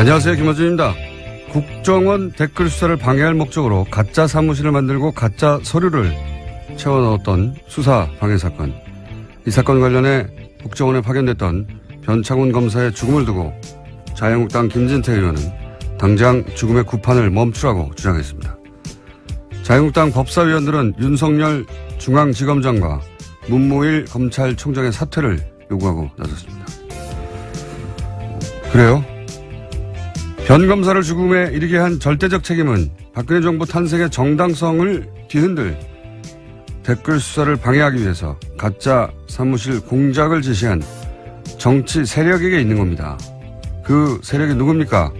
안녕하세요. 김어준입니다. 국정원 댓글 수사를 방해할 목적으로 가짜 사무실을 만들고 가짜 서류를 채워넣었던 수사 방해 사건. 이 사건 관련해 국정원에 파견됐던 변창훈 검사의 죽음을 두고 자유한국당 김진태 의원은 당장 죽음의 구판을 멈추라고 주장했습니다. 자유한국당 법사위원들은 윤석열 중앙지검장과 문무일 검찰총장의 사퇴를 요구하고 나섰습니다. 그래요? 변 검사를 죽음에 이르게 한 절대적 책임은 박근혜 정부 탄생의 정당성을 뒤흔들 댓글 수사를 방해하기 위해서 가짜 사무실 공작을 지시한 정치 세력에게 있는 겁니다. 그 세력이 누굽니까?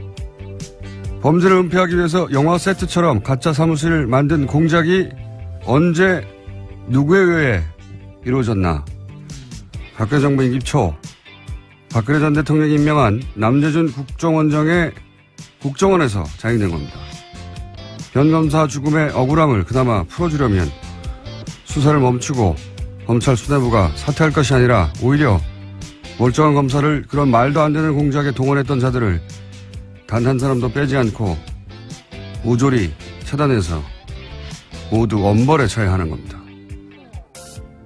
범죄를 은폐하기 위해서 영화 세트처럼 가짜 사무실을 만든 공작이 언제 누구에 의해 이루어졌나? 박근혜 정부 임기 초 박근혜 전 대통령이 임명한 남재준 국정원장의 국정원에서 자행된 겁니다. 변 검사 죽음의 억울함을 그나마 풀어주려면 수사를 멈추고 검찰 수뇌부가 사퇴할 것이 아니라 오히려 멀쩡한 검사를 그런 말도 안 되는 공작에 동원했던 자들을 단 한 사람도 빼지 않고 모조리 차단해서 모두 엄벌에 처해야 하는 겁니다.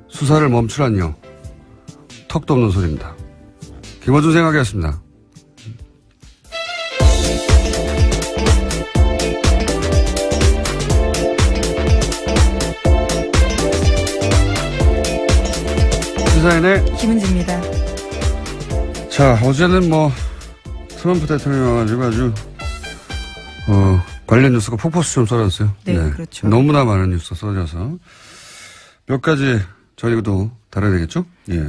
수사를 멈추란요. 턱도 없는 소리입니다. 김어준 생각이었습니다. 시사인의 김은지입니다. 자, 어제는 트럼프 대통령이 와가지고 아주 관련 뉴스가 폭포수처럼 쏟아졌어요. 네, 그렇죠. 너무나 많은 뉴스가 쏟아져서 몇 가지 저희도 다뤄야 되겠죠? 예.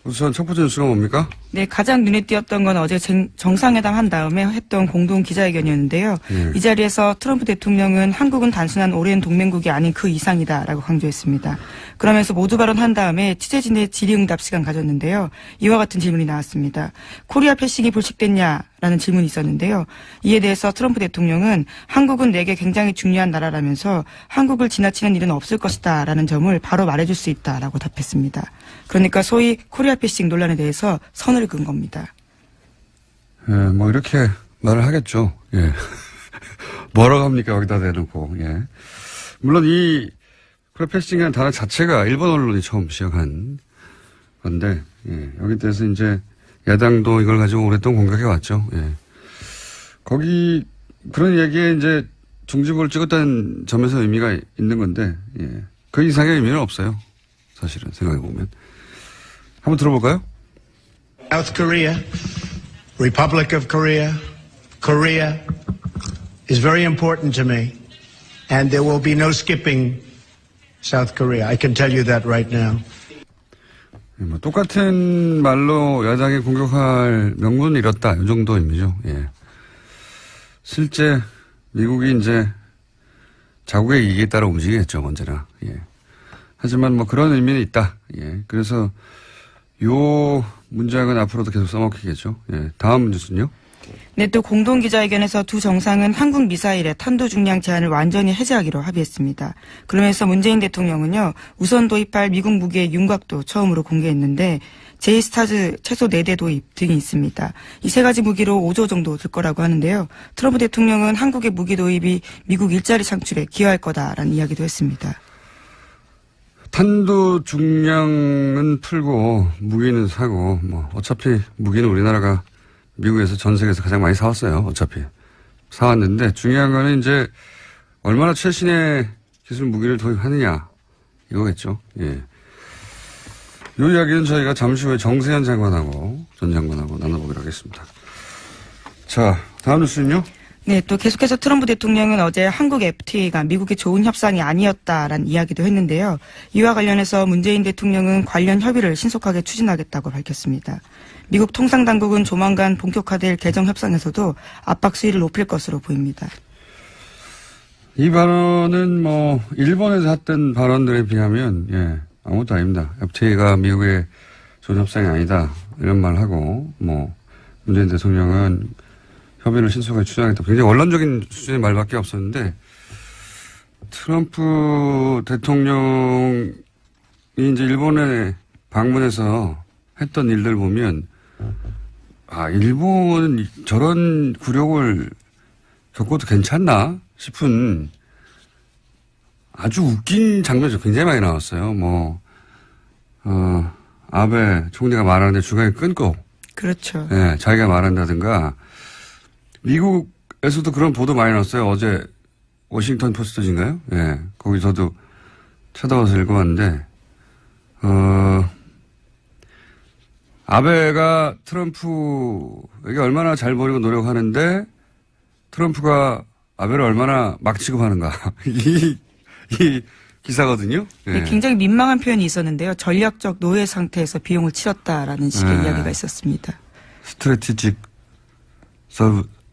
우선 첫 번째 뉴스가 뭡니까? 네, 가장 눈에 띄었던 건 어제 정상회담 한 다음에 했던 공동 기자회견이었는데요. 이 자리에서 트럼프 대통령은 한국은 단순한 오랜 동맹국이 아닌 그 이상이다라고 강조했습니다. 그러면서 모두 발언한 다음에 취재진의 질의응답 시간 가졌는데요. 이와 같은 질문이 나왔습니다. 코리아 패싱이 불식됐냐라는 질문이 있었는데요. 이에 대해서 트럼프 대통령은 한국은 내게 굉장히 중요한 나라라면서 한국을 지나치는 일은 없을 것이다라는 점을 바로 말해줄 수 있다라고 답했습니다. 그러니까 소위 코리아 패싱 논란에 대해서 선을 그은 겁니다. 예, 이렇게 말을 하겠죠. 예. 뭐라고 합니까? 여기다 대놓고. 예. 물론 이 코리아 패싱이라는 단어 자체가 일본 언론이 처음 시작한 건데, 예. 여기 대해서 이제 야당도 이걸 가지고 오랫동안 공격해 왔죠. 예. 거기 그런 얘기에 이제 중지부를 찍었다는 점에서 의미가 있는 건데, 예. 그 이상의 의미는 없어요. 사실은 생각해 보면. 한번 들어볼까요? South Korea, Republic of Korea, Korea is very important to me, and there will be no skipping South Korea. I can tell you that right now. 똑같은 말로 야당이 공격할 명분을 잃었다. 이 정도 의미죠. 예. 실제 미국이 이제 자국의 이익에 따라 움직이겠죠. 언제나. 예. 하지만 그런 의미는 있다. 예. 그래서 요 문장은 앞으로도 계속 써먹히겠죠. 예. 다음 뉴스는요? 네, 또 공동기자회견에서 두 정상은 한국 미사일의 탄도 중량 제한을 완전히 해제하기로 합의했습니다. 그러면서 문재인 대통령은요, 우선 도입할 미국 무기의 윤곽도 처음으로 공개했는데, 제이스타즈 최소 4대 도입 등이 있습니다. 이 세 가지 무기로 5조 정도 들 거라고 하는데요. 트럼프 대통령은 한국의 무기 도입이 미국 일자리 창출에 기여할 거다라는 이야기도 했습니다. 탄도 중량은 풀고 무기는 사고 어차피 무기는 우리나라가 미국에서 전 세계에서 가장 많이 사왔어요. 어차피 사왔는데 중요한 거는 이제 얼마나 최신의 기술 무기를 도입하느냐 이거겠죠. 예. 이 이야기는 저희가 잠시 후에 정세현 장관하고 전 장관하고 나눠보기로 하겠습니다. 자, 다음 뉴스는요? 네, 또 계속해서 트럼프 대통령은 어제 한국 FTA가 미국의 좋은 협상이 아니었다라는 이야기도 했는데요. 이와 관련해서 문재인 대통령은 관련 협의를 신속하게 추진하겠다고 밝혔습니다. 미국 통상당국은 조만간 본격화될 개정 협상에서도 압박 수위를 높일 것으로 보입니다. 이 발언은 일본에서 했던 발언들에 비하면 아무것도 아닙니다. FTA가 미국의 좋은 협상이 아니다 이런 말을 하고 문재인 대통령은 협의를 신속하게 추진하겠다. 굉장히 원론적인 수준의 말밖에 없었는데 트럼프 대통령이 이제 일본에 방문해서 했던 일들 보면 일본은 저런 굴욕을 겪어도 괜찮나 싶은 아주 웃긴 장면이 굉장히 많이 나왔어요. 아베 총리가 말하는데 중간에 끊고. 그렇죠. 예, 자기가 말한다든가. 미국에서도 그런 보도 많이 나왔어요. 어제 워싱턴 포스트인가요? 예, 거기서도 찾아와서 읽어봤는데, 아베가 트럼프에게 얼마나 잘 보이려고 노력하는데 트럼프가 아베를 얼마나 막 취급하는가. 이 기사거든요. 예. 네, 굉장히 민망한 표현이 있었는데요. 전략적 노예 상태에서 비용을 치렀다라는 식의 이야기가 있었습니다. 스트래티직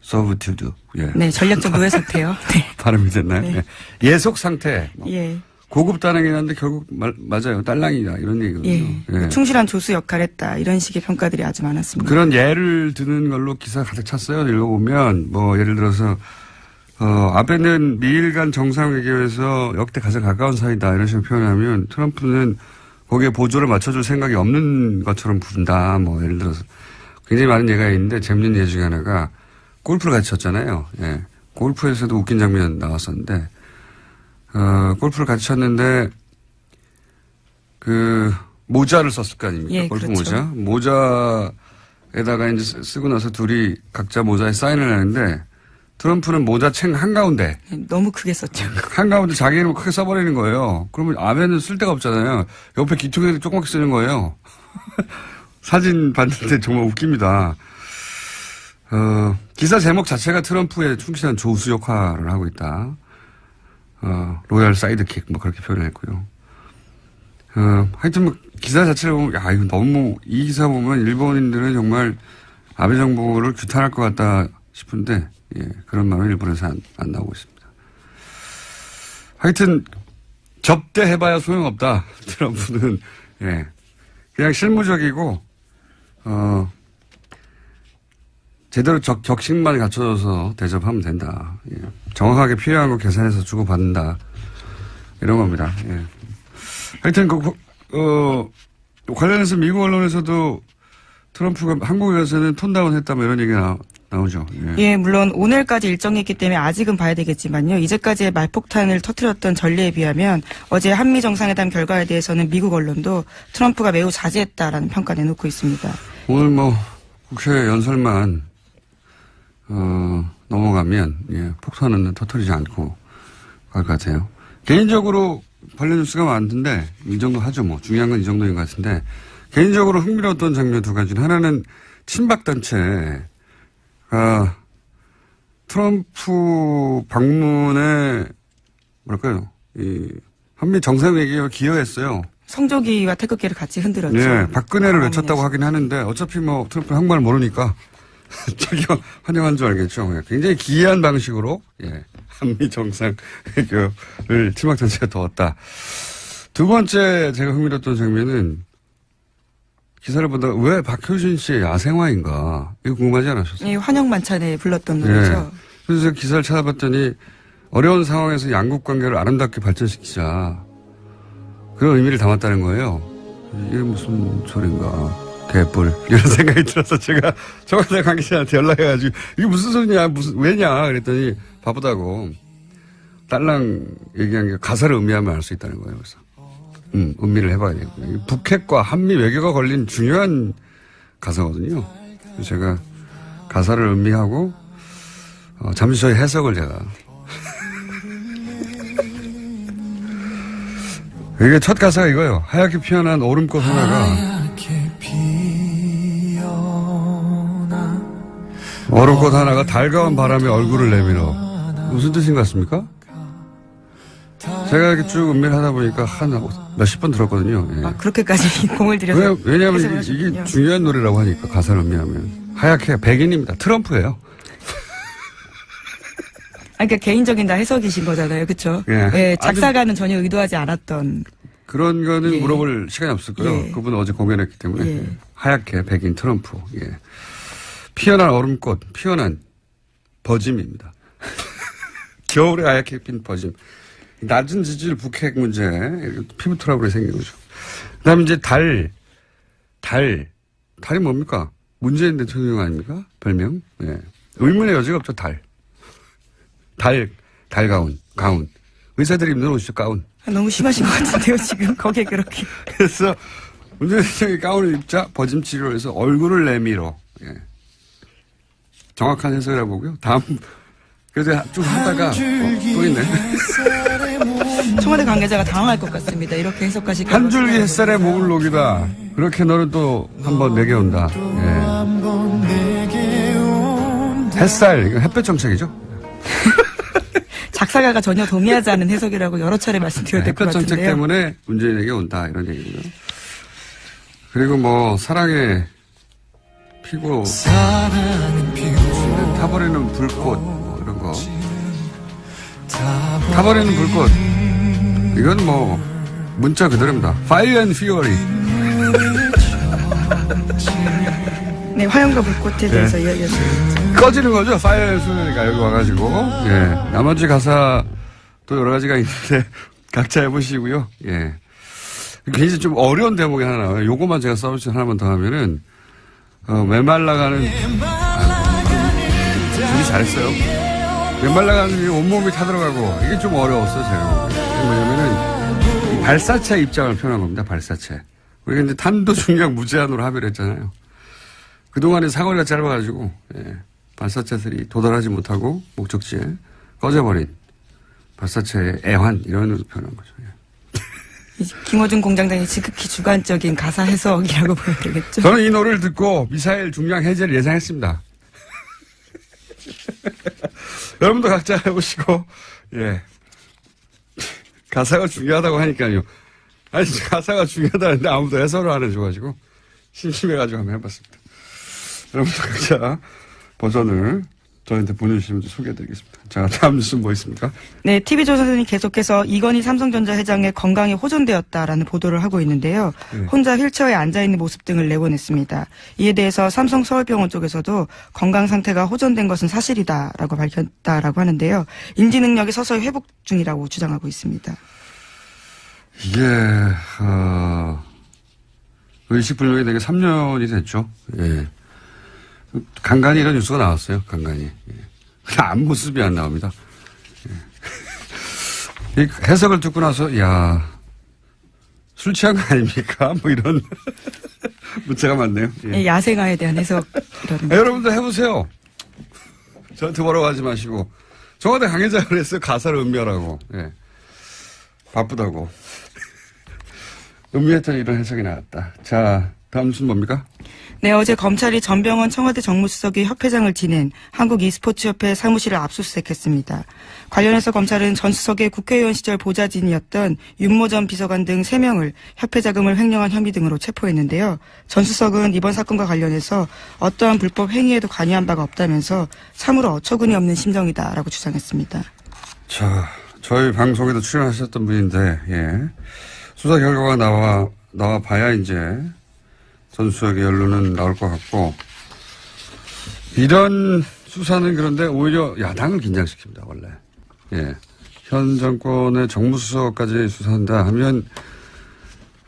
서브튜드. 예. 네, 전략적 노예 상태요. 네. 발음이 됐나요? 네. 예. 예속 상태. 예. 고급 단행이긴 한데 결국 맞아요. 딸랑이다. 이런 얘기거든요. 예. 예. 충실한 조수 역할을 했다. 이런 식의 평가들이 아주 많았습니다. 그런 예를 드는 걸로 기사 가득 찼어요. 읽어보면 예를 들어서 아베는 미일 간 정상회담에서 역대 가장 가까운 사이다. 이런 식으로 표현하면 트럼프는 거기에 보조를 맞춰줄 생각이 없는 것처럼 부른다. 예를 들어서 굉장히 많은 예가 있는데 재밌는 예 중에 하나가 골프를 같이 쳤잖아요. 예. 골프에서도 웃긴 장면 나왔었는데 골프를 같이 쳤는데 모자를 썼을 거 아닙니까? 예, 골프 그렇죠. 모자에다가 이제 쓰고 나서 둘이 각자 모자에 사인을 하는데 트럼프는 모자챙 한가운데. 네, 너무 크게 썼죠. 한가운데 자기 이름을 크게 써버리는 거예요. 그러면 아베는 쓸 데가 없잖아요. 옆에 귀퉁이를 조그맣게 쓰는 거예요. 사진 봤는데 정말 웃깁니다. 기사 제목 자체가 트럼프의 충실한 조수 역할을 하고 있다. 로얄 사이드킥 그렇게 표현을 했고요. 하여튼 기사 자체를 보면 이거 너무 이 기사 보면 일본인들은 정말 아베 정부를 규탄할 것 같다 싶은데 그런 말은 일본에서 안 나오고 있습니다. 하여튼 접대해봐야 소용없다. 트럼프는 그냥 실무적이고 제대로 격식만 갖춰져서 대접하면 된다. 정확하게 필요한 거 계산해서 주고받는다. 이런 겁니다. 하여튼 관련해서 미국 언론에서도 트럼프가 한국에 가서는 톤다운 했다 이런 얘기가 나오죠. 예, 물론 오늘까지 일정이 있기 때문에 아직은 봐야 되겠지만요. 이제까지의 말폭탄을 터뜨렸던 전례에 비하면 어제 한미 정상회담 결과에 대해서는 미국 언론도 트럼프가 매우 자제했다라는 평가 내놓고 있습니다. 오늘 국회 연설만 넘어가면 폭탄은 터뜨리지 않고 갈 것 같아요. 개인적으로 관련 뉴스가 많은데 이 정도 하죠. 중요한 건 이 정도인 것 같은데 개인적으로 흥미로웠던 장면 두 가지. 하나는 친박단체가 트럼프 방문에 이 한미 정상회담에 기여했어요. 성조기와 태극기를 같이 흔들었죠. 네, 박근혜를 외쳤다고 하긴 하는데 어차피 트럼프 한국말 모르니까 자기가 환영한 줄 알겠죠. 굉장히 기이한 방식으로 한미 정상회담을 친박단체가 도왔다. 두 번째 제가 흥미로웠던 장면은 기사를 보다가 왜 박효신 씨의 야생화인가 이거 궁금하지 않으셨어요? 예, 환영 만찬에 불렀던 노래죠. 그래서 기사를 찾아봤더니 어려운 상황에서 양국 관계를 아름답게 발전시키자 그런 의미를 담았다는 거예요. 이게 무슨 소린가. 개뿔. 이런 생각이 들어서 제가 청와대 관계자한테 연락해가지고 이게 무슨 소리냐 왜냐 그랬더니 바쁘다고 딸랑 얘기한 게 가사를 음미하면 알 수 있다는 거예요. 그래서 음미를 해봐야 되겠구나. 북핵과 한미 외교가 걸린 중요한 가사거든요. 그래서 제가 가사를 음미하고 잠시 저희 해석을 제가 이게 첫 가사가 이거예요. 하얗게 피어난 오름꽃 하나가 오름꽃 하나가 달가운 바람에 얼굴을 내밀어. 무슨 뜻인 것 같습니까? 제가 이렇게 쭉 음미를 하다 보니까 한 몇십 번 들었거든요. 그렇게까지 공을 들여서. 왜냐하면 이게 중요한 노래라고 하니까 가사를 음미하면. 하얗게 백인입니다. 트럼프예요. 그러니까 개인적인 다 해석이신 거잖아요. 그렇죠? 작사가는 전혀 의도하지 않았던. 그런 거는 물어볼 시간이 없을 거예요. 그분은 어제 공연했기 때문에. 하얗게 백인 트럼프. 피어난 얼음꽃, 피어난 버짐입니다. 겨울에 하얗게 핀 버짐. 낮은 지질 북핵 문제, 피부 트러블이 생긴 거죠. 그 다음에 이제 달이 뭡니까? 문재인 대통령 아닙니까? 별명? 예. 의문의 여지가 없죠, 가운. 의사들이 입는 옷이죠, 가운. 너무 심하신 것 같은데요, 지금. 거기에 그렇게. 그래서 문재인 대통령이 가운을 입자 버짐 치료를 해서 얼굴을 내밀어. 예. 정확한 해석을 해보고요. 다음, 그래서 쭉 하다가, 또 있네. 청와대 관계자가 당황할 것 같습니다. 이렇게 해석하시고. 한 줄기 햇살에 목을 녹이다. 그렇게 너는 또 한번 내게 온다. 예. 햇살, 이거 햇볕 정책이죠? 작사가가 전혀 동의하지 않은 해석이라고 여러 차례 말씀드려야 될 것 햇볕 정책 같은데요. 때문에 문재인에게 온다. 이런 얘기고요. 그리고 뭐, 사랑의 피고, 타버리는 불꽃, 뭐 이런 거. 타버리는 불꽃. 이건 뭐, 문자 그대로입니다. Fire and Fury. 네, 화염과 불꽃에 대해서 이야기했습니다. 꺼지는 거죠. Fire and Fury가 여기 와가지고. 예. 나머지 가사 또 여러 가지가 있는데, 각자 해보시고요. 예. 굉장히 좀 어려운 대목이 하나 나와요. 요거만 제가 서비스 하나만 더 하면은, 메말라가는, 준비 잘했어요. 메말라가는 온몸이 타들어가고, 이게 좀 어려웠어요, 제가. 뭐냐면은, 발사체 입장을 표현한 겁니다, 발사체. 우리가 이제 탄도 중량 무제한으로 합의를 했잖아요. 그동안에 사거리가 짧아가지고, 예, 발사체들이 도달하지 못하고, 목적지에 꺼져버린 발사체의 애환, 이런 으로 표현한 거죠. 예. 김어준 공장장이 지극히 주관적인 가사 해석이라고 보면 되겠죠. 저는 이 노래를 듣고 미사일 중량 해제를 예상했습니다. 여러분도 각자 해보시고, 예. 가사가 중요하다고 하니까요. 아니, 가사가 중요하다는데 아무도 해설을 안 해줘가지고, 심심해가지고 한번 해봤습니다. 여러분도 각자 버전을 저희한테 보내주시면 소개해드리겠습니다. 자, 다음 뉴스는 뭐 있습니까? 네, TV조선이 계속해서 이건희 삼성전자 회장의 건강이 호전되었다라는 보도를 하고 있는데요. 네. 혼자 휠체어에 앉아있는 모습 등을 내보냈습니다. 이에 대해서 삼성서울병원 쪽에서도 건강 상태가 호전된 것은 사실이다라고 밝혔다라고 하는데요. 인지 능력이 서서히 회복 중이라고 주장하고 있습니다. 이게, 의식불명이 되게 3년이 됐죠. 예. 간간히 이런 뉴스가 나왔어요. 간간히. 예. 앞모습이 안 나옵니다. 예. 이 해석을 듣고 나서 야, 술 취한 거 아닙니까? 뭐 이런 문자가 많네요. 예. 예, 야생화에 대한 해석. 여러분도 해보세요. 저한테 뭐라고 하지 마시고. 청와대 관계자가 그랬어요. 가사를 음미하라고. 예. 바쁘다고. 음미했더니 이런 해석이 나왔다. 자, 다음 뉴스는 뭡니까? 네, 어제 검찰이 전병헌 청와대 정무수석이 협회장을 지낸 한국e스포츠협회 사무실을 압수수색했습니다. 관련해서 검찰은 전 수석의 국회의원 시절 보좌진이었던 윤모 전 비서관 등 3명을 협회 자금을 횡령한 혐의 등으로 체포했는데요. 전 수석은 이번 사건과 관련해서 어떠한 불법 행위에도 관여한 바가 없다면서 참으로 어처구니 없는 심정이다라고 주장했습니다. 자, 저희 방송에도 출연하셨던 분인데, 예. 수사 결과가 나와 봐야 이제 전 수석의 연루는 나올 것 같고, 이런 수사는 그런데 오히려 야당을 긴장시킵니다, 원래. 예. 현 정권의 정무수석까지 수사한다 하면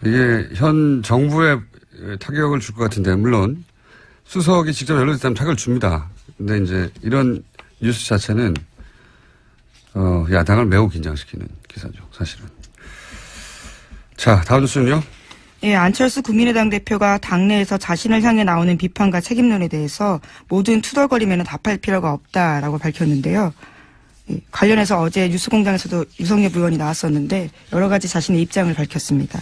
이게 현 정부에 타격을 줄 것 같은데, 물론 수석이 직접 연루됐다면 타격을 줍니다. 근데 이제 이런 뉴스 자체는, 야당을 매우 긴장시키는 기사죠, 사실은. 자, 다음 뉴스는요? 예, 안철수 국민의당 대표가 당내에서 자신을 향해 나오는 비판과 책임론에 대해서 모든 투덜거림에는 답할 필요가 없다라고 밝혔는데요. 예, 관련해서 어제 뉴스공장에서도 유성엽 의원이 나왔었는데 여러 가지 자신의 입장을 밝혔습니다.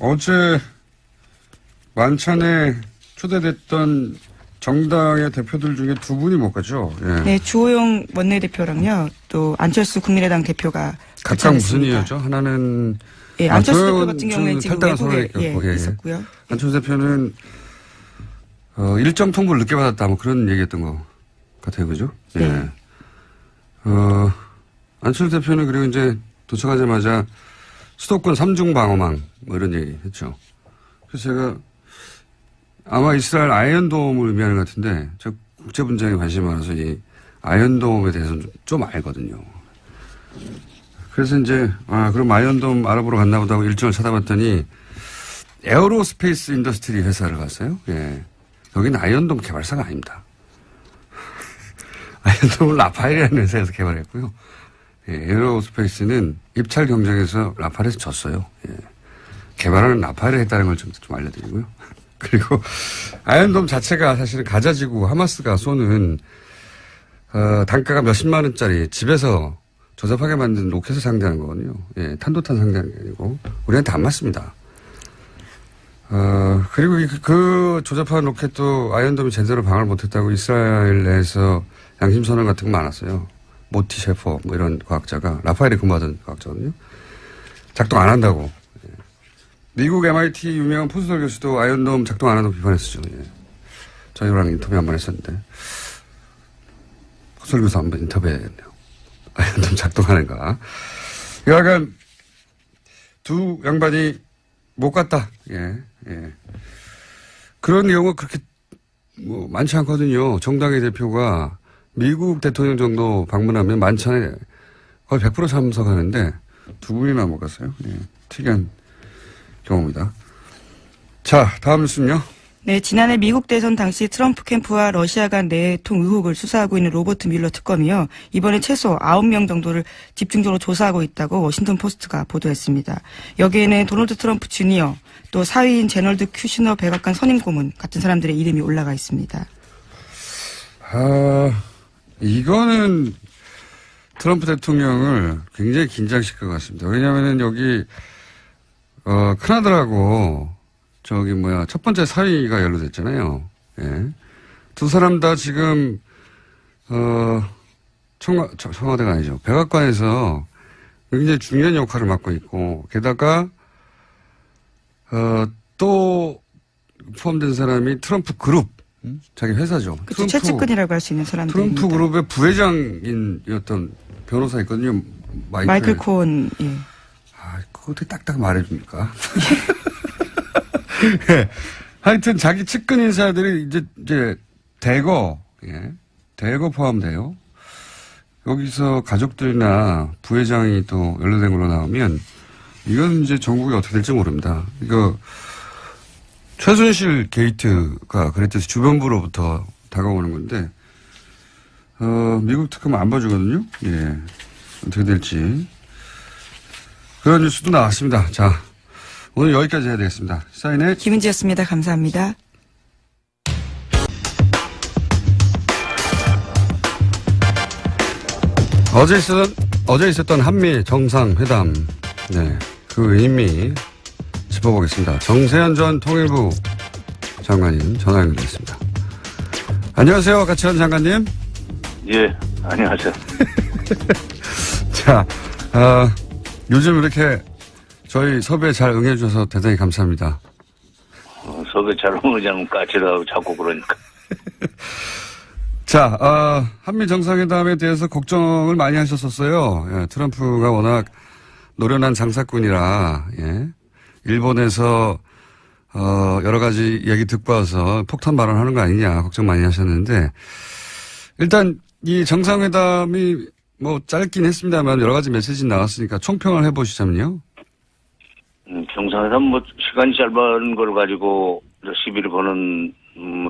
어제 만찬에 초대됐던 정당의 대표들 중에 두 분이 못 가죠. 예. 네, 주호영 원내대표랑요, 또 안철수 국민의당 대표가 각각 무슨 이유죠? 하나는 예, 안철수 대표 같은 경우에는 지금 외국에 있었고요. 안철수 대표는 일정 통보를 늦게 받았다, 뭐 그런 얘기했던 것 같아요, 그죠? 네. 예. 안철수 대표는 그리고 이제 도착하자마자 수도권 3중 방어망 뭐 이런 얘기 했죠. 그래서 제가 아마 이스라엘 아이언돔을 의미하는 것 같은데, 저 국제 분쟁에 관심이 많아서 이 아이언돔에 대해서는 좀 알거든요. 그래서 이제, 그럼 아이언돔 알아보러 갔나 보다 하고 일정을 찾아봤더니 에어로스페이스 인더스트리 회사를 갔어요. 예. 여기는 아이언돔 개발사가 아닙니다. 아이언돔을 라파엘이라는 회사에서 개발했고요. 예, 에어로스페이스는 입찰 경쟁에서 라파엘에서 졌어요. 예. 개발하는 라파엘을 했다는 걸 좀 알려드리고요. 그리고 아이언돔 자체가 사실은 가자지구 하마스가 쏘는 단가가 몇십만 원짜리 집에서 조잡하게 만든 로켓을 상대하는 거거든요. 예, 탄도탄 상대하는 게 아니고 우리한테 안 맞습니다. 그리고 그 조잡한 로켓도 아이언돔이 제대로 방어를 못했다고 이스라엘 내에서 양심선언 같은 거 많았어요. 모티 셰퍼 뭐 이런 과학자가 라파엘에 근무하던 과학자거든요. 작동 안 한다고. 예. 미국 MIT 유명한 포스덜 교수도 아이언돔 작동 안 한다고 비판했었죠. 예. 저희랑 인터뷰 한번 했었는데 포스덜 교수 한번 인터뷰했네요. 아이언돔 작동하는가. 약간 두 양반이 못 갔다. 예, 예. 그런 경우가 그렇게 뭐 많지 않거든요. 정당의 대표가 미국 대통령 정도 방문하면 만찬에 거의 100% 참석하는데 두 분이나 못 갔어요. 예, 특이한 경우입니다. 자, 다음 뉴스는요. 네, 지난해 미국 대선 당시 트럼프 캠프와 러시아 간 내통 의혹을 수사하고 있는 로버트 뮬러 특검이요. 이번에 최소 9명 정도를 집중적으로 조사하고 있다고 워싱턴 포스트가 보도했습니다. 여기에는 도널드 트럼프 주니어, 또 사위인 제널드 큐시너 백악관 선임 고문 같은 사람들의 이름이 올라가 있습니다. 이거는 트럼프 대통령을 굉장히 긴장시킬 것 같습니다. 왜냐하면 여기 큰아들하고 첫 번째 사위가 연루됐잖아요. 예. 두 사람 다 지금, 청와대가 아니죠. 백악관에서 굉장히 중요한 역할을 맡고 있고, 게다가, 또 포함된 사람이 트럼프 그룹, 자기 회사죠. 그렇죠. 최측근이라고 할 수 있는 사람들입니다. 트럼프 그룹의 부회장이었던 변호사 있거든요. 마이클 코온, 예. 그거 어떻게 딱딱 말해줍니까? 예. 하여튼 자기 측근 인사들이 이제 대거 포함돼요. 여기서 가족들이나 부회장이 또 연루된 걸로 나오면 이건 이제 전국이 어떻게 될지 모릅니다. 이거 최순실 게이트가 그랬듯이 주변부로부터 다가오는 건데 미국 특검 안 봐주거든요. 예. 어떻게 될지 그런 뉴스도 나왔습니다. 자. 오늘 여기까지 해야 되겠습니다. 시사인의 김은지였습니다. 감사합니다. 어제 있었던 한미 정상회담, 네, 그 의미 짚어보겠습니다. 정세현 전 통일부 장관님 전화 연결됐습니다. 안녕하세요, 가치환 장관님. 예, 안녕하세요. 자, 요즘 이렇게 저희 섭외에 잘 응해주셔서 대단히 감사합니다. 섭외 잘 응하자면 까칠하고 자꾸 그러니까. 자, 한미 정상회담에 대해서 걱정을 많이 하셨었어요. 예, 트럼프가 워낙 노련한 장사꾼이라, 예. 일본에서, 여러 가지 얘기 듣고 와서 폭탄 발언하는 거 아니냐 걱정 많이 하셨는데, 일단 이 정상회담이 뭐 짧긴 했습니다만 여러 가지 메시지 나왔으니까 총평을 해보시자면요. 정상회담 시간이 짧은 걸 가지고 시비를 거는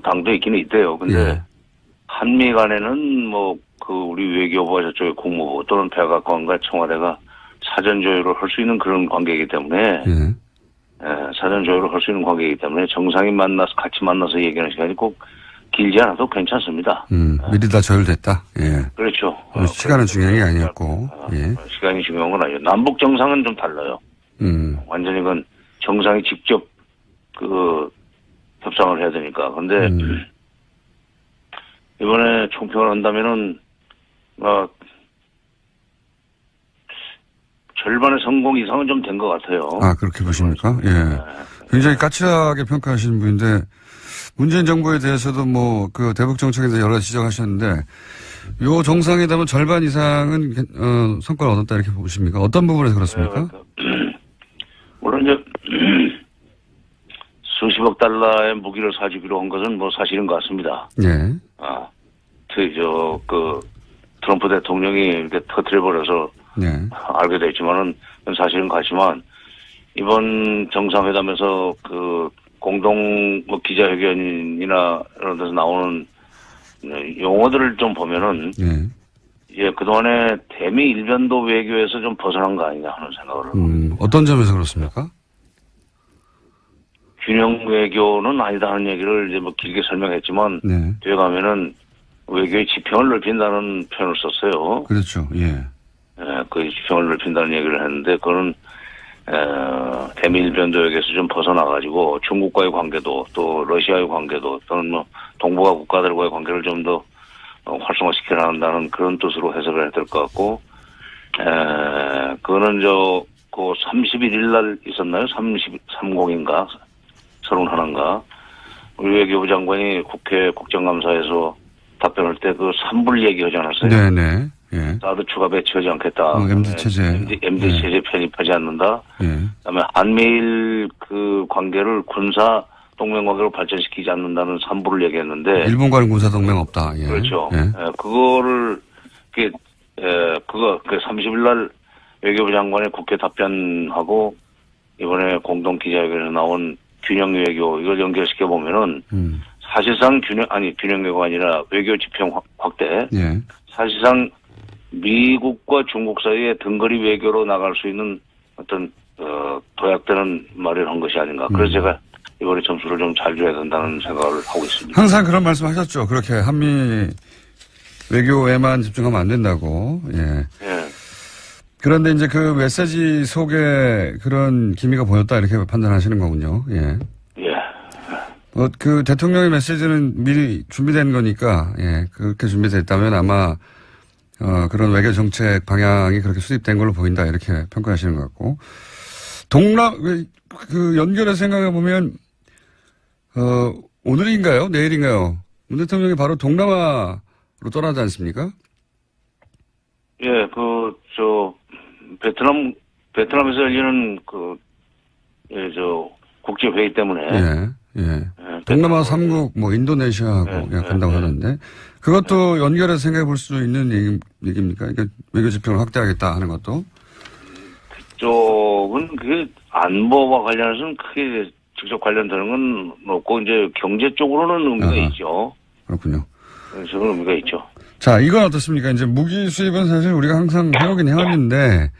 당도 있기는 있대요. 근데 예. 한미 간에는 우리 외교부와 저쪽의 국무부 또는 백악관과 청와대가 사전 조율을 할 수 있는 그런 관계이기 때문에 예. 사전 조율을 할 수 있는 관계이기 때문에 정상이 같이 만나서 얘기하는 시간이 꼭 길지 않아도 괜찮습니다. 미리 다 조율됐다. 예. 그렇죠. 시간은 중요한 게 아니었고. 예. 시간이 중요한 건 아니에요. 남북 정상은 좀 달라요. 완전히 그건 정상이 직접 협상을 해야 되니까. 근데 이번에 총평을 한다면은 절반의 성공 이상은 좀 된 것 같아요. 아, 그렇게 보십니까? 예. 굉장히 까칠하게 평가하시는 분인데 문재인 정부에 대해서도 대북 정책에 대해서 여러 가지 지적하셨는데 요 정상회담은 절반 이상은 성과를 얻었다 이렇게 보십니까? 어떤 부분에서 그렇습니까? 물론 이제 수십억 달러의 무기를 사주기로 한 것은 사실인 것 같습니다. 예. 트럼프 대통령이 이렇게 터뜨려버려서 네. 알게 됐지만은 사실은 같지만 이번 정상회담에서 그 공동 뭐 기자회견이나 이런 데서 나오는 용어들을 좀 보면은 예, 그동안에 대미 일변도 외교에서 좀 벗어난 거 아니냐 하는 생각을 합니다. 어떤 점에서 그렇습니까? 균형 외교는 아니다 하는 얘기를 이제 뭐 길게 설명했지만 네. 뒤에 가면은 외교의 지평을 넓힌다는 표현을 썼어요. 그렇죠. 예. 예, 그 지평을 넓힌다는 얘기를 했는데 그거는 대미 일변도 외교에서 좀 벗어나가지고 중국과의 관계도 또 러시아의 관계도 또는 뭐 동북아 국가들과의 관계를 좀 더 활성화시켜 나간다는 그런 뜻으로 해석을 해야 될 것 같고, 그거는 그 31일 날 있었나요? 30인가? 31인가? 우리 외교부 장관이 국회 국정감사에서 답변할 때 그 3불 얘기하지 않았어요? 네네. 예. 사드 추가 배치하지 않겠다. MD 체제. MD 예. 체제 편입하지 않는다. 예. 그다음에 한미일 그 관계를 군사 동맹 관계로 발전시키지 않는다는 3부를 얘기했는데. 일본과는 군사동맹 없다. 예. 그렇죠. 예. 그거를, 그 30일 날 외교부 장관의 국회 답변하고 이번에 공동 기자회견에서 나온 균형 외교, 이걸 연결시켜 보면은 사실상 균형 외교가 아니라 외교 지평 확대. 예. 사실상 미국과 중국 사이에 등거리 외교로 나갈 수 있는 어떤, 도약되는 말을 한 것이 아닌가. 그래서 제가 이번에 점수를 좀 잘 줘야 된다는 생각을 하고 있습니다. 항상 그런 말씀 하셨죠. 그렇게 한미 외교에만 집중하면 안 된다고. 예. 예. 그런데 이제 그 메시지 속에 그런 기미가 보였다 이렇게 판단하시는 거군요. 예. 예. 그 대통령의 메시지는 미리 준비된 거니까, 예. 그렇게 준비됐다면 아마, 그런 외교 정책 방향이 그렇게 수립된 걸로 보인다 이렇게 평가하시는 것 같고. 연결해서 생각해 보면, 오늘인가요? 내일인가요? 문 대통령이 바로 동남아로 떠나지 않습니까? 예, 베트남에서 열리는 국제회의 때문에. 예. 동남아 3국, 인도네시아하고 간다고 하는데, 그것도 연결해서 생각해 볼 수 있는 얘기입니까? 그러니까 외교 지평을 확대하겠다 하는 것도? 그쪽은 안보와 관련해서는 크게 직접 관련되는 건 없고, 이제 경제 쪽으로는 의미가 있죠. 그렇군요. 저는 의미가 있죠. 자, 이건 어떻습니까? 이제 무기 수입은 사실 우리가 항상 해오긴 해왔는데,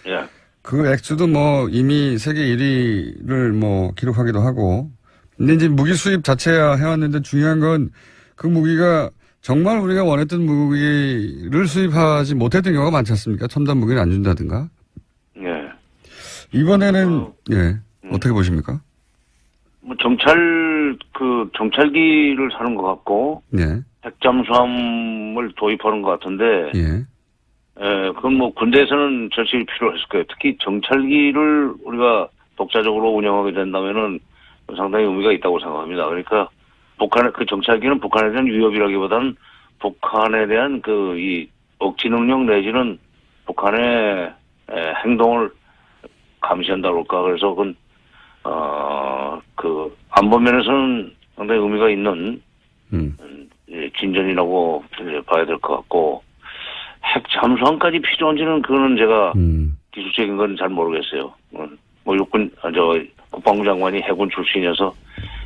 예. 그 액수도 이미 세계 1위를 기록하기도 하고, 근데 이제 무기 수입 자체야 해왔는데 중요한 건 그 무기가 정말 우리가 원했던 무기를 수입하지 못했던 경우가 많지 않습니까? 첨단 무기를 안 준다든가. 예. 이번에는, 어떻게 보십니까? 정찰기를 사는 것 같고, 예. 핵잠수함을 도입하는 것 같은데, 예. 그건 군대에서는 절실히 필요했을 거예요. 특히 정찰기를 우리가 독자적으로 운영하게 된다면은 상당히 의미가 있다고 생각합니다. 그러니까 그 정찰기는 북한에 대한 위협이라기보다는 북한에 대한 이 억지 능력 내지는 북한의 행동을 감시한다고 할까. 그래서 그건, 안보면에서는 상당히 의미가 있는, 진전이라고 봐야 될 것 같고, 핵 잠수함까지 필요한지는 그거는 제가 기술적인 건 잘 모르겠어요. 국방부 장관이 해군 출신이어서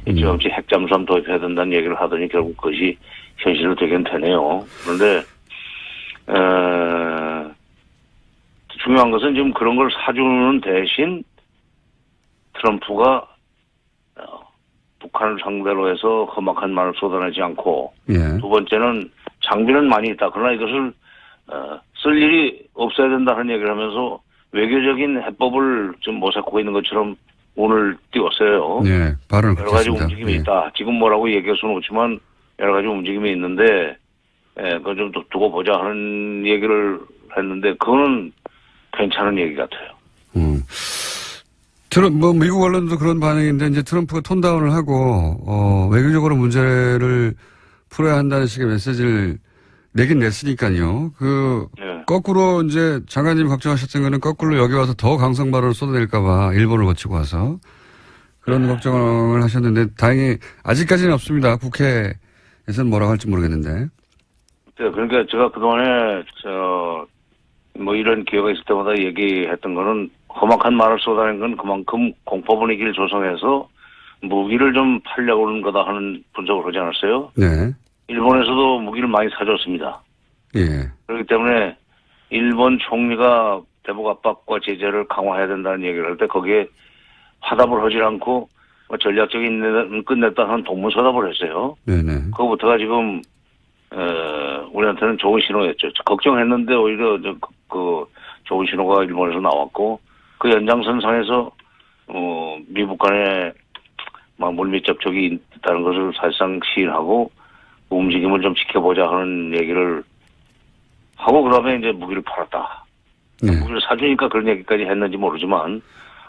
일찌감치 핵 잠수함 도입해야 된다는 얘기를 하더니 결국 그것이 현실로 되긴 되네요. 그런데 중요한 것은 지금 그런 걸 사주는 대신 트럼프가 북한을 상대로 해서 험악한 말을 쏟아내지 않고, 두 번째는 장비는 많이 있다. 그러나 이것을 쓸 일이 없어야 된다는 얘기를 하면서 외교적인 해법을 좀 모색하고 있는 것처럼 오늘 띄웠어요. 네, 발언을 여러 가지 그렇게 움직임이 했습니다. 있다. 지금 뭐라고 얘기할 수는 없지만 여러 가지 움직임이 있는데, 그거 좀 두고 보자 하는 얘기를 했는데, 그거는 괜찮은 얘기 같아요. 미국 언론도 그런 반응인데, 이제 트럼프가 톤다운을 하고, 외교적으로 문제를 풀어야 한다는 식의 메시지를 내긴 냈으니까요. 거꾸로 이제 장관님이 걱정하셨던 거는 거꾸로 여기 와서 더 강성 발언을 쏟아낼까봐 일본을 거치고 와서 그런 걱정을 하셨는데 다행히 아직까지는 없습니다. 국회에서는 뭐라고 할지 모르겠는데. 네, 그러니까 제가 그동안에 이런 기회가 있을 때마다 얘기했던 거는 험악한 말을 쏟아낸 건 그만큼 공포 분위기를 조성해서 무기를 좀 팔려고 하는 거다 하는 분석을 하지 않았어요? 네. 일본에서도 무기를 많이 사줬습니다. 예. 그렇기 때문에 일본 총리가 대북 압박과 제재를 강화해야 된다는 얘기를 할 때 거기에 화답을 하지 않고 전략적인 인내는 끝냈다 하는 동문서답을 했어요. 네네. 그거부터가 지금 우리한테는 좋은 신호였죠. 걱정했는데 오히려 그 좋은 신호가 일본에서 나왔고 그 연장선상에서 미국 간에 막 물밑 접촉이 있다는 것을 사실상 시인하고 그 움직임을 좀 지켜보자 하는 얘기를 하고 그다음에 이제 무기를 팔았다. 네. 무기를 사주니까 그런 얘기까지 했는지 모르지만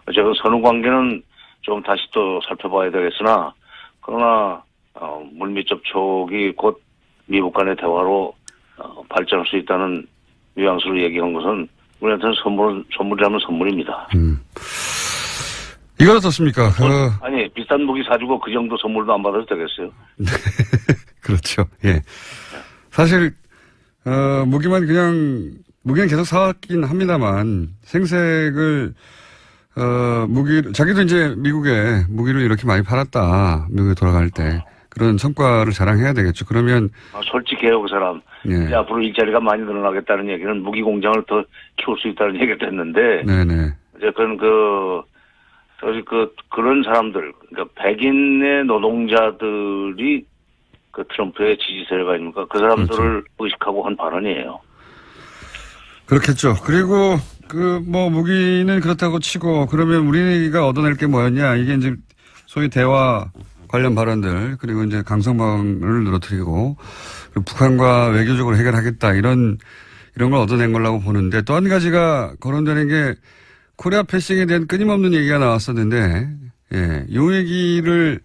어쨌든 선후 관계는 좀 다시 또 살펴봐야 되겠으나 그러나 물밑 접촉이 곧 미국 간의 대화로 발전할 수 있다는 뉘앙스로 얘기한 것은 우리한테는 선물이라면 선물입니다. 이건 어떻습니까? 아니 비싼 무기 사주고 그 정도 선물도 안 받아도 되겠어요? 그렇죠. 예. 사실 무기는 계속 사왔긴 합니다만 생색을 자기도 이제 미국에 무기를 이렇게 많이 팔았다. 미국에 돌아갈 때 그런 성과를 자랑해야 되겠죠. 그러면 솔직해요, 그 사람. 예. 이제 앞으로 일자리가 많이 늘어나겠다는 얘기는 무기 공장을 더 키울 수 있다는 얘기를 했는데 네네. 이제 그런 사람들, 그러니까 백인의 노동자들이 그 트럼프의 지지 세력 아닙니까? 그 사람들을 그렇죠. 의식하고 한 발언이에요. 그렇겠죠. 그리고 무기는 그렇다고 치고 그러면 우리가 얻어낼 게 뭐였냐? 이게 이제 소위 대화 관련 발언들 그리고 이제 강성방을 늘어뜨리고 그리고 북한과 외교적으로 해결하겠다 이런 걸 얻어낸 거라고 보는데 또 한 가지가 거론되는 게 코리아 패싱에 대한 끊임없는 얘기가 나왔었는데 예, 이 얘기를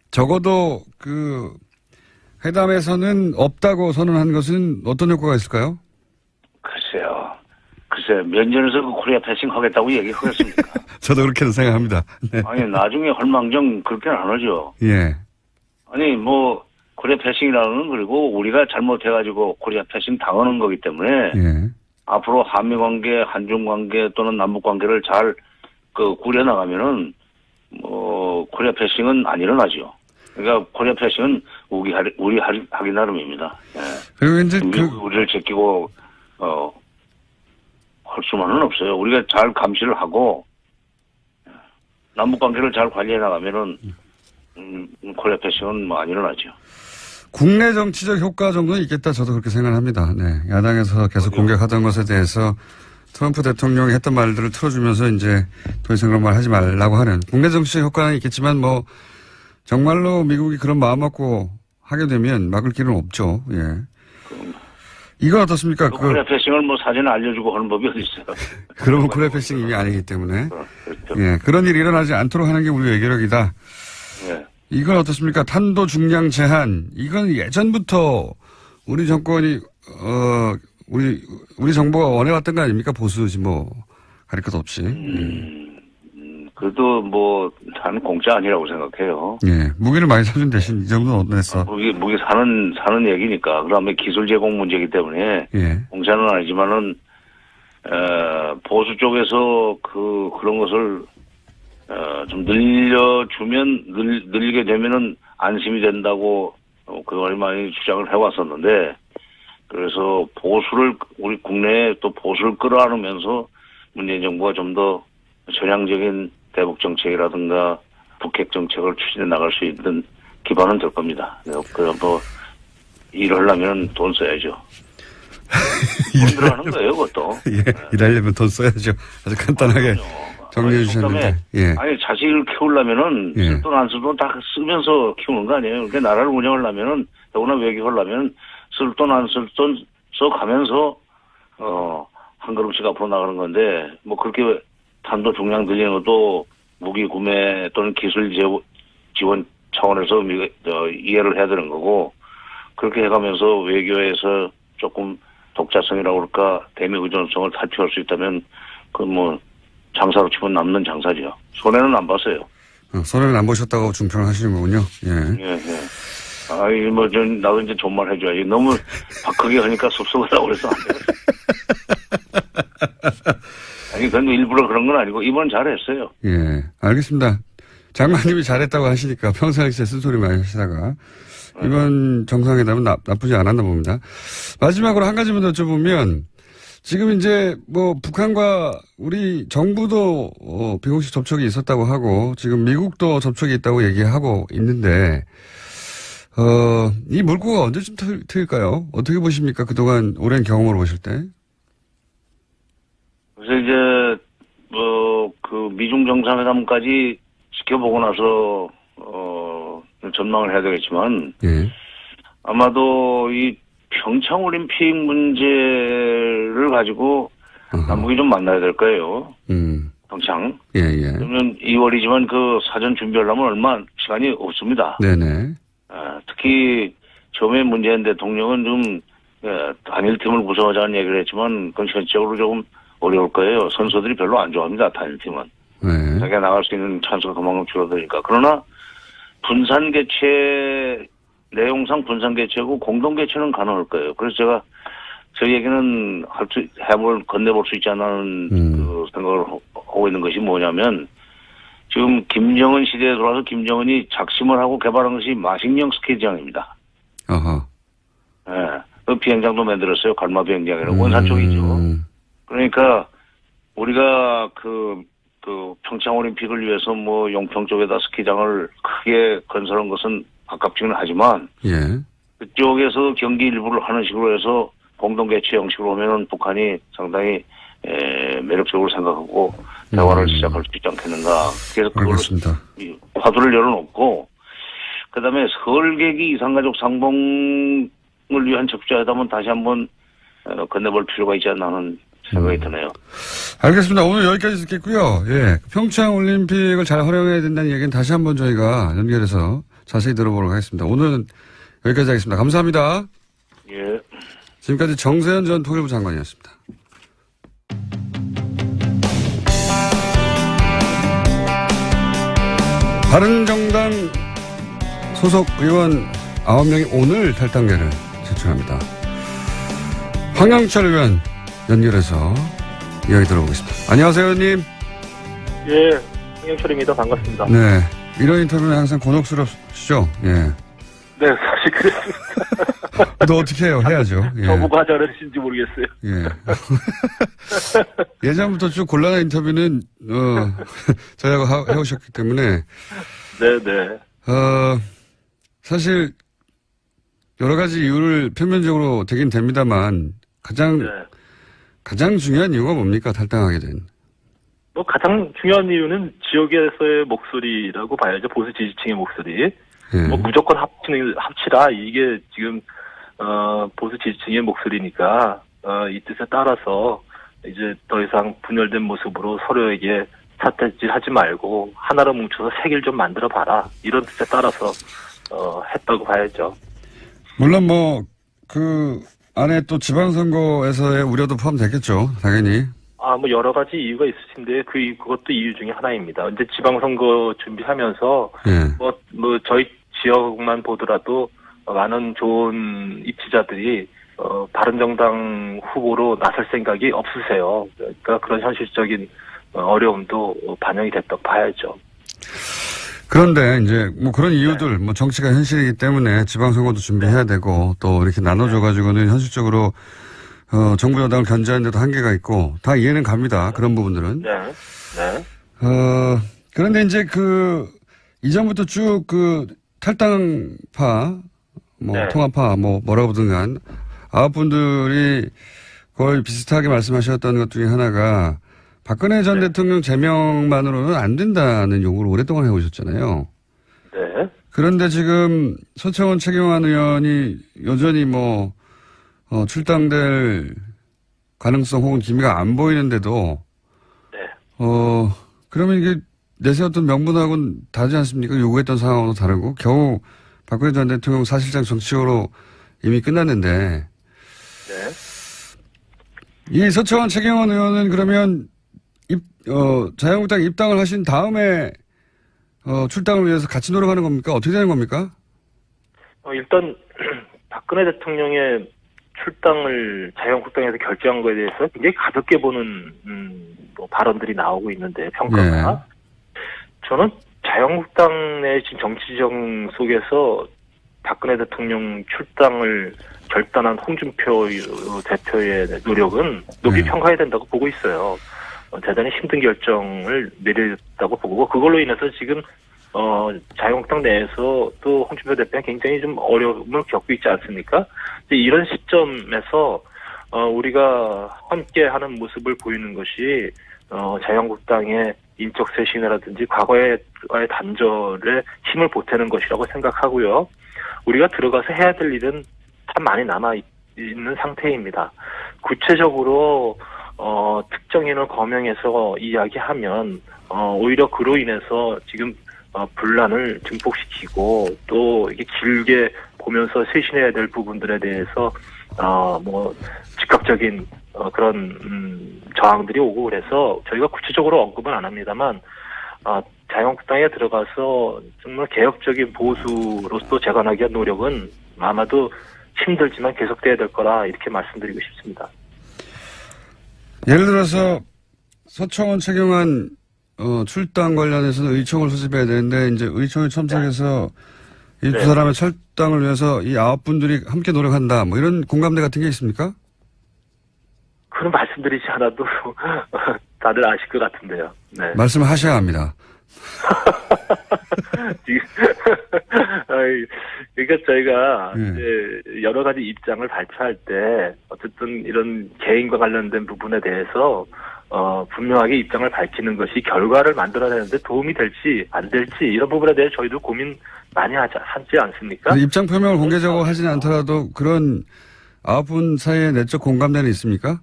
적어도 그 회담에서는 없다고 선언한 것은 어떤 효과가 있을까요? 글쎄 면전에서 그 코리아 패싱 하겠다고 얘기하겠습니까? 저도 그렇게는 생각합니다. 네. 아니 나중에 헐망정 그렇게는 안 하죠. 예. 아니 코리아 패싱이라는 건 그리고 우리가 잘못해가지고 코리아 패싱 당하는 거기 때문에 예. 앞으로 한미 관계, 한중 관계 또는 남북 관계를 잘 꾸려 나가면은 코리아 패싱은 안 일어나죠. 그러니까 코리아 패싱은 우리 하기 나름입니다. 예. 그리고 이제 우리를 제끼고 할 수만은 없어요. 우리가 잘 감시를 하고 남북 관계를 잘 관리해 나가면은 코리아 패싱은 안 일어나죠. 국내 정치적 효과 정도는 있겠다 저도 그렇게 생각합니다. 네. 야당에서 계속 공격하던 것에 대해서 트럼프 대통령이 했던 말들을 틀어주면서 이제 더 이상 그런 말 하지 말라고 하는 국내 정치적 효과는 있겠지만 정말로 미국이 그런 마음 먹고 하게 되면 막을 길은 없죠. 예. 이건 어떻습니까? 코리아 패싱을 사전에 알려주고 하는 법이 어디 있어요? 그러면 코리아 패싱 이미 아니기 때문에. 그렇죠. 예. 그런 일이 일어나지 않도록 하는 게 우리 외교력이다. 예. 이건 어떻습니까? 탄도 중량 제한. 이건 예전부터 우리 정권이, 우리 정부가 원해왔던 거 아닙니까? 보수지 가릴 것 없이. 그래도 단 공짜 아니라고 생각해요. 예. 무기를 많이 사준 대신 이 정도는 얻어냈어. 무기 사는 얘기니까. 그다음에 기술 제공 문제이기 때문에. 예. 공짜는 아니지만은, 보수 쪽에서 그런 것을, 좀 늘리게 되면은 안심이 된다고, 그걸 많이 주장을 해왔었는데, 그래서 우리 국내에 또 보수를 끌어안으면서 문재인 정부가 좀 더 전향적인 대북 정책이라든가 북핵 정책을 추진해 나갈 수 있는 기반은 될 겁니다. 그래서 일을 하려면 돈 써야죠. 돈 들어가는 거예요, 그것도. 예. 일하려면 돈 써야죠. 아주 간단하게 정리해 주셨는데. 예. 아니, 자식을 키우려면은 예. 쓸 돈 안 쓸 돈 다 쓰면서 키우는 거 아니에요. 그러니까 나라를 운영하려면은 더구나 외교하려면 쓸 돈 안 쓸 돈 써가면서 한 걸음씩 앞으로 나가는 건데 그렇게 탄도 중량 늘리는 것도 무기 구매 또는 기술 지원 차원에서 이해를 해야 되는 거고 그렇게 해가면서 외교에서 조금 독자성이라고 그럴까 대미 의존성을 탈피할 수 있다면 장사로 치면 남는 장사죠. 손해는 안 봤어요. 손해는 안 보셨다고 중평을 하시는 거군요. 예. 예. 나도 이제 존말 해줘야지. 너무 박하게 하니까 섭섭하다고 그래서 안 돼요. 아니, 그건 일부러 그런 건 아니고, 이번 잘했어요. 예, 알겠습니다. 장관님이 잘했다고 하시니까 평소에 제 쓴소리 많이 하시다가 이번 정상회담은 나쁘지 않았나 봅니다. 마지막으로 한 가지만 더 여쭤보면 지금 이제 뭐 북한과 우리 정부도 비공식 접촉이 있었다고 하고 지금 미국도 접촉이 있다고 얘기하고 있는데 이 물꼬가 언제쯤 트일까요? 어떻게 보십니까? 그동안 오랜 경험으로 보실 때. 그래서 이제 그 미중 정상회담까지 지켜보고 나서 전망을 해야 되겠지만 예. 아마도 이 평창 올림픽 문제를 가지고 남북이 좀 만나야 될 거예요. 평창. 예. 그러면 2월이지만 그 사전 준비하려면 얼마 시간이 없습니다. 네네. 특히 처음에 문재인 대통령은 좀 단일팀을 구성하자는 얘기를 했지만 그건 현실적으로 조금 어려울 거예요. 선수들이 별로 안 좋아합니다. 단일팀은. 네. 자기가 나갈 수 있는 찬스가 그만큼 줄어드니까. 그러나 분산 개최 내용상 분산 개최고 공동 개최는 가능할 거예요. 그래서 제가 저 얘기는 건네볼 수 있지 않나는 그 생각을 하고 있는 것이 뭐냐면 지금 김정은 시대에 돌아서 김정은이 작심을 하고 개발한 것이 마식령 스키장입니다. 어허. 예. 그 비행장도 만들었어요. 갈마 비행장이라고 원산 쪽이죠. 그러니까 우리가 그 평창 올림픽을 위해서 뭐 용평 쪽에다 스키장을 크게 건설한 것은 아깝지는 하지만 예. 그쪽에서 경기 일부를 하는 식으로 해서 공동 개최 형식으로 하면은 북한이 상당히 매력적으로 생각하고 대화를 시작할 수 있지 않겠는가. 그래서 그걸 화두를 열어놓고 그다음에 설계기 이산가족 상봉을 위한 적자회담은 다시 한번 건네볼 필요가 있지 않나 하는 생각이 드네요. 알겠습니다. 오늘 여기까지 듣겠고요. 예. 평창 올림픽을 잘 활용해야 된다는 얘기는 다시 한번 저희가 연결해서 자세히 들어보도록 하겠습니다. 오늘은 여기까지 하겠습니다. 감사합니다. 예. 지금까지 정세현 전 통일부 장관이었습니다. 바른정당 소속 의원 9명이 오늘 탈당계를 제출합니다. 황영철 의원 연결해서 이야기 들어보겠습니다. 안녕하세요, 의원님. 예, 황영철입니다. 반갑습니다. 네. 이런 인터뷰는 항상 곤혹스럽시죠? 예. 네, 사실 그랬습니다. 또 어떻게 해요? 해야죠. 예. 저보고 하자는지 모르겠어요. 예. 예전부터 쭉 곤란한 인터뷰는, 저희하고 해오셨기 때문에. 네네. 사실, 여러 가지 이유를 표면적으로 되긴 됩니다만, 가장 중요한 이유가 뭡니까? 탈당하게 된. 뭐, 가장 중요한 이유는 지역에서의 목소리라고 봐야죠. 보수 지지층의 목소리. 예. 뭐, 무조건 합치라. 이게 지금, 보수 지지층의 목소리니까, 이 뜻에 따라서, 이제 더 이상 분열된 모습으로 서로에게 삿대질하지 말고, 하나로 뭉쳐서 색을 좀 만들어 봐라. 이런 뜻에 따라서, 했다고 봐야죠. 물론 안에 또 지방선거에서의 우려도 포함되겠죠. 당연히. 뭐 여러 가지 이유가 있으신데 그것도 이유 중에 하나입니다. 이제 지방선거 준비하면서 예. 저희 지역만 보더라도 많은 좋은 입지자들이 바른정당 후보로 나설 생각이 없으세요. 그러니까 그런 현실적인 어려움도 반영이 됐다고 봐야죠. 그런데 이제 그런 이유들 정치가 현실이기 때문에 지방선거도 준비해야 되고 또 이렇게 나눠줘가지고는 현실적으로 정부 여당을 견제하는 데도 한계가 있고 다 이해는 갑니다. 그런 부분들은. 네. 그런데 이제 이전부터 쭉 탈당파 통합파 뭐라고 보든 간 9분들이 거의 비슷하게 말씀하셨던 것 중에 하나가 박근혜 전 대통령 제명만으로는 안 된다는 요구를 오랫동안 해오셨잖아요. 네. 그런데 지금 서청원 최경환 의원이 여전히 출당될 가능성 혹은 기미가 안 보이는데도, 그러면 이게 내세웠던 명분하고는 다르지 않습니까? 요구했던 상황하고도 다르고, 겨우 박근혜 전 대통령 사실상 정치적으로 이미 끝났는데, 이 서청원 최경환 의원은 그러면 자유한국당 입당을 하신 다음에 출당을 위해서 같이 노력하는 겁니까? 어떻게 되는 겁니까? 일단 박근혜 대통령의 출당을 자유한국당에서 결정한 거에 대해서 굉장히 가볍게 보는 뭐 발언들이 나오고 있는데 평가가 저는 자유한국당 내 지금 정치정 속에서 박근혜 대통령 출당을 결단한 홍준표 대표의 노력은 높이 평가해야 된다고 보고 있어요. 대단히 힘든 결정을 내렸다고 보고 그걸로 인해서 지금 자유한국당 내에서 또 홍준표 대표가 굉장히 좀 어려움을 겪고 있지 않습니까? 이런 시점에서 우리가 함께하는 모습을 보이는 것이 자유한국당의 인적 쇄신이라든지 과거의 단절에 힘을 보태는 것이라고 생각하고요. 우리가 들어가서 해야 될 일은 참 많이 남아 있는 상태입니다. 구체적으로 특정인을 거명해서 이야기하면 오히려 그로 인해서 지금 분란을 증폭시키고 또 이게 길게 보면서 쇄신해야 될 부분들에 대해서 뭐 즉각적인 그런 저항들이 오고 그래서 저희가 구체적으로 언급은 안 합니다만 자유한국당에 들어가서 정말 개혁적인 보수로서 재건하기 위한 노력은 아마도 힘들지만 계속돼야 될 거라 이렇게 말씀드리고 싶습니다. 예를 들어서 서청원 최경환 출당 관련해서는 의총을 소집해야 되는데 이제 의총에 참석해서 이 두 사람의 철당을 위해서 이 9분들이 함께 노력한다. 뭐 이런 공감대 같은 게 있습니까? 그런 말씀드리지 않아도 다들 아실 것 같은데요. 네. 말씀하셔야 합니다. 그러니까 저희가 이제 여러 가지 입장을 발표할 때 어쨌든 이런 개인과 관련된 부분에 대해서 분명하게 입장을 밝히는 것이 결과를 만들어내는데 도움이 될지 안 될지 이런 부분에 대해 저희도 고민 많이 하지 않습니까? 입장 표명을 공개적으로 하지는 않더라도 그런 9분 사이에 내적 공감대는 있습니까?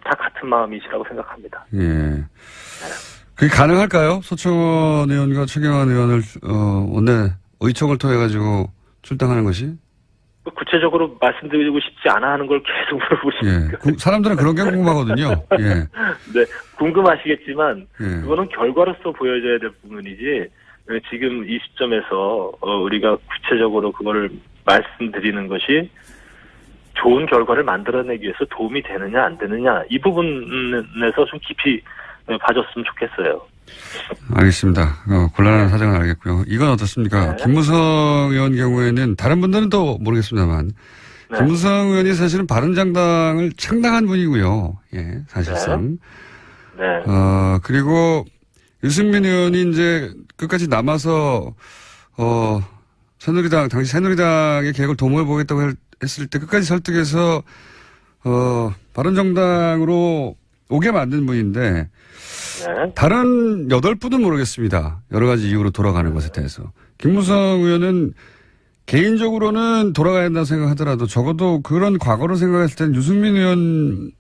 다 같은 마음이시라고 생각합니다. 예. 그게 가능할까요? 서청원 의원과 최경환 의원을 원내 의총을 통해 가지고 출당하는 것이? 구체적으로 말씀드리고 싶지 않아 하는 걸 계속 물어보시니까. 예. 사람들은 그런 게 궁금하거든요. 예. 네, 궁금하시겠지만 예. 그거는 결과로서 보여져야 될 부분이지 지금 이 시점에서 우리가 구체적으로 그거를 말씀드리는 것이 좋은 결과를 만들어내기 위해서 도움이 되느냐 안 되느냐 이 부분에서 좀 깊이 봐줬으면 좋겠어요. 알겠습니다. 곤란한 사정은 알겠고요. 이건 어떻습니까? 네. 김무성 의원 경우에는 다른 분들은 또 모르겠습니다만 네. 김무성 의원이 사실은 바른정당을 창당한 분이고요. 예, 사실상. 네. 그리고 유승민 의원이 이제 끝까지 남아서 새누리당 당시 새누리당의 계획을 도모해 보겠다고 했을 때 끝까지 설득해서 바른정당으로 오게 만든 분인데 네. 다른 8분은 모르겠습니다. 여러 가지 이유로 돌아가는 것에 대해서. 김무성 의원은 개인적으로는 돌아가야 한다고 생각하더라도 적어도 그런 과거로 생각했을 때는 유승민 의원과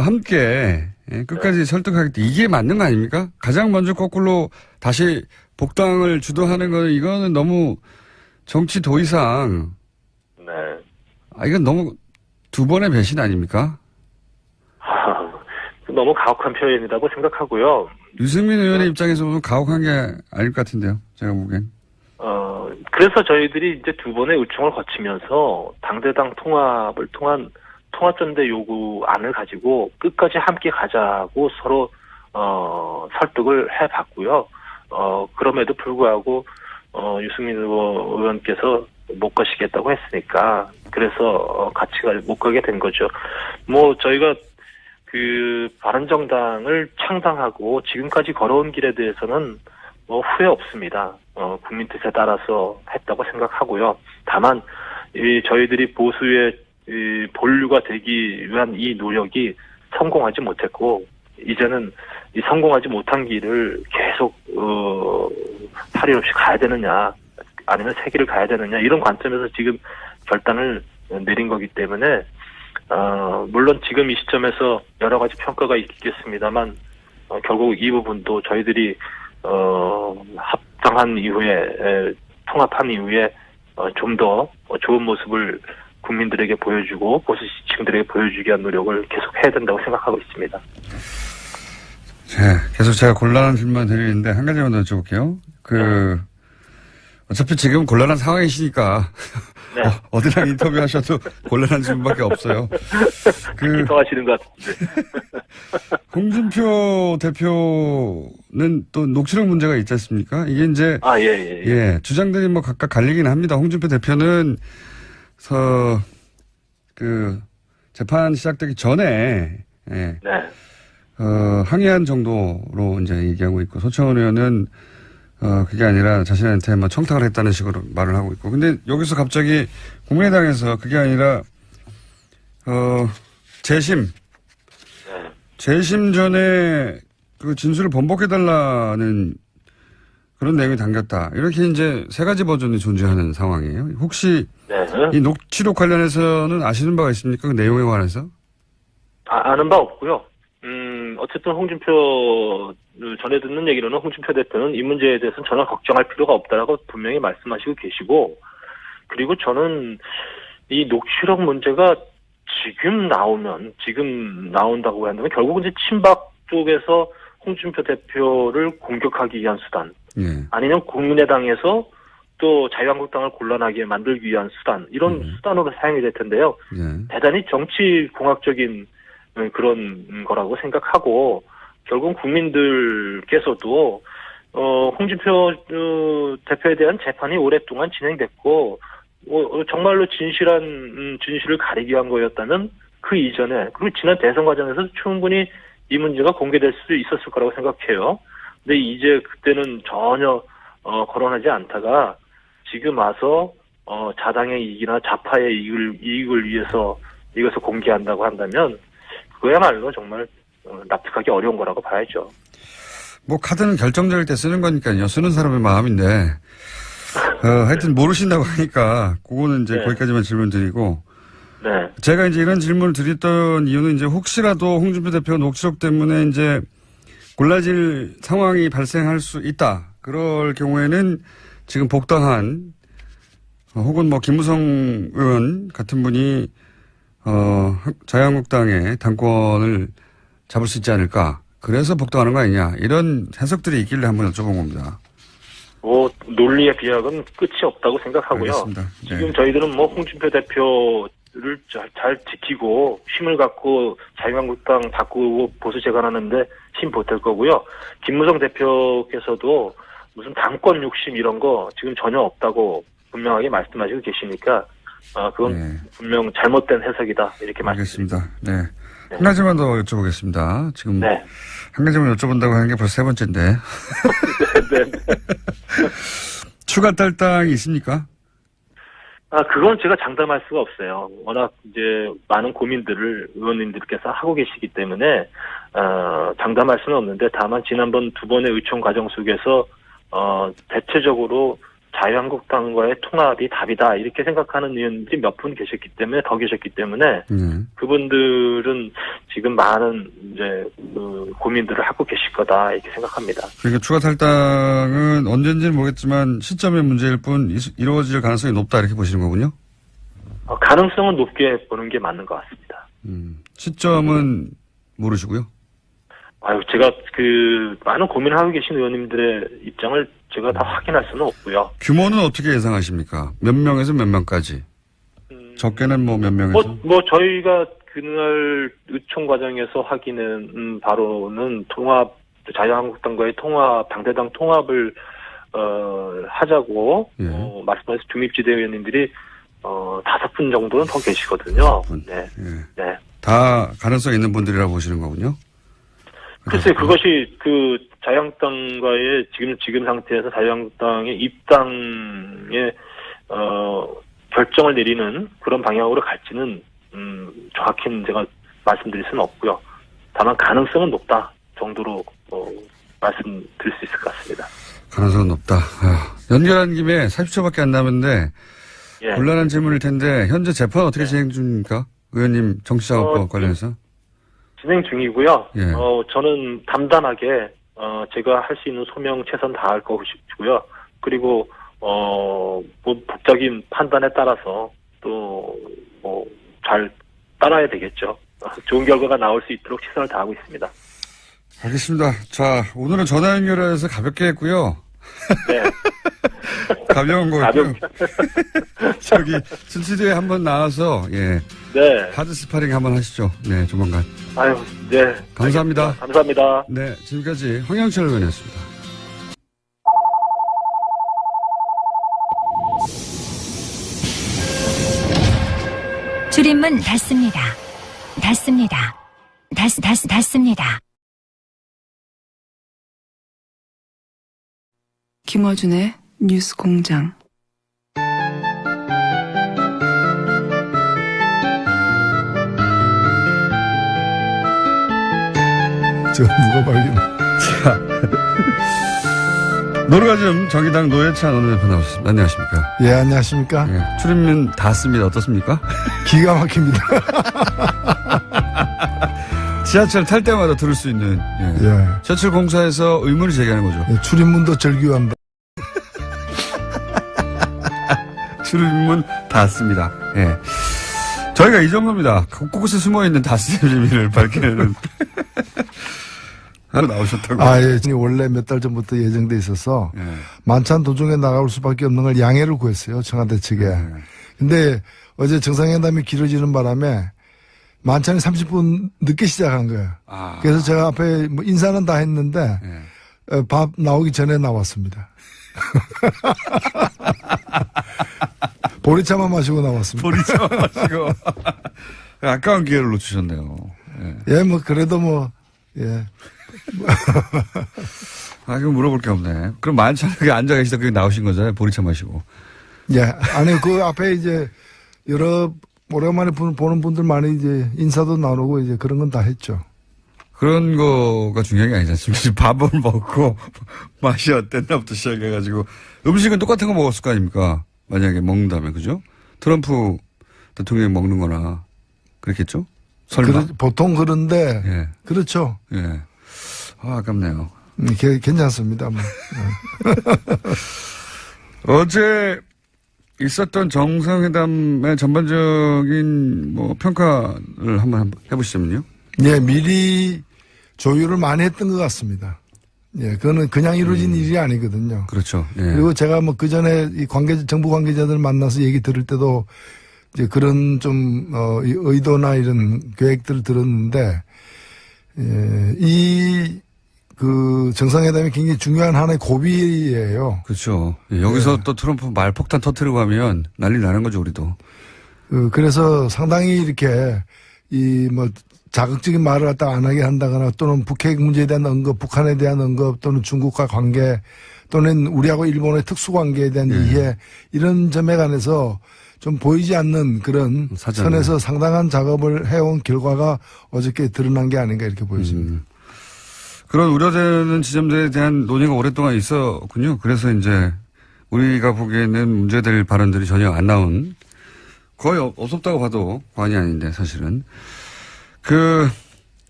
함께 끝까지 설득하겠다. 이게 맞는 거 아닙니까? 가장 먼저 거꾸로 다시 복당을 주도하는 건 이거는 너무 정치 도의상 네. 이건 너무 두 번의 배신 아닙니까? 너무 가혹한 표현이라고 생각하고요. 유승민 의원의 입장에서 보면 가혹한 게 아닐 것 같은데요. 제가 보기엔. 그래서 저희들이 이제 두 번의 의총을 거치면서 당대당 통합을 통한 통합전대 요구안을 가지고 끝까지 함께 가자고 서로 설득을 해봤고요. 그럼에도 불구하고 유승민 의원께서 못 가시겠다고 했으니까 그래서 같이 못 가게 된 거죠. 뭐 저희가 그 바른정당을 창당하고 지금까지 걸어온 길에 대해서는 뭐 후회 없습니다. 국민 뜻에 따라서 했다고 생각하고요. 다만 저희들이 보수의 본류가 되기 위한 이 노력이 성공하지 못했고 이제는 이 성공하지 못한 길을 계속 탈의 없이 가야 되느냐 아니면 새 길을 가야 되느냐 이런 관점에서 지금 결단을 내린 거기 때문에 물론 지금 이 시점에서 여러 가지 평가가 있겠습니다만 결국 이 부분도 저희들이 합당한 이후에 통합한 이후에 좀 더 좋은 모습을 국민들에게 보여주고 보수 지층들에게 보여주기 위한 노력을 계속 해야 된다고 생각하고 있습니다. 네, 계속 제가 곤란한 질문 드리는데 한 가지만 더 여쭤볼게요. 어차피 지금 곤란한 상황이시니까 네. 어디랑 인터뷰하셔도 곤란한 질문밖에 없어요. 기뻐하시는 것 같은데. 홍준표 대표는 또 녹취록 문제가 있지 않습니까? 이게 이제 예, 주장들이 뭐 각각 갈리긴 합니다. 홍준표 대표는 재판 시작되기 전에 예, 항의한 정도로 이제 얘기하고 있고, 소창원 의원은 그게 아니라 자신한테 뭐 청탁을 했다는 식으로 말을 하고 있고. 근데 여기서 갑자기 국민의당에서 그게 아니라 재심 전에 그 진술을 번복해달라는 그런 내용이 담겼다. 이렇게 이제 세 가지 버전이 존재하는 상황이에요. 혹시 이 녹취록 관련해서는 아시는 바가 있습니까? 그 내용에 관해서? 아는 바 없고요. 어쨌든 홍준표 전에 듣는 얘기로는 홍준표 대표는 이 문제에 대해서는 전혀 걱정할 필요가 없다라고 분명히 말씀하시고 계시고, 그리고 저는 이 녹취록 문제가 지금 나온다고 한다면 결국은 이제 친박 쪽에서 홍준표 대표를 공격하기 위한 수단, 아니면 국민의당에서 또 자유한국당을 곤란하게 만들기 위한 수단, 이런 수단으로 사용이 될 텐데요. 대단히 정치공학적인 그런 거라고 생각하고, 결국은 국민들께서도 홍준표 대표에 대한 재판이 오랫동안 진행됐고, 정말로 진실을 가리기 위한 거였다면 그 이전에, 그리고 지난 대선 과정에서 충분히 이 문제가 공개될 수도 있었을 거라고 생각해요. 근데 이제 그때는 전혀 거론하지 않다가 지금 와서 자당의 이익이나 좌파의 이익을 위해서 이것을 공개한다고 한다면 그야말로 정말 납득하기 어려운 거라고 봐야죠. 뭐 카드는 결정적일 때 쓰는 거니까요. 쓰는 사람의 마음인데 하여튼 모르신다고 하니까 그거는 이제 거기까지만 질문 드리고, 제가 이제 이런 질문을 드렸던 이유는 이제 혹시라도 홍준표 대표 녹취록 때문에 이제 골라질 상황이 발생할 수 있다. 그럴 경우에는 지금 복당한 혹은 뭐 김무성 의원 같은 분이 자유한국당의 당권을 잡을 수 있지 않을까. 그래서 복당하는 거 아니냐. 이런 해석들이 있길래 한번 여쭤본 겁니다. 논리의 비약은 끝이 없다고 생각하고요. 알겠습니다. 지금 저희들은 뭐 홍준표 대표를 잘 지키고 힘을 갖고 자유한국당 바꾸고 보수 재건하는데 힘 보탤 거고요. 김무성 대표께서도 무슨 당권 욕심 이런 거 지금 전혀 없다고 분명하게 말씀하시고 계시니까 그건 분명 잘못된 해석이다 이렇게 말씀드립니다. 알겠습니다. 한 가지만 더 여쭤보겠습니다. 지금 한 가지만 여쭤본다고 하는 게 벌써 세 번째인데. 추가 탈당이 있습니까? 그건 제가 장담할 수가 없어요. 워낙 이제 많은 고민들을 의원님들께서 하고 계시기 때문에 장담할 수는 없는데, 다만 지난번 두 번의 의총 과정 속에서 대체적으로 자유한국당과의 통합이 답이다 이렇게 생각하는 의원들이 몇 분 계셨기 때문에 그분들은 지금 많은 이제 고민들을 하고 계실 거다 이렇게 생각합니다. 그러니까 추가 탈당은 언제인지는 모르겠지만 시점의 문제일 뿐 이루어질 가능성이 높다 이렇게 보시는 거군요? 가능성은 높게 보는 게 맞는 것 같습니다. 시점은 모르시고요? 제가 많은 고민을 하고 계신 의원님들의 입장을 제가 다 확인할 수는 없고요. 규모는 어떻게 예상하십니까? 몇 명에서 몇 명까지? 적게는 뭐 몇 명에서? 저희가 그날 의총 과정에서 확인은 바로는 자유한국당과의 당대당 통합을 하자고 말씀하신 중립지대 의원님들이 5분 정도는 더 계시거든요. 5분. 다 가능성 있는 분들이라고 보시는 거군요? 글쎄, 그것이 자유한국당과의 지금 상태에서 자유한국당의 입당의 결정을 내리는 그런 방향으로 갈지는 정확히는 제가 말씀드릴 수는 없고요. 다만 가능성은 높다 정도로 말씀드릴 수 있을 것 같습니다. 가능성은 높다. 연결한 김에 40초밖에 안 남았는데 곤란한 질문일 텐데 현재 재판 어떻게 진행 중입니까? 의원님 정치자금법 관련해서? 진행 중이고요. 저는 담담하게 제가 할 수 있는 소명 최선 다할 것이고요. 그리고 법적인 판단에 따라서 또 잘 따라야 되겠죠. 좋은 결과가 나올 수 있도록 최선을 다하고 있습니다. 알겠습니다. 자, 오늘은 전화 연결해서 가볍게 했고요. 가벼운 거고요. 저기 스튜디오에 한번 나와서 예. 네. 하드 스파링 한번 하시죠. 네, 조만간. 아유, 네. 감사합니다. 감사합니다. 네, 지금까지 황영철 의원이었습니다. 줄임문 닫습니다. 닫습니다. 닫습니다. 김어준의 뉴스 공장. 저 누가 발견해? 자, 노르가즘 정의당 노회찬 원내대표 나오셨습니다. 안녕하십니까? 예, 안녕하십니까? 예, 출입문 닫습니다. 어떻습니까? 기가 막힙니다. 지하철 탈 때마다 들을 수 있는 예. 예. 지하철 공사에서 의문을 제기하는 거죠. 예, 출입문도 절규한다. 출입문 닫습니다. 예. 저희가 이 정도입니다. 곳곳에 숨어있는 닫습 비밀을 밝혀내는 하루 나오셨다고. 아, 예. 원래 몇 달 전부터 예정돼 있어서 예. 만찬 도중에 나갈 수밖에 없는 걸 양해를 구했어요. 청와대 측에. 근데 어제 정상회담이 길어지는 바람에 만찬이 30분 늦게 시작한 거예요. 아. 그래서 제가 앞에 뭐 인사는 다 했는데 예. 밥 나오기 전에 나왔습니다. 보리차만 마시고 나왔습니다. 보리차 마시고. 아까운 기회를 놓치셨네요. 예. 예, 뭐 그래도 뭐 예. 아, 이거 물어볼 게 없네. 그럼 만찬하게 앉아 계시다 그게 나오신 거잖아요. 보리차 마시고. 예. 아니, 그 앞에 이제 여러 오랜만에 보는 분들 많이 이제 인사도 나누고 이제 그런 건 다 했죠. 그런 거가 중요한 게 아니지 않습니까? 밥을 먹고 맛이 어땠나부터 시작해가지고 음식은 똑같은 거 먹었을 거 아닙니까? 만약에 먹는다면, 그죠? 트럼프 대통령이 먹는 거나 그랬겠죠? 설마. 보통 그런데. 예. 그렇죠. 예. 아, 아깝네요. 괜찮습니다. 뭐. 어제 있었던 정상회담의 전반적인 뭐 평가를 한번 해보시자면요. 예, 미리 조율을 많이 했던 것 같습니다. 예, 그거는 그냥 이루어진 일이 아니거든요. 그렇죠. 예. 그리고 제가 뭐 그 전에 이 정부 관계자들 만나서 얘기 들을 때도 이제 그런 좀, 이 의도나 이런 계획들을 들었는데, 예, 그 정상회담이 굉장히 중요한 하나의 고비예요. 그렇죠. 예, 여기서 또 트럼프 말폭탄 터뜨리고 하면 난리 나는 거죠, 우리도. 그래서 상당히 이렇게 이 뭐 자극적인 말을 갖다 안 하게 한다거나 또는 북핵 문제에 대한 언급, 북한에 대한 언급 또는 중국과 관계 또는 우리하고 일본의 특수관계에 대한 이해 이런 점에 관해서 좀 보이지 않는 그런 사전에. 선에서 상당한 작업을 해온 결과가 어저께 드러난 게 아닌가 이렇게 보여집니다. 그런 우려되는 지점들에 대한 논의가 오랫동안 있었군요. 그래서 이제 우리가 보기에는 문제될 발언들이 전혀 안 나온 거의 없었다고 봐도 과언이 아닌데 사실은 그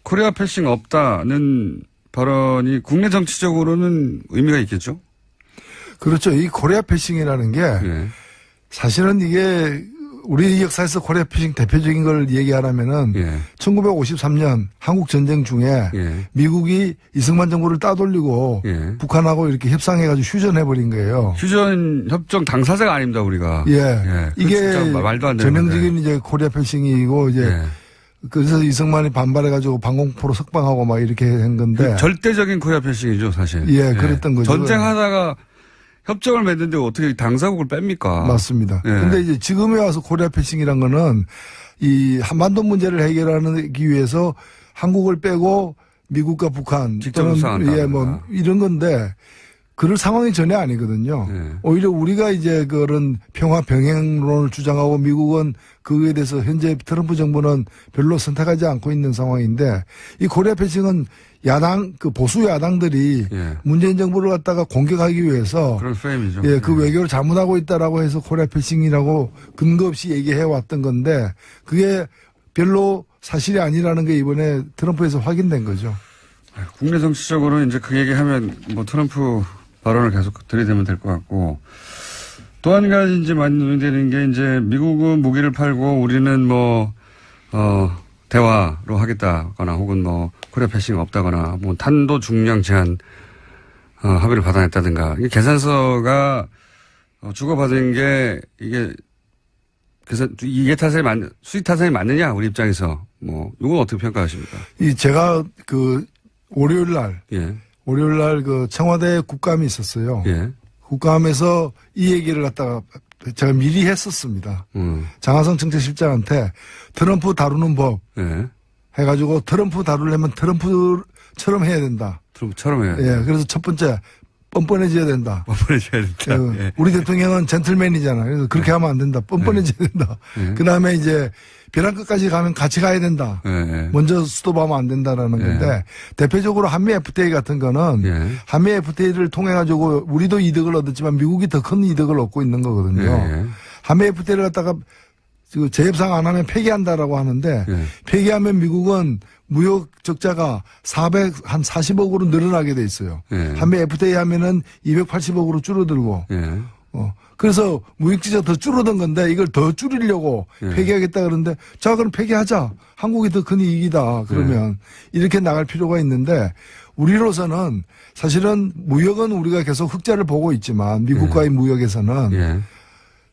코리아 패싱 없다는 발언이 국내 정치적으로는 의미가 있겠죠? 그렇죠. 이 코리아 패싱이라는 게 예. 사실은 이게 우리 역사에서 코리아 패싱 대표적인 걸 얘기하라면은 예. 1953년 한국 전쟁 중에 예. 미국이 이승만 정부를 따돌리고 예. 북한하고 이렇게 협상해가지고 휴전해버린 거예요. 휴전 협정 당사자가 아닙니다, 우리가. 예. 예. 이게 진짜 말도 안 되는 전형적인 건데. 이제 코리아 패싱이고 이제 예. 그래서 이승만이 반발해가지고 방공포로 석방하고 막 이렇게 한 건데. 절대적인 코리아 패싱이죠, 사실. 예, 그랬던 거죠. 전쟁하다가 협정을 맺는데 어떻게 당사국을 뺍니까? 맞습니다. 예. 근데 이제 지금에 와서 코리아 패싱이란 거는 이 한반도 문제를 해결하기 위해서 한국을 빼고 미국과 북한 직접 또는 협상한다. 예, 뭐 이런 건데 그럴 상황이 전혀 아니거든요. 예. 오히려 우리가 이제 그런 평화 병행론을 주장하고 미국은 그거에 대해서 현재 트럼프 정부는 별로 선택하지 않고 있는 상황인데 이 코리아 패싱은 야당 그 보수 야당들이 예. 문재인 정부를 갖다가 공격하기 위해서 그런 프레임이죠. 예, 그 외교를 잘못하고 있다라고 해서 코리아 패싱이라고 근거 없이 얘기해 왔던 건데 그게 별로 사실이 아니라는 게 이번에 트럼프에서 확인된 거죠. 국내 정치적으로 이제 그 얘기하면 뭐 트럼프 발언을 계속 들이대면 될 것 같고 또 한 가지 이제 많이 논의되는 게 이제 미국은 무기를 팔고 우리는 뭐 대화로 하겠다거나 혹은 뭐 코리아 패싱 없다거나 뭐 탄도 중량 제한 합의를 받아냈다든가 이 계산서가 주고받은 게 그래서 이게 수익 타산이 맞느냐 우리 입장에서 뭐 이건 어떻게 평가하십니까? 제가 월요일 날 예. 그 청와대 국감이 있었어요. 예. 국감에서 이 얘기를 갖다가 제가 미리 했었습니다. 장하성 정책실장한테 트럼프 다루는 법 예. 해가지고 트럼프 다루려면 트럼프처럼 해야 된다. 트럼프처럼 해야 예. 그래서 첫 번째 뻔뻔해져야 된다. 뻔뻔해져야 된다. 예. 우리 대통령은 젠틀맨이잖아요. 그래서 그렇게 하면 안 된다. 뻔뻔해져야 된다. 그 다음에 이제 벼랑 끝까지 가면 같이 가야 된다. 먼저 스톱하면 안 된다라는 건데 대표적으로 한미 FTA 같은 거는 한미 FTA를 통해 가지고 우리도 이득을 얻었지만 미국이 더 큰 이득을 얻고 있는 거거든요. 한미 FTA를 갖다가 재협상 안 하면 폐기한다라고 하는데 폐기하면 미국은 무역 적자가 40억으로 늘어나게 돼 있어요. 한미 FTA 하면은 280억으로 줄어들고. 그래서 무역지자 더 줄어든 건데 이걸 더 줄이려고 폐기하겠다 그러는데 자 그럼 폐기하자. 한국이 더 큰 이익이다. 그러면 이렇게 나갈 필요가 있는데 우리로서는 사실은 무역은 우리가 계속 흑자를 보고 있지만 미국과의 무역에서는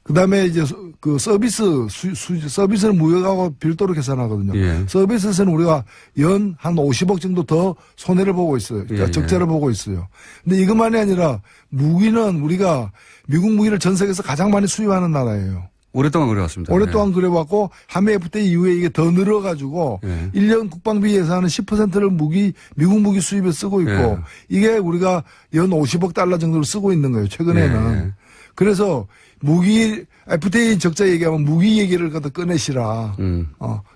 그다음에 이제 그 서비스는 무역하고 별도로 계산하거든요. 서비스에서는 우리가 연 한 50억 정도 더 손해를 보고 있어요. 그러니까 적자를 보고 있어요. 근데 이것만이 아니라 무기는 우리가 미국 무기를 전 세계에서 가장 많이 수입하는 나라예요. 오랫동안 그래왔습니다. 오랫동안 그래왔고 한미 FTA 이후에 이게 더 늘어가지고 1년 국방비 예산은 10%를 미국 무기 수입에 쓰고 있고 이게 우리가 연 50억 달러 정도를 쓰고 있는 거예요. 최근에는. 그래서 무기 FTA 적자 얘기하면 무기 얘기를 갖다 꺼내시라.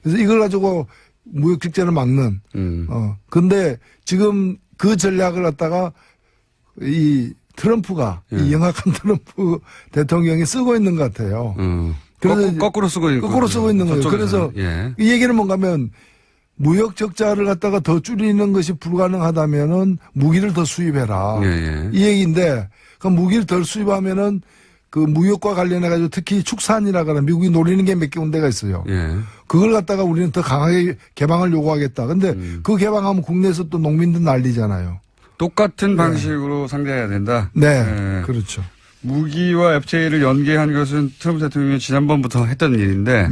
그래서 이걸 가지고 무역 적자를 막는. 근데 지금 그 전략을 갖다가 이 트럼프가 이 영악한 트럼프 대통령이 쓰고 있는 것 같아요. 그래서 거꾸로 쓰고 있는 거예요. 그래서 이 얘기는 뭔가면 무역 적자를 갖다가 더 줄이는 것이 불가능하다면은 무기를 더 수입해라. 이 얘기인데 그 무기를 덜 수입하면은 그 무역과 관련해 가지고 특히 축산이라거나 미국이 노리는 게 몇 개 군데가 있어요. 그걸 갖다가 우리는 더 강하게 개방을 요구하겠다. 근데 그 개방하면 국내에서 또 농민들 난리잖아요. 똑같은 방식으로 상대해야 된다. 네. 그렇죠. 무기와 FTA를 연계한 것은 트럼프 대통령이 지난번부터 했던 일인데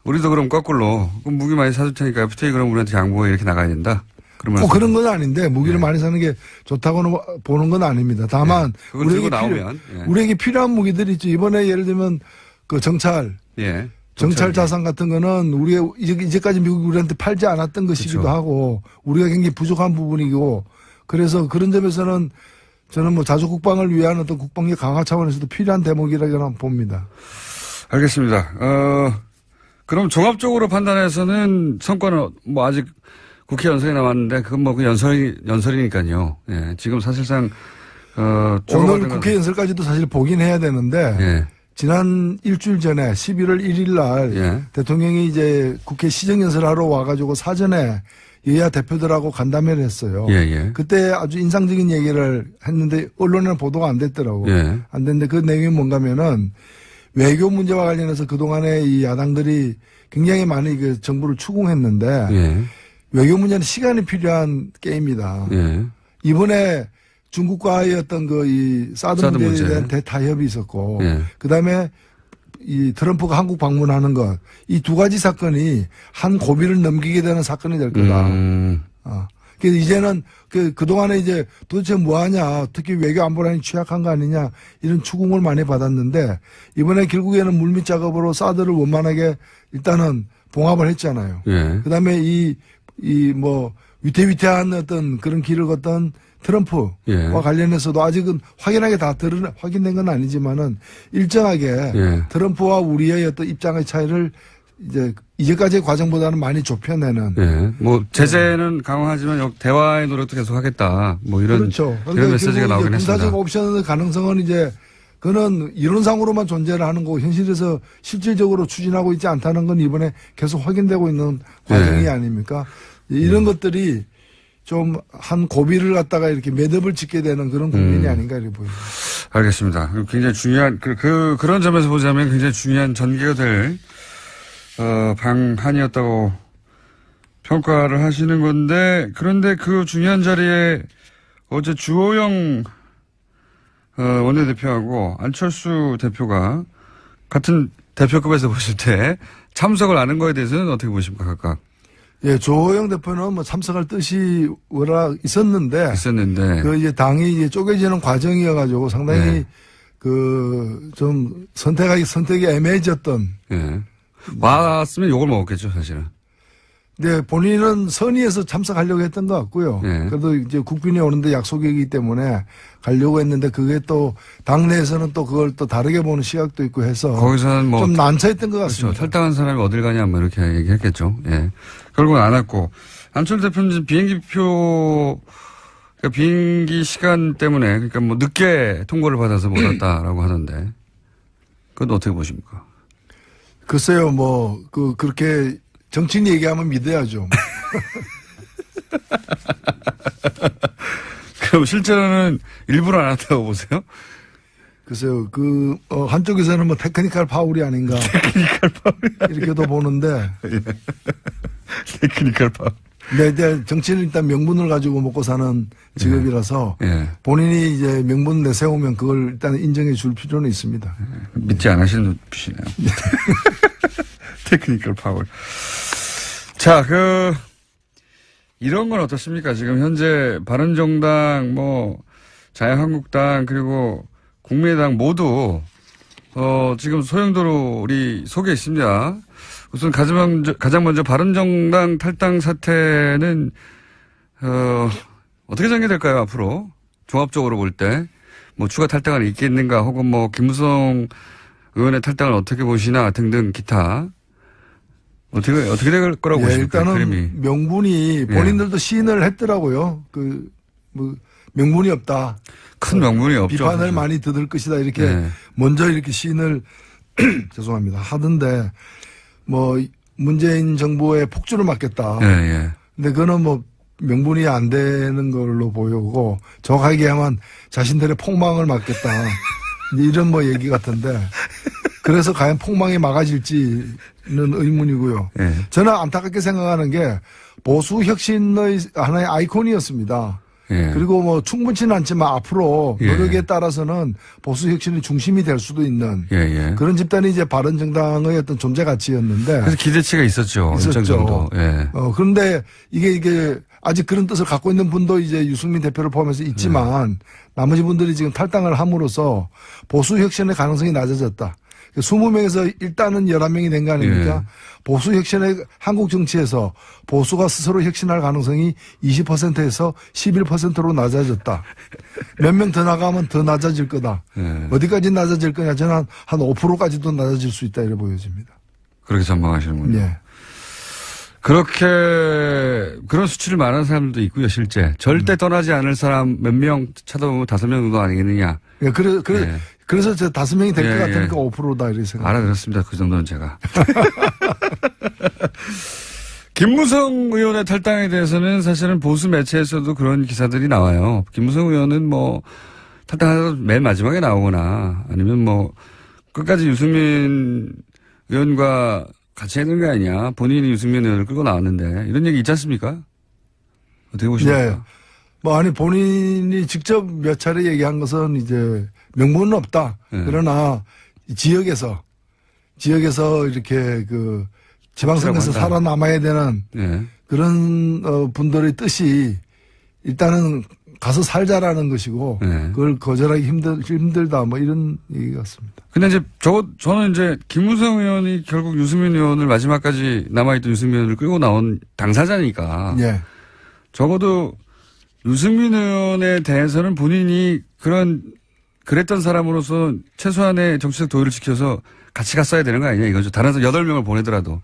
우리도 그럼 거꾸로 그럼 무기 많이 사줄 테니까 FTA 그럼 우리한테 양보해 이렇게 나가야 된다. 그런 건 아닌데 무기를 많이 사는 게 좋다고는 보는 건 아닙니다. 다만 우리에게 필요한 무기들이 있죠. 이번에 예를 들면 그 정찰 자산 같은 거는 우리가 이제까지 미국이 우리한테 팔지 않았던 것이기도 하고 우리가 굉장히 부족한 부분이고 그래서 그런 점에서는 저는 뭐 자주 국방을 위한 어떤 국방력 강화 차원에서도 필요한 대목이라고 봅니다. 알겠습니다. 그럼 종합적으로 판단해서는 성과는 뭐 아직 국회 연설이 남았는데 그건 뭐 그 연설이니까요. 지금 사실상 오늘 국회 연설까지도 사실 보긴 해야 되는데 지난 일주일 전에 11월 1일 날 대통령이 이제 국회 시정연설하러 와가지고 사전에 여야 대표들하고 간담회를 했어요. 그때 아주 인상적인 얘기를 했는데 언론에는 보도가 안 됐더라고. 안 됐는데 그 내용이 뭔가면은 외교 문제와 관련해서 그동안에 이 야당들이 굉장히 많이 그 정부를 추궁했는데 외교 문제는 시간이 필요한 게임이다. 이번에 중국과의 어떤 이 사드 문제에 대한 대타협이 있었고, 그 다음에 이 트럼프가 한국 방문하는 것, 이 두 가지 사건이 한 고비를 넘기게 되는 사건이 될 거다. 그래서 이제는 그동안에 이제 도대체 뭐 하냐, 특히 외교 안보란이 취약한 거 아니냐, 이런 추궁을 많이 받았는데, 이번에 결국에는 물밑 작업으로 사드를 원만하게 일단은 봉합을 했잖아요. 그 다음에 위태위태한 어떤 그런 길을 걷던 트럼프와 관련해서도 아직은 확연하게 다 확인된 건 아니지만은 일정하게 트럼프와 우리의 어떤 입장의 차이를 이제까지의 과정보다는 많이 좁혀내는. 뭐 제재는 강화하지만 대화의 노력도 계속 하겠다. 뭐 이런 그렇죠. 이런 메시지가 나오긴 했습니다. 군사적 옵션의 가능성은 이제 그거는 이론상으로만 존재를 하는 거고 현실에서 실질적으로 추진하고 있지 않다는 건 이번에 계속 확인되고 있는 과정이 아닙니까? 이런 것들이 좀 한 고비를 갖다가 이렇게 매듭을 짓게 되는 그런 국면이 아닌가 이렇게 보입니다. 알겠습니다. 굉장히 중요한 그런 점에서 보자면 굉장히 중요한 전개가 될 방한이었다고 평가를 하시는 건데 그런데 그 중요한 자리에 어제 주호영 원내대표하고 안철수 대표가 같은 대표급에서 보실 때 참석을 안 한 거에 대해서는 어떻게 보십니까, 각각? 예, 조호영 대표는 뭐 참석할 뜻이 워낙 있었는데. 그 이제 당이 이제 쪼개지는 과정이어가지고 상당히 네. 좀 선택이 애매해졌던. 예. 왔으면 욕을 먹었겠죠, 사실은. 네, 본인은 선의에서 참석하려고 했던 것 같고요. 네. 그래도 이제 국빈이 오는데 약속이기 때문에 가려고 했는데 그게 또 당내에서는 또 그걸 또 다르게 보는 시각도 있고 해서 거기서는 뭐 좀 난처했던 것 그렇죠. 같습니다. 탈당한 사람이 어딜 가냐 뭐 이렇게 얘기했겠죠. 예. 결국은 안 왔고 안철수 대표는 비행기표 그러니까 비행기 시간 때문에 그러니까 뭐 늦게 통보를 받아서 못 왔다라고 하던데 그건 어떻게 보십니까? 글쎄요, 뭐 그렇게 정치인 얘기하면 믿어야죠. 그럼 실제로는 일부러 안 왔다고 보세요? 글쎄요, 한쪽에서는 뭐 테크니컬 파울이 아닌가. 테크니컬 파울이 이렇게도 보는데. 예. 테크니컬 파울. 네, 이제 정치는 일단 명분을 가지고 먹고 사는 직업이라서 예. 본인이 이제 명분 내세우면 그걸 일단 인정해 줄 필요는 있습니다. 믿지 않으시는 눈빛이네요. 테크니컬 파울. 자, 이런 건 어떻습니까? 지금 현재 바른정당, 자유한국당, 그리고 국민의당 모두, 지금 소용돌이 속에 있습니다. 우선 가장 먼저 바른정당 탈당 사태는, 어떻게 전개될까요, 앞으로? 종합적으로 볼 때. 추가 탈당은 있겠는가, 혹은 김무성 의원의 탈당을 어떻게 보시나 등등 기타. 어떻게 될 거라고 보십니까? 일단은 그림이. 명분이 본인들도 시인을 했더라고요. 명분이 없다. 큰 명분이 없죠. 비판을 사실. 많이 듣을 것이다. 이렇게 먼저 이렇게 시인을 죄송합니다. 하던데 문재인 정부의 폭주를 막겠다. 예. 근데 그거는 명분이 안 되는 걸로 보이고 정확하게 하면 자신들의 폭망을 막겠다. 이런 얘기 같은데 그래서 과연 폭망이 막아질지는 의문이고요. 예. 저는 안타깝게 생각하는 게 보수 혁신의 하나의 아이콘이었습니다. 예. 그리고 충분치는 않지만 앞으로 노력에 따라서는 보수 혁신의 중심이 될 수도 있는 그런 집단이 이제 바른정당의 어떤 존재 가치였는데. 그래서 기대치가 있었죠. 일정 정도. 예. 그런데 이게 아직 그런 뜻을 갖고 있는 분도 이제 유승민 대표를 포함해서 있지만 나머지 분들이 지금 탈당을 함으로써 보수 혁신의 가능성이 낮아졌다. 20명에서 일단은 11명이 된 거 아닙니까? 보수 혁신의 한국 정치에서 보수가 스스로 혁신할 가능성이 20%에서 11%로 낮아졌다. 몇 명 더 나가면 더 낮아질 거다. 어디까지 낮아질 거냐? 저는 한 5%까지도 낮아질 수 있다 이렇게 보여집니다. 그렇게 전망하시는군요. 네. 그렇게 그런 수치를 말하는 사람들도 있고요. 실제 절대 떠나지 않을 사람 몇 명 찾아보면 5명 정도 아니겠느냐. 그래서 저 5명이 될 것 같으니까 5%다 이렇게 생각. 알아들었습니다. 그 정도는 제가. 김무성 의원의 탈당에 대해서는 사실은 보수 매체에서도 그런 기사들이 나와요. 김무성 의원은 탈당하다 맨 마지막에 나오거나 아니면 끝까지 유승민 의원과 같이 했는 게 아니냐. 본인이 유승민 의원을 끌고 나왔는데 이런 얘기 있지 않습니까? 어떻게 보십니까? 본인이 직접 몇 차례 얘기한 것은 이제 명분은 없다. 그러나 지역에서 이렇게 지방선거에서 살아남아야 되는 그런 분들의 뜻이 일단은 가서 살자라는 것이고 그걸 거절하기 힘들다 이런 얘기 같습니다. 근데 이제 저는 이제 김무성 의원이 결국 유승민 의원을 마지막까지 남아있던 유승민 의원을 끌고 나온 당사자니까 적어도 유승민 의원에 대해서는 본인이 그랬던 사람으로서 최소한의 정치적 도의를 지켜서 같이 갔어야 되는 거 아니냐 이거죠. 다른 사람 8명을 보내더라도.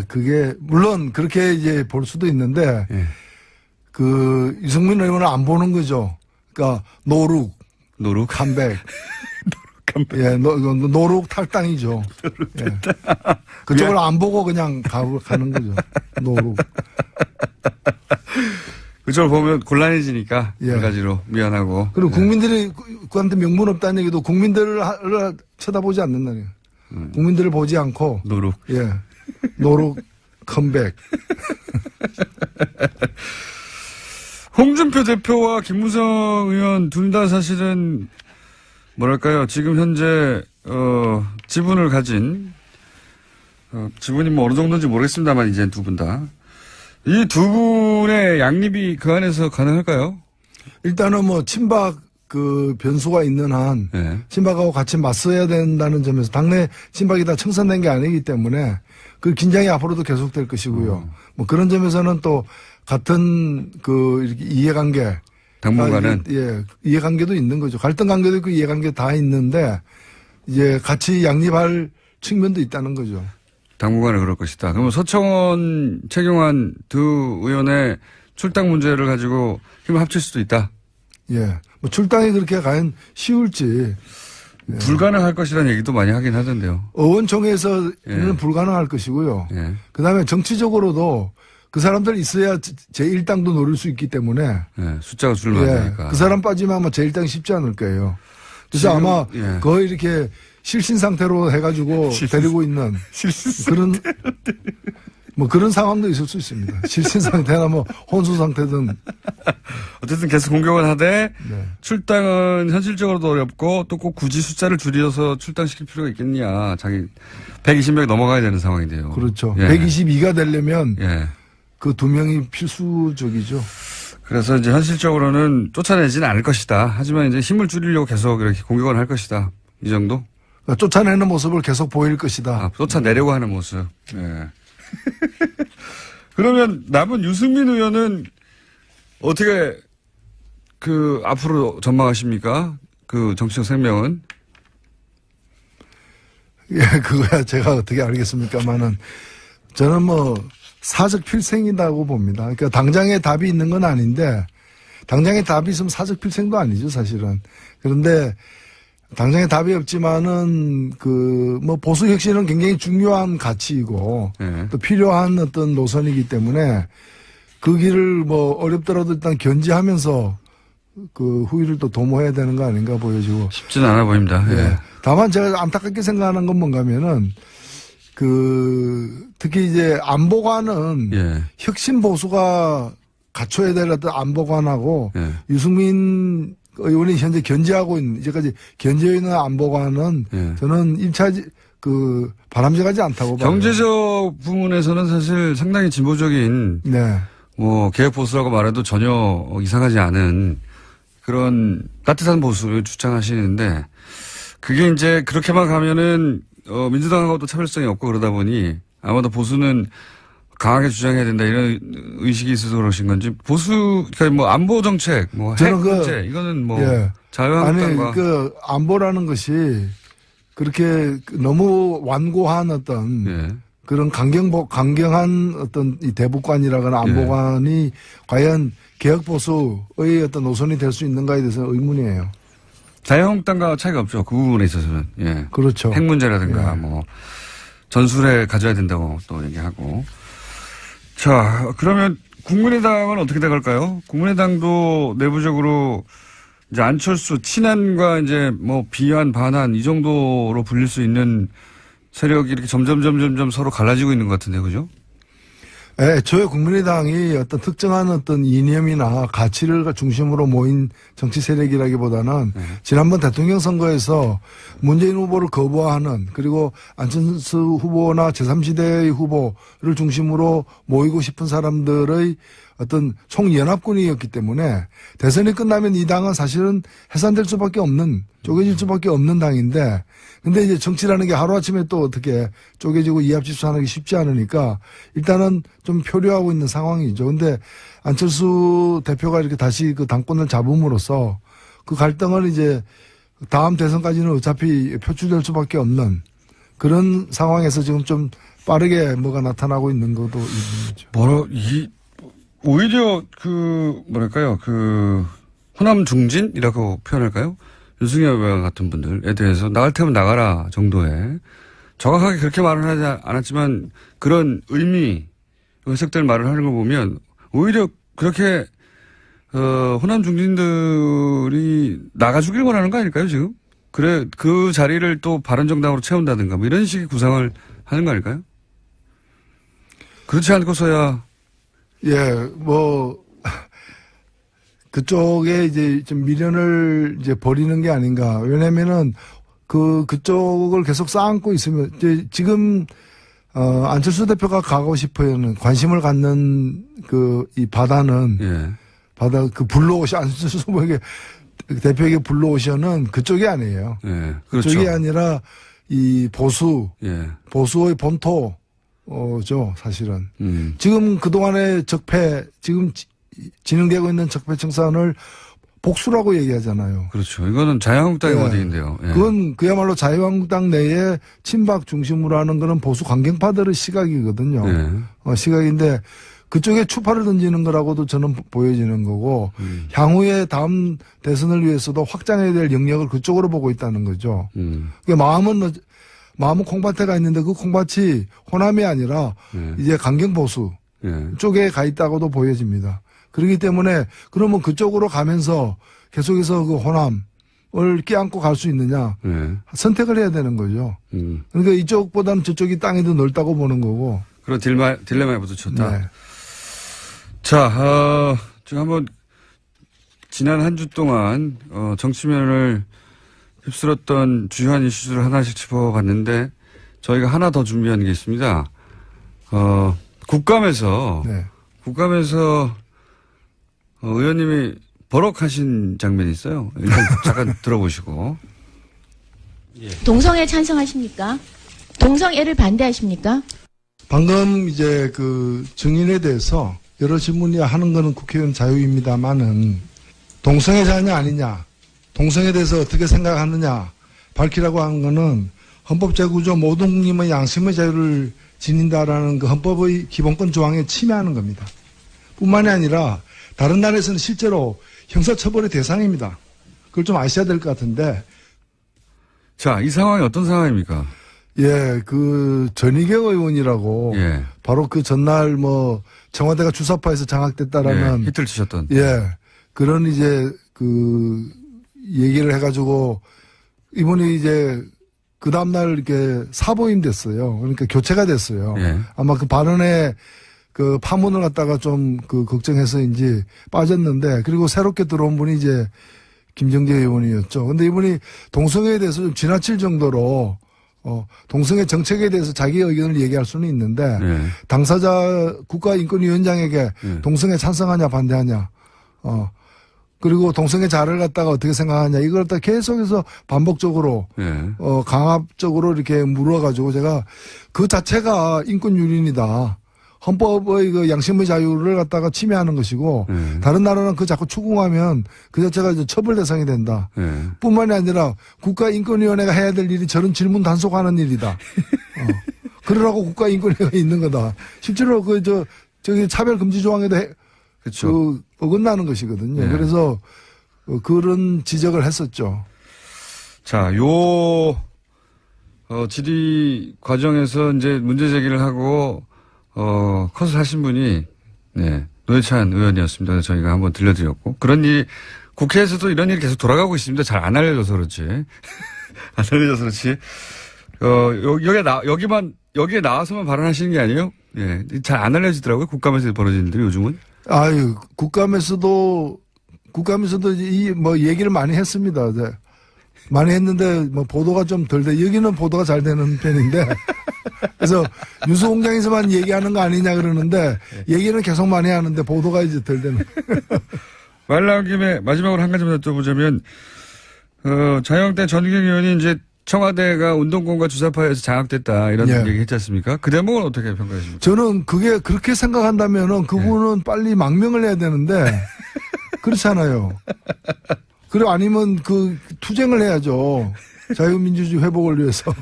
그게 물론 그렇게 이제 볼 수도 있는데 유승민 의원을 안 보는 거죠. 그러니까 노룩 컴백. 노룩 탈당이죠. 그쪽을 안 보고 그냥 가는 거죠. 노룩. 그쪽을 보면 곤란해지니까 여러 가지로 미안하고. 그리고 국민들이 그한테 명분 없다는 얘기도 국민들을 쳐다보지 않는다는 거예요. 국민들을 보지 않고 노룩. 노룩 컴백. 홍준표 대표와 김무성 의원 둘 다 사실은 뭐랄까요. 지금 현재, 지분을 가진, 지분이 뭐 어느 정도인지 모르겠습니다만, 이제 두 분 다. 이 두 분의 양립이 그 안에서 가능할까요? 일단은 뭐 친박 그 변수가 있는 한 네. 친박하고 같이 맞서야 된다는 점에서 당내 친박이 다 청산된 게 아니기 때문에 그 긴장이 앞으로도 계속될 것이고요. 뭐 그런 점에서는 또 같은 그 이렇게 이해관계 당분간은 예, 이해관계도 있는 거죠. 갈등 관계도 있고 이해관계 다 있는데 이제 같이 양립할 측면도 있다는 거죠. 당분간은 그럴 것이다. 그러면 서청원, 최경환 두 의원의 출당 문제를 가지고 힘을 합칠 수도 있다. 예. 뭐 출당이 그렇게 과연 쉬울지. 불가능할 것이라는 얘기도 많이 하긴 하던데요. 의원총회에서는 예. 불가능할 것이고요. 예. 그 다음에 정치적으로도 그 사람들 있어야 제1당도 노릴 수 있기 때문에. 예. 숫자가 줄면 안 예. 되니까. 그 사람 빠지면 아마 제1당이 쉽지 않을 거예요. 그래서 지금, 아마 예. 거의 이렇게 실신 상태로 해가지고 데리고 있는 그런 뭐 그런 상황도 있을 수 있습니다. 실신 상태나 뭐 혼수 상태든. 어쨌든 계속 공격을 하되 네. 출당은 현실적으로도 어렵고 또 꼭 굳이 숫자를 줄여서 출당시킬 필요가 있겠냐. 자기 120명이 넘어가야 되는 상황인데요. 그렇죠. 예. 122가 되려면 예. 그 두 명이 필수적이죠. 그래서 이제 현실적으로는 쫓아내지는 않을 것이다. 하지만 이제 힘을 줄이려고 계속 이렇게 공격을 할 것이다. 이 정도? 그러니까 쫓아내는 모습을 계속 보일 것이다. 아, 쫓아내려고 하는 모습. 예. 그러면 남은 유승민 의원은 어떻게 그 앞으로 전망하십니까? 그 정치적 생명은? 예, 그거야 제가 어떻게 알겠습니까만은 저는 뭐 사적 필생이라고 봅니다. 그러니까 당장에 답이 있는 건 아닌데 당장에 답이 있으면 사적 필생도 아니죠, 사실은. 그런데 당장에 답이 없지만은 그 뭐 보수 혁신은 굉장히 중요한 가치이고 네. 또 필요한 어떤 노선이기 때문에 그 길을 뭐 어렵더라도 일단 견지하면서 그 후위를 또 도모해야 되는 거 아닌가 보여지고. 쉽지는 않아 보입니다. 예. 예. 다만 제가 안타깝게 생각하는 건 뭔가면은 그 특히 이제 안보관은 예. 혁신 보수가 갖춰야 될 어떤 안보관하고 예. 유승민 의원이 현재 견제하고 있는 이제까지 견제해 있는 안보관은 예. 저는 1차 그 바람직하지 않다고 봐요. 경제적 부분에서는 사실 상당히 진보적인 네. 뭐 개혁 보수라고 말해도 전혀 이상하지 않은 그런 따뜻한 보수를 주장하시는데 그게 이제 그렇게만 가면은 민주당하고도 차별성이 없고 그러다 보니 아마도 보수는 강하게 주장해야 된다 이런 의식이 있어서 그러신 건지 보수 그러니까 뭐 안보 정책 뭐 핵 문제 이거는 뭐 예. 자유한국당과 아니 그 안보라는 것이 그렇게 너무 완고한 어떤 예. 그런 강경한 어떤 이 대북관이라거나 안보관이 과연 개혁 보수의 어떤 노선이 될 수 있는가에 대해서 의문이에요. 자유한국당과 차이가 없죠. 그 부분에 있어서는 예. 그렇죠. 핵 문제라든가 예. 뭐 전술에 가져야 된다고 또 얘기하고. 자, 그러면 국민의당은 어떻게 돼갈까요? 국민의당도 내부적으로 이제 안철수 친한과 이제 뭐 비한 반한 이 정도로 불릴 수 있는 세력이 이렇게 점점 서로 갈라지고 있는 것 같은데, 그죠? 예, 저희 국민의당이 어떤 특정한 어떤 이념이나 가치를 중심으로 모인 정치 세력이라기보다는 지난번 대통령 선거에서 문재인 후보를 거부하는 그리고 안철수 후보나 제3지대의 후보를 중심으로 모이고 싶은 사람들의 어떤 총연합군이었기 때문에 대선이 끝나면 이 당은 사실은 해산될 수밖에 없는 쪼개질 수밖에 없는 당인데 근데 이제 정치라는 게 하루아침에 또 어떻게 쪼개지고 이합집산하기 쉽지 않으니까 일단은 좀 표류하고 있는 상황이죠. 근데 안철수 대표가 이렇게 다시 그 당권을 잡음으로써 그 갈등을 이제 다음 대선까지는 어차피 표출될 수밖에 없는 그런 상황에서 지금 좀 빠르게 뭐가 나타나고 있는 것도 있는 거죠. 오히려 뭐랄까요, 호남 중진이라고 표현할까요? 윤석열 의원 같은 분들에 대해서 나갈 테면 나가라 정도의 정확하게 그렇게 말을 하지 않았지만 그런 의미, 해석될 말을 하는 걸 보면 오히려 그렇게, 호남 중진들이 나가주길 원하는 거 아닐까요, 지금? 그래, 그 자리를 또 바른정당으로 채운다든가 뭐 이런 식의 구상을 하는 거 아닐까요? 그렇지 않고서야 예, 뭐, 그쪽에 이제 좀 미련을 이제 버리는 게 아닌가. 왜냐면은 그쪽을 계속 쌓고 있으면 이제 지금 안철수 대표가 가고 싶어하는 관심을 갖는 이 바다는 예. 바다 그 블루오션 안철수 후보에게 대표에게 블루오션은 그쪽이 아니에요. 예. 그렇죠. 그쪽이 아니라 이 예. 보수의 본토죠 사실은. 지금 그동안의 적폐 지금 진행되고 있는 적폐 청산을 복수라고 얘기하잖아요. 그렇죠. 이거는 자유한국당의 예. 워딩인데요. 예. 그건 그야말로 자유한국당 내에 친박 중심으로 하는 거는 보수 강경파들의 시각이거든요. 예. 시각인데 그쪽에 추파를 던지는 거라고도 저는 보여지는 거고 향후에 다음 대선을 위해서도 확장해야 될 영역을 그쪽으로 보고 있다는 거죠. 그러니까 마음은 콩밭에가 있는데 그 콩밭이 호남이 아니라 이제 강경보수 쪽에 가 있다고도 보여집니다. 그렇기 때문에 그러면 그쪽으로 가면서 계속해서 그 호남을 끼안고 갈 수 있느냐 선택을 해야 되는 거죠. 그러니까 이쪽보다는 저쪽이 땅이 더 넓다고 보는 거고. 그런 딜레마에 부딪혔다. 네. 자, 지금 한번 지난 한 주 동안 정치면을 휩쓸었던 주요한 이슈들을 하나씩 짚어봤는데 저희가 하나 더 준비한 게 있습니다. 국감에서 의원님이 버럭하신 장면이 있어요. 일단 잠깐 들어보시고. 동성애 찬성하십니까? 동성애를 반대하십니까? 방금 이제 그 증인에 대해서 여러 질문이 하는 거는 국회의원 자유입니다만은 동성애자냐 아니냐, 동성애에 대해서 어떻게 생각하느냐 밝히라고 한 거는 헌법제구조 모든 국민의 양심의 자유를 지닌다라는 그 헌법의 기본권 조항에 침해하는 겁니다. 뿐만이 아니라 다른 나라에서는 실제로 형사처벌의 대상입니다. 그걸 좀 아셔야 될 것 같은데. 자, 이 상황이 어떤 상황입니까? 예, 그 전희경 의원이라고 예. 바로 그 전날 청와대가 주사파에서 장악됐다라는 히트를 치셨던. 예, 그런 이제 그 얘기를 해가지고 이분이 이제 그 다음날 이렇게 사보임 됐어요. 그러니까 교체가 됐어요. 예. 아마 그 발언에 그 파문을 갖다가 좀 그 걱정해서인지 빠졌는데 그리고 새롭게 들어온 분이 이제 김정재 의원이었죠. 근데 이분이 동성애에 대해서 좀 지나칠 정도로 동성애 정책에 대해서 자기 의견을 얘기할 수는 있는데 당사자 국가인권위원장에게 동성애 찬성하냐 반대하냐 그리고 동성애자를 갖다가 어떻게 생각하냐 이걸 갖다 계속해서 반복적으로 강압적으로 이렇게 물어가지고 제가 그 자체가 인권유린이다. 헌법의 그 양심의 자유를 갖다가 침해하는 것이고 다른 나라는 그 자꾸 추궁하면 그 자체가 이제 처벌 대상이 된다. 뿐만이 아니라 국가인권위원회가 해야 될 일이 저런 질문 단속하는 일이다. 그러라고 국가인권위가 있는 거다. 실제로 저기 차별금지 조항에도 그렇죠. 어긋나는 것이거든요. 그래서 그런 지적을 했었죠. 자, 질의 과정에서 이제 문제 제기를 하고 컷을 하신 분이, 노회찬 의원이었습니다. 그래서 저희가 한번 들려드렸고. 그런 일이, 국회에서도 이런 일이 계속 돌아가고 있습니다. 잘 안 알려져서 그렇지. 안 알려져서 그렇지. 여기에 나와서만 발언하시는 게 아니에요? 예. 잘 안 알려지더라고요. 국감에서 벌어진 일들이 요즘은. 아유, 국감에서도 얘기를 많이 했습니다. 네. 많이 했는데 보도가 좀 덜 돼. 여기는 보도가 잘 되는 편인데. 그래서 뉴스공장에서만 얘기하는 거 아니냐 그러는데 얘기는 계속 많이 하는데 보도가 이제 덜 되는. 말 나온 김에 마지막으로 한 가지만 여쭤보자면 자유한국당 전희경 의원이 이제 청와대가 운동권과 주사파에서 장악됐다 이런 얘기 했지 않습니까? 그 대목은 어떻게 평가하십니까? 저는 그게 그렇게 생각한다면은 그분은 빨리 망명을 해야 되는데 그렇잖아요. 그리고 아니면 투쟁을 해야죠. 자유민주주의 회복을 위해서.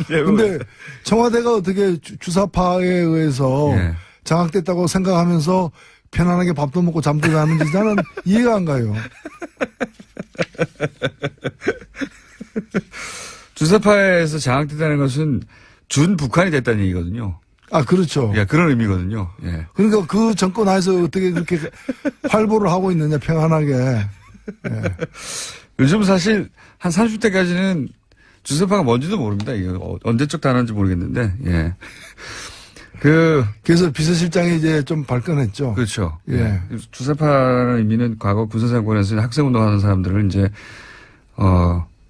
근데 청와대가 어떻게 주사파에 의해서 장악됐다고 생각하면서 편안하게 밥도 먹고 잠도 자는지 나는 이해가 안 가요. 주사파에서 장악됐다는 것은 준 북한이 됐다는 얘기거든요. 아, 그렇죠. 예, 그런 의미거든요. 예. 그러니까 그 정권 하에서 어떻게 그렇게 활보를 하고 있느냐, 평안하게. 예. 요즘 사실 한 30대까지는 주사파가 뭔지도 모릅니다. 이게 언제적 단어인지 모르겠는데, 예. 그래서 비서실장이 이제 좀 발끈했죠. 그렇죠. 예. 주사파라는 의미는 과거 군사정권에서 학생운동하는 사람들을 이제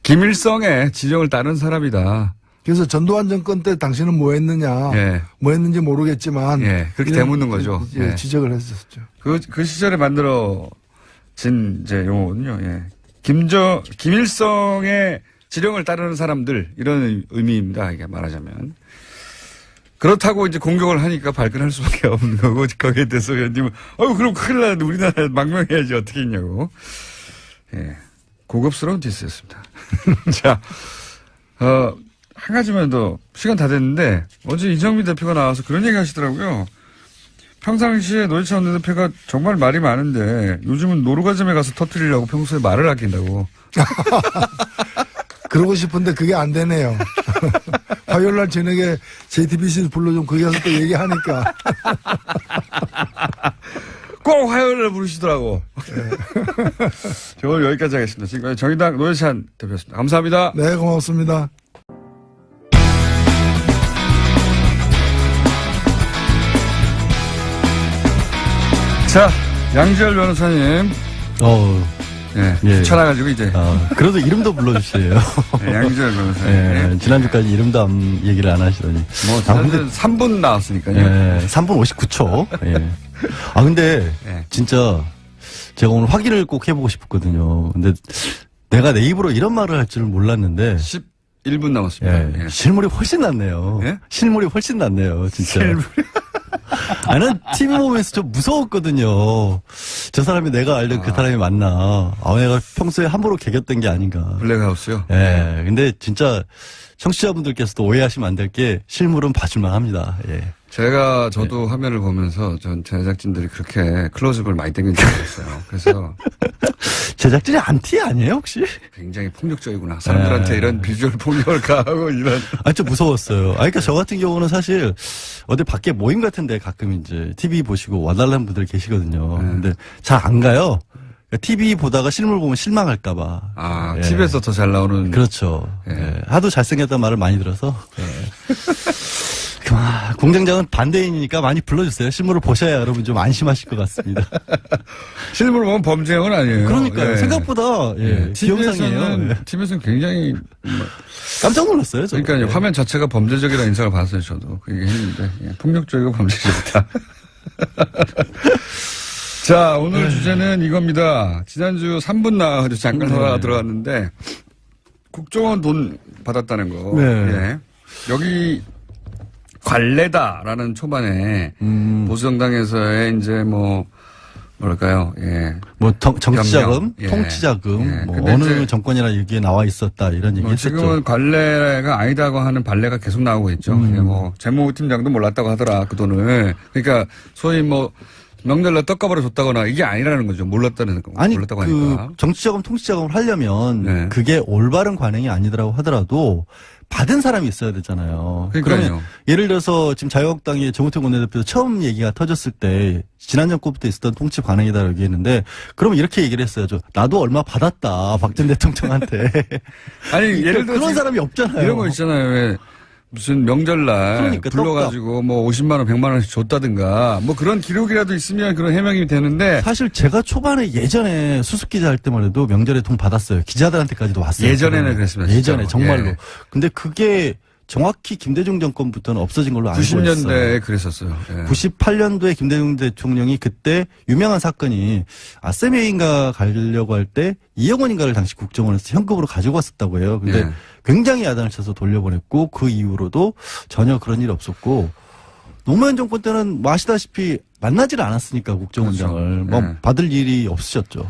김일성의 지령을 따른 사람이다. 그래서 전두환 정권 때 당신은 뭐 했느냐. 예. 뭐 했는지 모르겠지만. 예. 그렇게 이런 되묻는 거죠. 예. 지적을 했었죠. 그 시절에 만들어진 이제 용어거든요. 예. 김일성의 지령을 따르는 사람들, 이런 의미입니다. 이게 말하자면. 그렇다고 이제 공격을 하니까 발끈할 수밖에 없는 거고, 거기에 대해서 의원님은, 그럼 큰일 나는데 우리나라 망명해야지 어떻게 했냐고. 예. 고급스러운 디스였습니다. 자, 한 가지만 더, 시간 다 됐는데, 어제 이정미 대표가 나와서 그런 얘기 하시더라고요. 평상시에 노회찬 원내대표가 정말 말이 많은데, 요즘은 노루가즘에 가서 터뜨리려고 평소에 말을 아낀다고. 그러고 싶은데 그게 안 되네요. 화요일 날 저녁에 JTBC 불러좀 거기 가서 또 얘기하니까. 꼭 화요일에 부르시더라고. 네. 저 오늘 여기까지 하겠습니다. 지금까지 정의당 노회찬 대표였습니다. 감사합니다. 네, 고맙습니다. 자, 양지열 변호사님. 예. 추천해가지고 이제. 그래도 이름도 불러주세요. 네, 양지열 변호사님. 예, 지난주까지 이름도 얘기를 안 하시더니. 지난주는 3분 나왔으니까요. 예, 3분 59초. 예. 근데, 진짜, 제가 오늘 확인을 꼭 해보고 싶었거든요. 근데, 내가 내 입으로 이런 말을 할 줄은 몰랐는데. 11분 남았습니다. 실물이 훨씬 낫네요. 예? 실물이 훨씬 낫네요, 진짜. 난 TV 보면서 좀 무서웠거든요. 저 사람이 내가 알던 그 사람이 맞나. 내가 평소에 함부로 개겼던 게 아닌가. 블랙하우스요? 예. 근데 진짜 청취자분들께서도 오해하시면 안 될 게 실물은 봐줄만 합니다. 예. 저도 화면을 보면서 전 제작진들이 그렇게 클로즈업을 많이 당긴 적이 있어요. 그래서. 제작진이 안티 아니에요, 혹시? 굉장히 폭력적이구나. 사람들한테 이런 비주얼 폭력을 가하고 이런. 좀 무서웠어요. 그러니까 저 같은 경우는 사실 어디 밖에 모임 같은데 가끔 이제 TV 보시고 와달라는 분들 계시거든요. 근데 잘 안 가요. TV 보다가 실물 보면 실망할까봐. TV에서 더 잘 나오는. 그렇죠. 하도 잘생겼다는 말을 많이 들어서. 공장장은 반대인이니까 많이 불러주세요. 실물을 보셔야 여러분 좀 안심하실 것 같습니다. 실물을 보면 범죄형은 아니에요. 그러니까요. 생각보다 비영상이에요. TV에서는 굉장히 깜짝 놀랐어요. 저. 그러니까 화면 자체가 범죄적이라는 인상을 받았어요. 저도 그 얘기 했는데 폭력적이고 범죄적이다. 자, 오늘 주제는 이겁니다. 지난주 3분 나와가지고 잠깐 들어갔는데 국정원 돈 받았다는 거. 예. 여기 관례다라는 초반에 보수정당에서의 이제 뭐랄까요, 정치자금, 통치자금, 어느 정권이나 여기에 나와 있었다 이런 얘기 했었죠. 지금은 관례가 아니다고 하는 반례가 계속 나오고 있죠. 재무팀장도 몰랐다고 하더라 그 돈을. 그러니까 소위 명절날 떡값으로 줬다거나 이게 아니라는 거죠. 몰랐다고 하니까. 정치자금, 통치자금을 하려면 그게 올바른 관행이 아니더라고 하더라도 받은 사람이 있어야 되잖아요. 그러면 예를 들어서 지금 자유한국당의 정우택 원내대표 처음 얘기가 터졌을 때 지난 정권부터 있었던 통치 관행이다라고 얘기했는데 그러면 이렇게 얘기를 했어야죠. 나도 얼마 받았다. 박 전 대통령한테. 아니 예를 들어 그런 사람이 없잖아요. 이런 거 있잖아요. 왜 무슨 명절날 불러가지고 50만 원, 100만 원씩 줬다든가 그런 기록이라도 있으면 그런 해명이 되는데 사실 제가 초반에 예전에 수습 기자 할 때만 해도 명절에 돈 받았어요. 기자들한테까지도 왔어요. 예전에는 그랬습니다. 예전에 정말로. 근데 그게 정확히 김대중 정권부터는 없어진 걸로 알고 있어요. 90년대에 그랬었어요. 98년도에 김대중 대통령이 그때 유명한 사건이 세미인가 가려고 할 때 2억 원인가를 당시 국정원에서 현금으로 가지고 왔었다고 해요. 근데 굉장히 야단을 쳐서 돌려보냈고 그 이후로도 전혀 그런 일이 없었고 노무현 정권 때는 아시다시피 만나지를 않았으니까 국정원장을 받을 일이 없으셨죠.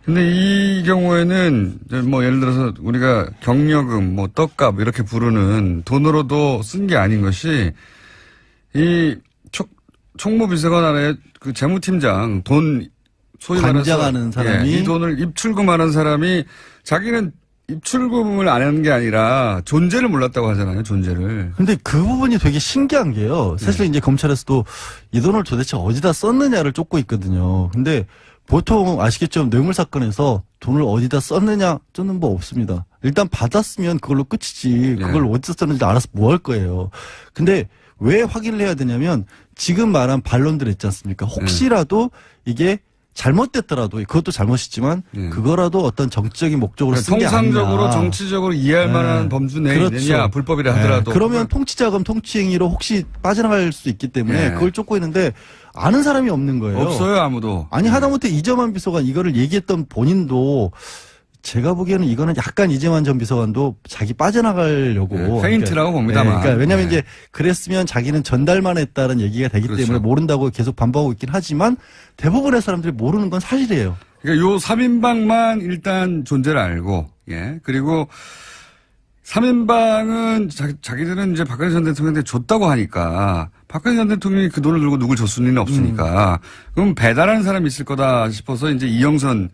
근데 이 경우에는 예를 들어서 우리가 격려금, 떡값 이렇게 부르는 돈으로도 쓴 게 아닌 것이 이 총무비서관 아래 그 재무팀장 돈 소위 관장하는 사람이 이 돈을 입출금하는 사람이 자기는 입출금을 안 하는 게 아니라 존재를 몰랐다고 하잖아요. 존재를. 근데 그 부분이 되게 신기한 게요. 사실 이제 검찰에서도 이 돈을 도대체 어디다 썼느냐를 쫓고 있거든요. 근데 보통 아시겠죠? 뇌물 사건에서 돈을 어디다 썼느냐 쫓는 법 없습니다. 일단 받았으면 그걸로 끝이지. 그걸 어디서 썼는지 알아서 뭐 할 거예요. 근데 왜 확인을 해야 되냐면 지금 말한 반론들 있지 않습니까? 혹시라도 이게 잘못됐더라도 그것도 잘못이지만 그거라도 어떤 정치적인 목적으로 쓴 게 아니냐. 통상적으로 정치적으로 이해할 만한 범주 내에 있느냐 불법이라 하더라도. 그러면 통치자금 통치행위로 혹시 빠져나갈 수 있기 때문에 그걸 쫓고 있는데 아는 사람이 없는 거예요. 없어요 아무도. 아니 하다못해 이재만 비서관 이거를 얘기했던 본인도 제가 보기에는 이거는 약간 이재만 전 비서관도 자기 빠져나가려고 페인트라고 봅니다만. 그러니까 왜냐하면 이제 그랬으면 자기는 전달만 했다는 얘기가 되기 때문에 모른다고 계속 반복하고 있긴 하지만 대부분의 사람들이 모르는 건 사실이에요. 그러니까 요 3인방만 일단 존재를 알고 그리고 3인방은 자기들은 이제 박근혜 전 대통령한테 줬다고 하니까 박근혜 전 대통령이 그 돈을 들고 누굴 줬을 리는 없으니까 그럼 배달하는 사람이 있을 거다 싶어서 이제 이영선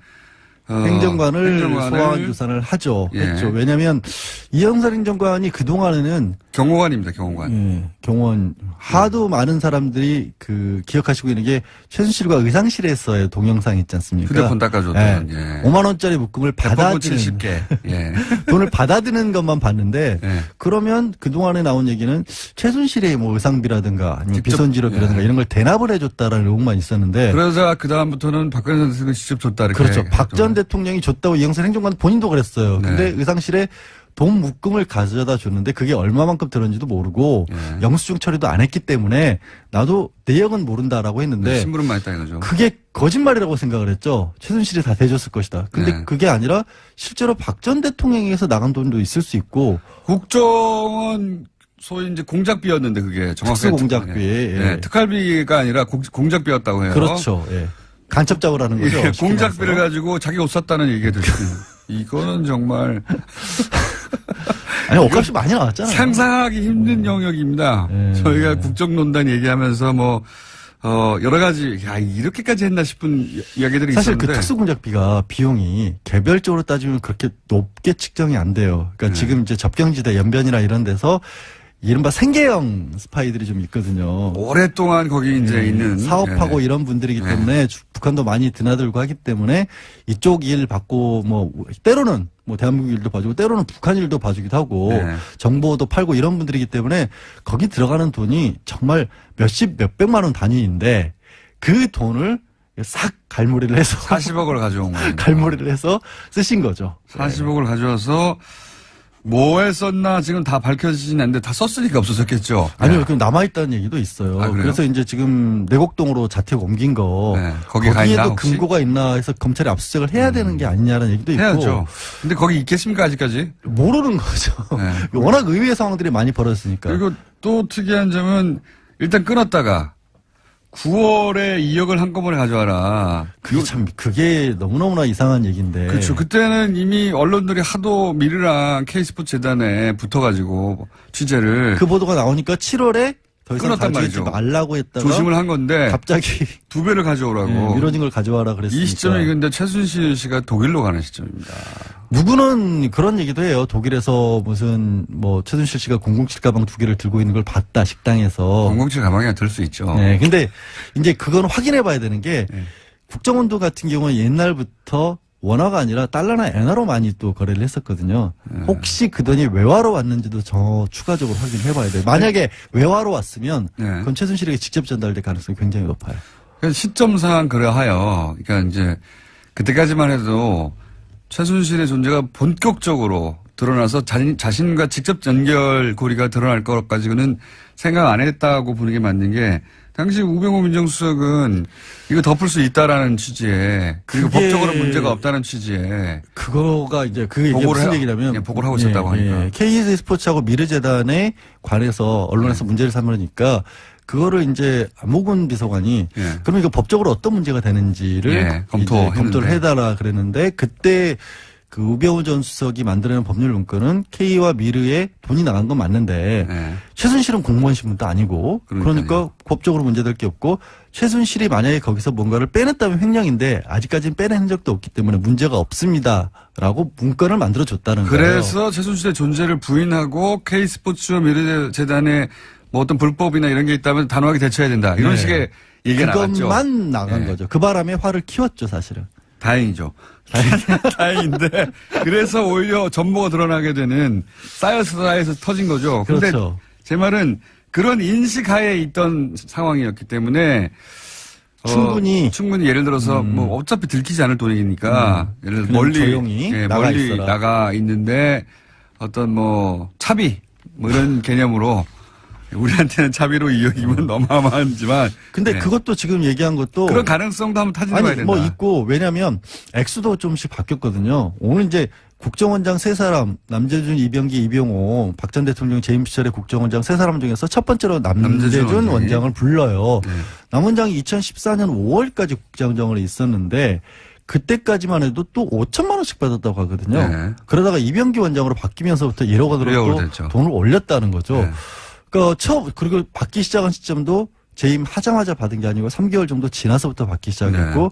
행정관을 소환 조사를 했죠. 왜냐하면 이영선 행정관이 그 동안에는 경호관입니다. 경호관. 경호관 하도 많은 사람들이 그 기억하시고 있는 게 최순실과 의상실에서의 동영상 있지 않습니까? 휴대폰 닦아줬던. 5만 원짜리 묶음을 받아드는 70개. 돈을 받아드는 것만 봤는데 그러면 그 동안에 나온 얘기는 최순실의 뭐 의상비라든가 아니면 비선지럽이라든가 이런 걸 대납을 해줬다라는 의혹만 있었는데. 그러자 그 다음부터는 박근혜 전 대통령이 직접 줬다 이렇게. 그렇죠. 박 전 대통령이 줬다고 이영선 행정관 본인도 그랬어요. 근데 의상실에 돈 묶음을 가져다 줬는데 그게 얼마만큼 들었는지도 모르고 영수증 처리도 안 했기 때문에 나도 내역은 모른다라고 했는데 심부름만 했다 이거죠. 그게 거짓말이라고 생각을 했죠. 최순실이 다 대줬을 것이다. 근데 그게 아니라 실제로 박 전 대통령에게서 나간 돈도 있을 수 있고 국정원 소위 이제 공작비였는데 그게 정확하게 공작비 특활비가 아니라 공작비였다고 해요. 그렇죠. 간첩 작업을 하는 거죠. 공작비를 가지고 자기 옷 샀다는 얘기가 들었어요. 이거는 정말 아니 옷값이 많이 나왔잖아요. 상상하기 힘든 영역입니다. 저희가 국정농단 얘기하면서 뭐 여러 가지 이렇게까지 했나 싶은 이야기들이 사실 있었는데 그 특수공작비가 비용이 개별적으로 따지면 그렇게 높게 측정이 안 돼요. 그러니까 지금 이제 접경지대 연변이나 이런 데서 이른바 생계형 스파이들이 좀 있거든요. 오랫동안 거기 이제 있는 사업하고 이런 분들이기 때문에 북한도 많이 드나들고 하기 때문에 이쪽 일 받고 뭐 때로는 뭐 대한민국 일도 봐주고 때로는 북한 일도 봐주기도 하고 정보도 팔고 이런 분들이기 때문에 거기 들어가는 돈이 정말 몇백만 원 단위인데 그 돈을 싹 갈무리를 해서 40억을 가져온 거예요. 갈무리를 해서 쓰신 거죠. 40억을 가져와서 뭐에 썼나 지금 다 밝혀지진 않는데 다 썼으니까 없어졌겠죠. 아니요, 그럼 남아있다는 얘기도 있어요. 그래서 이제 지금 내곡동으로 자택 옮긴 거. 거기에도 금고가 있나 해서 검찰이 압수수색을 해야 되는 게 아니냐라는 얘기도 있고. 해야죠. 근데 거기 있겠습니까, 아직까지? 모르는 거죠. 워낙 의외의 상황들이 많이 벌어졌으니까. 그리고 또 특이한 점은 일단 끊었다가 9월에 2억을 한꺼번에 가져와라. 그게 너무너무나 이상한 얘기인데. 그렇죠. 그때는 이미 언론들이 하도 미르랑 K스포츠 재단에 붙어가지고 취재를. 그 보도가 나오니까 7월에 더 이상 끊었단 가져오지 말이죠. 말라고 했다가. 조심을 한 건데. 갑자기. 2배를 가져오라고. 미뤄진 걸 가져와라 그랬으니까. 이 시점에 근데 최순실 씨가 독일로 가는 시점입니다. 누구는 그런 얘기도 해요. 독일에서 무슨 뭐 최순실 씨가 007 가방 2개를 들고 있는 걸 봤다 식당에서. 007 가방이나 들 수 있죠. 네, 근데 이제 그건 확인해 봐야 되는 게 국정원도 같은 경우는 옛날부터 원화가 아니라 달러나 엔화로 많이 또 거래를 했었거든요. 혹시 그 돈이 외화로 왔는지도 추가적으로 확인해 봐야 돼요. 만약에 외화로 왔으면 그건 최순실에게 직접 전달될 가능성이 굉장히 높아요. 시점상 그러하여 그러니까 이제 그때까지만 해도 최순실의 존재가 본격적으로 드러나서 자신과 직접 연결고리가 드러날 것까지는 생각 안 했다고 보는 게 맞는 게 당시 우병우 민정수석은 이거 덮을 수 있다라는 취지에 그리고 법적으로 문제가 없다는 취지에 그거가 이제 그 얘기가 무슨 얘기냐면 보고를 하고 있었다고 하니까 K스포츠하고 미르재단에 관해서 언론에서 문제를 삼으니까 그거를 이제 안목은 비서관이 그럼 이거 법적으로 어떤 문제가 되는지를 검토를 해달라 그랬는데 그때 그 우병우 전 수석이 만들어낸 법률 문건은 K와 미르에 돈이 나간 건 맞는데 최순실은 공무원 신분도 아니고 그러니까 법적으로 문제될 게 없고 최순실이 만약에 거기서 뭔가를 빼냈다면 횡령인데 아직까지는 빼낸 적도 없기 때문에 문제가 없습니다라고 문건을 만들어줬다는 거예요. 그래서 최순실의 존재를 부인하고 K스포츠와 미르재단에 뭐 어떤 불법이나 이런 게 있다면 단호하게 대처해야 된다. 이런 식의 얘기가 나갔죠. 그것만 나간 거죠. 그 바람에 화를 키웠죠, 사실은. 다행이죠. 다행인데 그래서 오히려 전모가 드러나게 되는 쌓여서 터진 거죠. 근데 그렇죠. 제 말은 그런 인식하에 있던 상황이었기 때문에 충분히 예를 들어서 뭐 어차피 들키지 않을 돈이니까 예를 들어 조용히 멀리 나가 있는데 어떤 뭐 차비 뭐 이런 개념으로 우리한테는 차비로 이용이면 어마어마하지만 근데 그것도 지금 얘기한 것도 그런 가능성도 한번 타진해봐야 된다. 뭐 있고 왜냐하면 액수도 좀씩 바뀌었거든요. 오늘 이제 국정원장 세 사람 남재준, 이병기, 이병호, 박 전 대통령 재임 시절의 국정원장 세 사람 중에서 첫 번째로 남재준 원장을 불러요. 남 원장이 2014년 5월까지 국정원장으로 있었는데 그때까지만 해도 또 5천만 원씩 받았다고 하거든요. 네. 그러다가 이병기 원장으로 바뀌면서부터 1억 원으로 또 돈을 올렸다는 거죠. 네. 그러니까 그리고 받기 시작한 시점도 재임하자마자 받은 게 아니고 3개월 정도 지나서부터 받기 시작했고 네.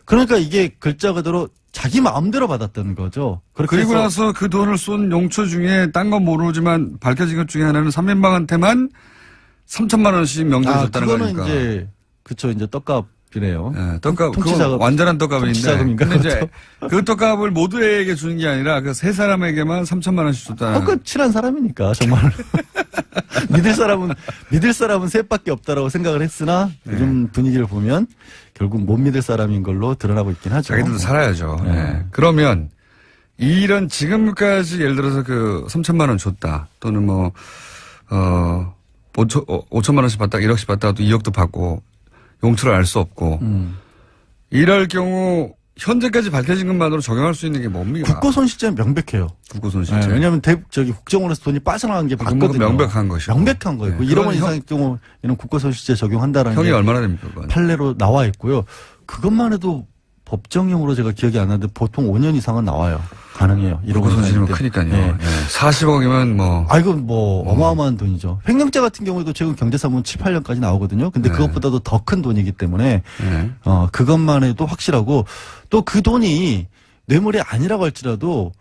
그러니까 이게 글자 그대로 자기 마음대로 받았다는 거죠. 그리고 나서 그 돈을 쏜 용처 중에 딴 건 모르지만 밝혀진 것 중에 하나는 3인방한테만 3천만 원씩 명절에 줬다는 거니까. 그거는 이제 그쵸 이제 떡값이네요. 네, 떡값 그건 완전한 떡값인데. 근데 이제 그 떡값을 모두에게 주는 게 아니라 그 세 사람에게만 3천만 원씩 줬다. 그 친한 사람이니까 정말 믿을 사람은 셋밖에 없다라고 생각을 했으나 요즘 분위기를 보면 결국 못 믿을 사람인 걸로 드러나고 있긴 하죠. 자기들도 살아야죠. 네. 그러면 이런 지금까지 예를 들어서 그 3천만 원 줬다 또는 뭐 5천만 원씩 받다 1억씩 받다가 또 2억도 받고 용처를 알 수 없고 이럴 경우 현재까지 밝혀진 것만으로 적용할 수 있는 게 뭡니까? 국고손실죄는 명백해요. 국고손실죄. 네, 왜냐하면 국정원에서 돈이 빠져나간 게 맞거든요. 명백한 것이고. 명백한 거예요. 네. 1억 원 이상의 경우에는 국고손실죄 적용한다라는 형이 게 얼마나 됩니까? 그건? 판례로 나와 있고요. 그것만 해도 법정형으로 제가 기억이 안 나는데 보통 5년 이상은 나와요. 가능해요. 1억 국고손실이면 크니까요. 네. 40억이면 뭐. 이건 뭐 어마어마한 돈이죠. 횡령죄 같은 경우에도 최근 경제사무는 7, 8년까지 나오거든요. 근데 그것보다도 더 큰 돈이기 때문에 그것만 해도 확실하고 또 그 돈이 뇌물이 아니라고 할지라도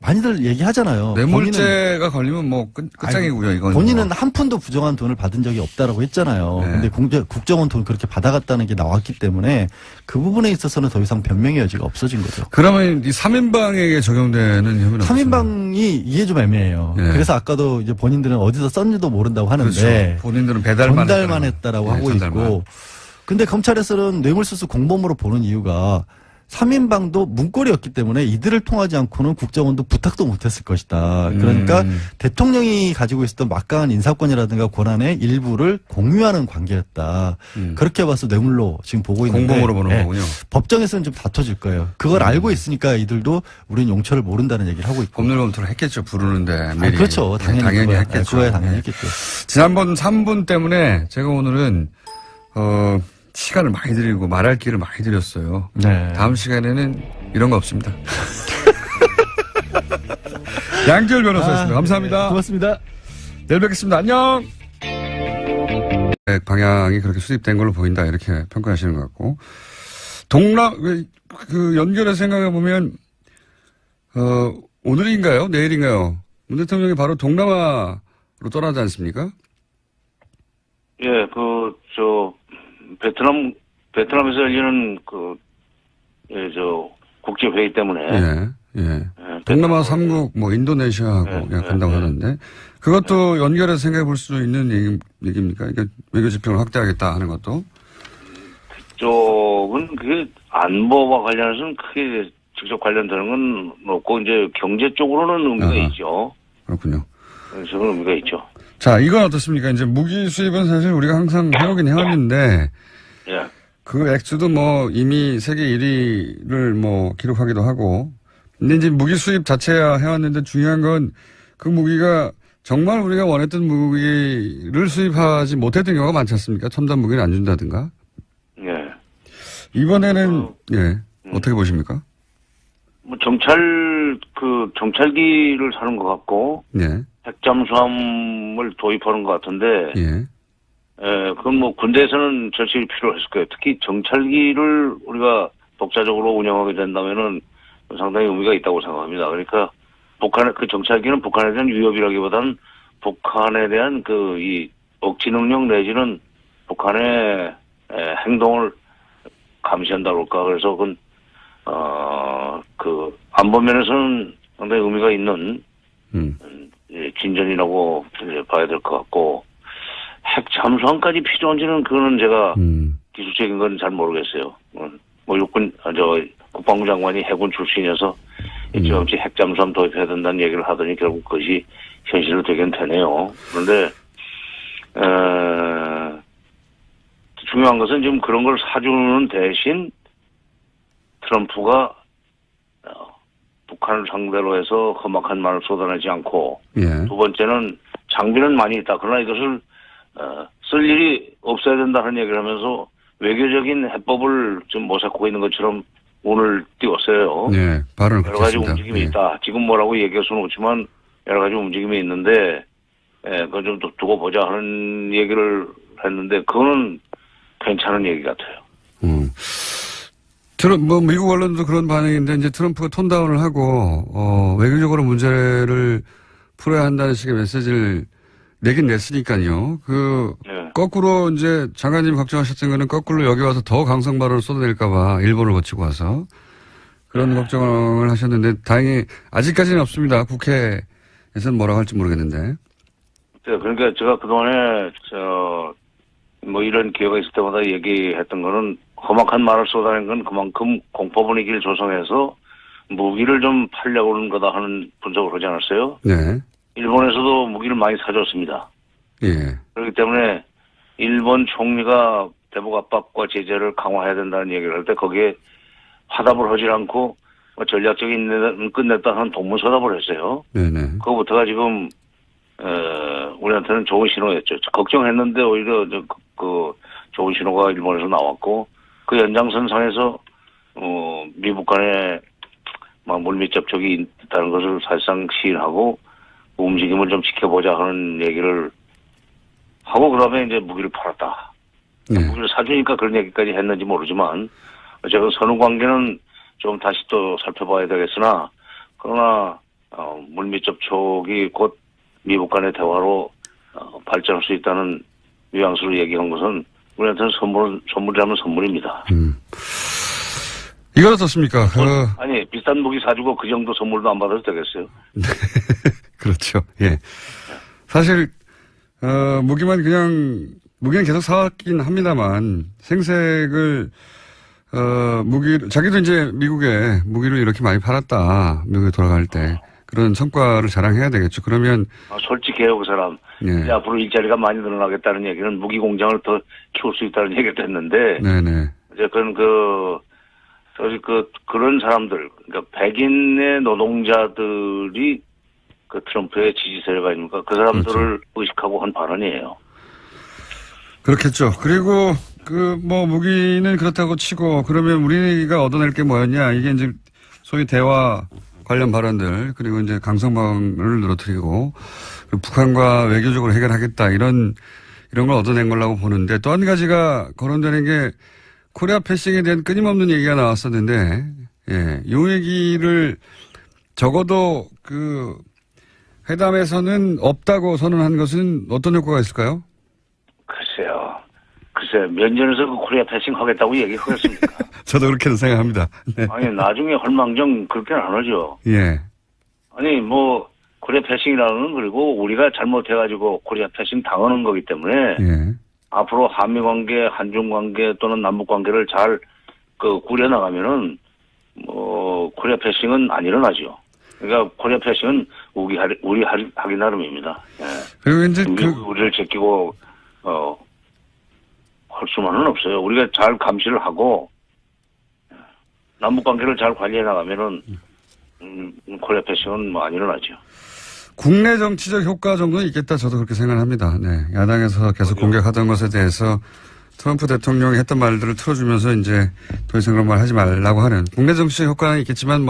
많이들 얘기하잖아요. 뇌물죄가 걸리면 뭐 끝장이고요. 이건 본인은 한 푼도 부정한 돈을 받은 적이 없다라고 했잖아요. 네. 근데 국정원 돈 그렇게 받아갔다는 게 나왔기 때문에 그 부분에 있어서는 더 이상 변명의 여지가 없어진 거죠. 그러면 이 3인방에게 적용되는 혐의는 3인방이 이게 좀 애매해요. 네. 그래서 아까도 이제 본인들은 어디서 썼는지도 모른다고 하는데 그렇죠. 본인들은 전달만 했다라고 하고 전달만. 있고 근데 검찰에서는 뇌물수수 공범으로 보는 이유가 3인방도 문고리였기 때문에 이들을 통하지 않고는 국정원도 부탁도 못했을 것이다. 그러니까 대통령이 가지고 있었던 막강한 인사권이라든가 권한의 일부를 공유하는 관계였다. 그렇게 봐서 뇌물로 지금 보고 있는데 공범으로 보는 거군요. 법정에서는 좀 다퉈질 거예요. 그걸 알고 있으니까 이들도 우리는 용처를 모른다는 얘기를 하고 있고. 법률 검토를 했겠죠. 부르는데 미리. 그렇죠. 당연히 했겠죠. 그거야 당연히 했겠죠. 지난번 3분 때문에 제가 오늘은 시간을 많이 드리고 말할 기회를 많이 드렸어요. 네. 다음 시간에는 이런 거 없습니다. 양지열 변호사였습니다. 감사합니다. 고맙습니다. 내일 뵙겠습니다. 안녕. 방향이 그렇게 수립된 걸로 보인다 이렇게 평가하시는 것 같고 연결해서 생각해 보면 오늘인가요? 내일인가요? 문 대통령이 바로 동남아로 떠나지 않습니까? 예, 베트남에서 열리는 국제회의 때문에. 동남아 3국, 인도네시아하고 간다고 하는데, 그것도 연결해서 생각해 볼 수 있는 얘기입니까? 그러니까 외교 지평을 확대하겠다 하는 것도? 그쪽은 그게 안보와 관련해서는 크게 직접 관련되는 건 없고, 이제 경제 쪽으로는 의미가 있죠. 그렇군요. 저는 의미가 있죠. 자, 이건 어떻습니까? 이제 무기 수입은 사실 우리가 항상 해오긴 해왔는데, 예. 그 액수도 이미 세계 1위를 기록하기도 하고, 근데 이제 무기 수입 자체야 해왔는데 중요한 건 그 무기가 정말 우리가 원했던 무기를 수입하지 못했던 경우가 많지 않습니까? 첨단 무기를 안 준다든가. 예. 이번에는, 어떻게 보십니까? 정찰기를 사는 것 같고, 예. 핵잠수함을 도입하는 것 같은데, 예. 그건 군대에서는 절실히 필요했을 거예요. 특히 정찰기를 우리가 독자적으로 운영하게 된다면은 상당히 의미가 있다고 생각합니다. 그러니까 그 정찰기는 북한에 대한 위협이라기보다는 북한에 대한 이 억지 능력 내지는 북한의 행동을 감시한다 그럴까. 그래서 안보면에서는 상당히 의미가 있는, 진전이라고 봐야 될 것 같고, 핵 잠수함까지 필요한지는 그거는 제가 기술적인 건 잘 모르겠어요. 뭐 국방부 장관이 해군 출신이어서 일찌감치 핵 잠수함 도입해야 된다는 얘기를 하더니 결국 그것이 현실로 되긴 되네요. 그런데 중요한 것은 지금 그런 걸 사주는 대신 트럼프가 북한을 상대로 해서 험악한 말을 쏟아내지 않고, 두 번째는 장비는 많이 있다. 그러나 이것을 쓸 일이 없어야 된다는 얘기를 하면서 외교적인 해법을 좀 모색하고 있는 것처럼 오늘 띄웠어요. 네, 발언을 여러 가지 그렇겠습니다. 움직임이 있다. 지금 뭐라고 얘기할 수는 없지만 여러 가지 움직임이 있는데, 그건 좀 두고 보자 하는 얘기를 했는데, 그거는 괜찮은 얘기 같아요. 미국 언론도 그런 반응인데, 이제 트럼프가 톤다운을 하고, 외교적으로 문제를 풀어야 한다는 식의 메시지를 내긴 냈으니까요. 네. 거꾸로 이제 장관님 걱정하셨던 거는 거꾸로 여기 와서 더 강성 발언을 쏟아낼까봐 일본을 거치고 와서 그런 걱정을 하셨는데, 다행히 아직까지는 없습니다. 국회에서는 뭐라고 할지 모르겠는데. 네, 그러니까 제가 그동안에, 이런 기회가 있을 때마다 얘기했던 거는 험악한 말을 쏟아낸 건 그만큼 공포 분위기를 조성해서 무기를 좀 팔려고 하는 거다 하는 분석을 하지 않았어요? 네. 일본에서도 무기를 많이 사줬습니다. 예. 그렇기 때문에 일본 총리가 대북 압박과 제재를 강화해야 된다는 얘기를 할 때 거기에 화답을 하지 않고 전략적인 끝냈다 하는 동문서답을 했어요. 네네. 그거부터가 지금 우리한테는 좋은 신호였죠. 걱정했는데 오히려 좋은 신호가 일본에서 나왔고, 그 연장선상에서 미국 간에 물밑 접촉이 있다는 것을 사실상 시인하고 움직임을 좀 지켜보자 하는 얘기를 하고, 그다음에 이제 무기를 팔았다. 네. 무기를 사주니까 그런 얘기까지 했는지 모르지만 어쨌든 선후 관계는 좀 다시 또 살펴봐야 되겠으나, 그러나 물밑 접촉이 곧 미국 간의 대화로 발전할 수 있다는 뉘앙스로 얘기한 것은 우리한테는 선물이라면 선물입니다. 이건 어떻습니까? 아니, 비싼 무기 사주고 그 정도 선물도 안 받아도 되겠어요? 그렇죠. 예. 사실, 무기는 계속 사왔긴 합니다만, 생색을, 자기도 이제 미국에 무기를 이렇게 많이 팔았다. 미국에 돌아갈 때. 그런 성과를 자랑해야 되겠죠. 그러면. 솔직해요, 그 사람. 예. 이제 앞으로 일자리가 많이 늘어나겠다는 얘기는 무기 공장을 더 키울 수 있다는 얘기를 했는데. 네네. 이제 그런 사람들, 그러니까 백인의 노동자들이 그 트럼프의 지지 세력 아닙니까? 그 사람들을 그렇죠. 의식하고 한 발언이에요. 그렇겠죠. 그리고 무기는 그렇다고 치고, 그러면 우리가 얻어낼 게 뭐였냐. 이게 이제 소위 대화 관련 발언들, 그리고 이제 강성방을 늘어뜨리고, 북한과 외교적으로 해결하겠다. 이런 걸 얻어낸 거라고 보는데, 또 한 가지가 거론되는 게 코리아 패싱에 대한 끊임없는 얘기가 나왔었는데, 예, 이 얘기를 적어도 회담에서는 없다고 선언한 것은 어떤 효과가 있을까요? 글쎄, 면전에서 코리아 패싱 하겠다고 얘기하겠습니까? 저도 그렇게 생각합니다. 네. 아니, 나중에 헐망정 그렇게는 안 하죠. 예. 아니, 코리아 패싱이라는 건 그리고 우리가 잘못해가지고 코리아 패싱 당하는 거기 때문에, 예. 앞으로 한미 관계, 한중 관계 또는 남북 관계를 잘 꾸려나가면은, 코리아 패싱은 안 일어나죠. 그러니까 코리아 패싱은 우리 하기 나름입니다. 예. 그리고 이제 우리를 제끼고 할 수만은 없어요. 우리가 잘 감시를 하고 남북 관계를 잘 관리해 나가면은 코리아 패싱은 안 일어나죠. 국내 정치적 효과 정도는 있겠다. 저도 그렇게 생각합니다. 네, 야당에서 계속 공격하던 것에 대해서 트럼프 대통령이 했던 말들을 틀어주면서 이제 더 이상 그런 말 하지 말라고 하는 국내 정치적 효과는 있겠지만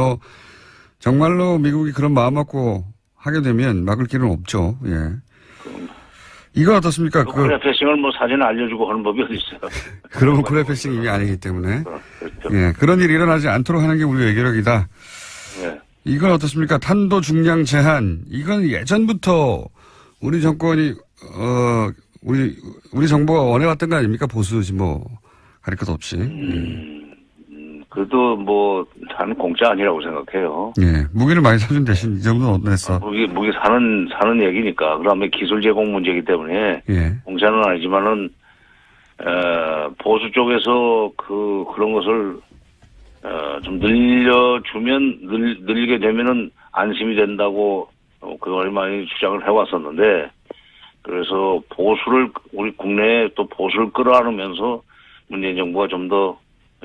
정말로 미국이 그런 마음 먹고 하게 되면 막을 길은 없죠. 예. 이건 어떻습니까? 코리아 패싱을 사전에 알려주고 하는 법이 어디 있어요? 그러면 코리아 패싱이 이미 아니기 때문에. 그렇죠. 예. 그런 일이 일어나지 않도록 하는 게 우리 외교력이다. 예. 이건 어떻습니까? 탄도 중량 제한. 이건 예전부터 우리 정권이, 우리 정부가 원해왔던 거 아닙니까? 보수 진보 가릴 것 없이. 그래도 뭐, 한 공짜 아니라고 생각해요. 예. 무기를 많이 사준 대신 이 정도는 얻어냈어. 무기 사는 얘기니까. 그 다음에 기술 제공 문제이기 때문에. 예. 공짜는 아니지만은, 보수 쪽에서 그런 것을, 좀 늘리게 되면은 안심이 된다고, 그걸 많이 주장을 해왔었는데, 그래서 우리 국내에 또 보수를 끌어안으면서 문재인 정부가 좀 더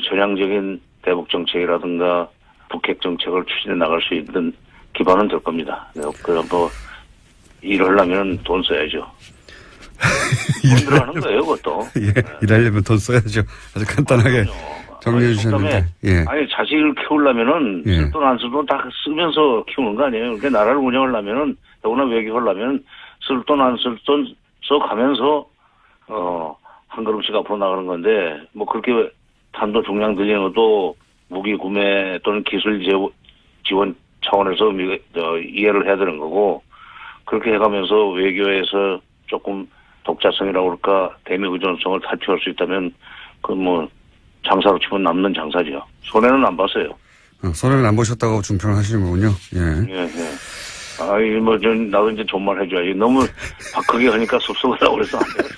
전향적인 대북 정책이라든가 북핵 정책을 추진해 나갈 수 있는 기반은 될 겁니다. 그럼 뭐 일을 하려면 돈 써야죠. 돈 들어가는 거예요, 그것도. 예. 일하려면 돈 써야죠. 아주 간단하게 정리해 주셨는데. 예. 아니, 자식을 키우려면은 쓸 돈 안 쓸 돈 다 쓰면서 키우는 거 아니에요. 그러니까 나라를 운영하려면은, 더구나 외교하려면 쓸 돈 안 쓸 돈 써가면서, 한 걸음씩 앞으로 나가는 건데, 뭐 그렇게 탄도 중량 늘리는 것도 무기 구매 또는 기술 지원 차원에서 이해를 해야 되는 거고, 그렇게 해가면서 외교에서 조금 독자성이라고 그럴까, 대미 의존성을 탈피할 수 있다면, 장사로 치면 남는 장사죠. 손해는 안 봤어요. 손해는 안 보셨다고 중평을 하시는 거군요. 예. 예. 나도 이제 존말 해줘야지. 너무 박하게 하니까 섭섭하다고 그래서 안 돼요.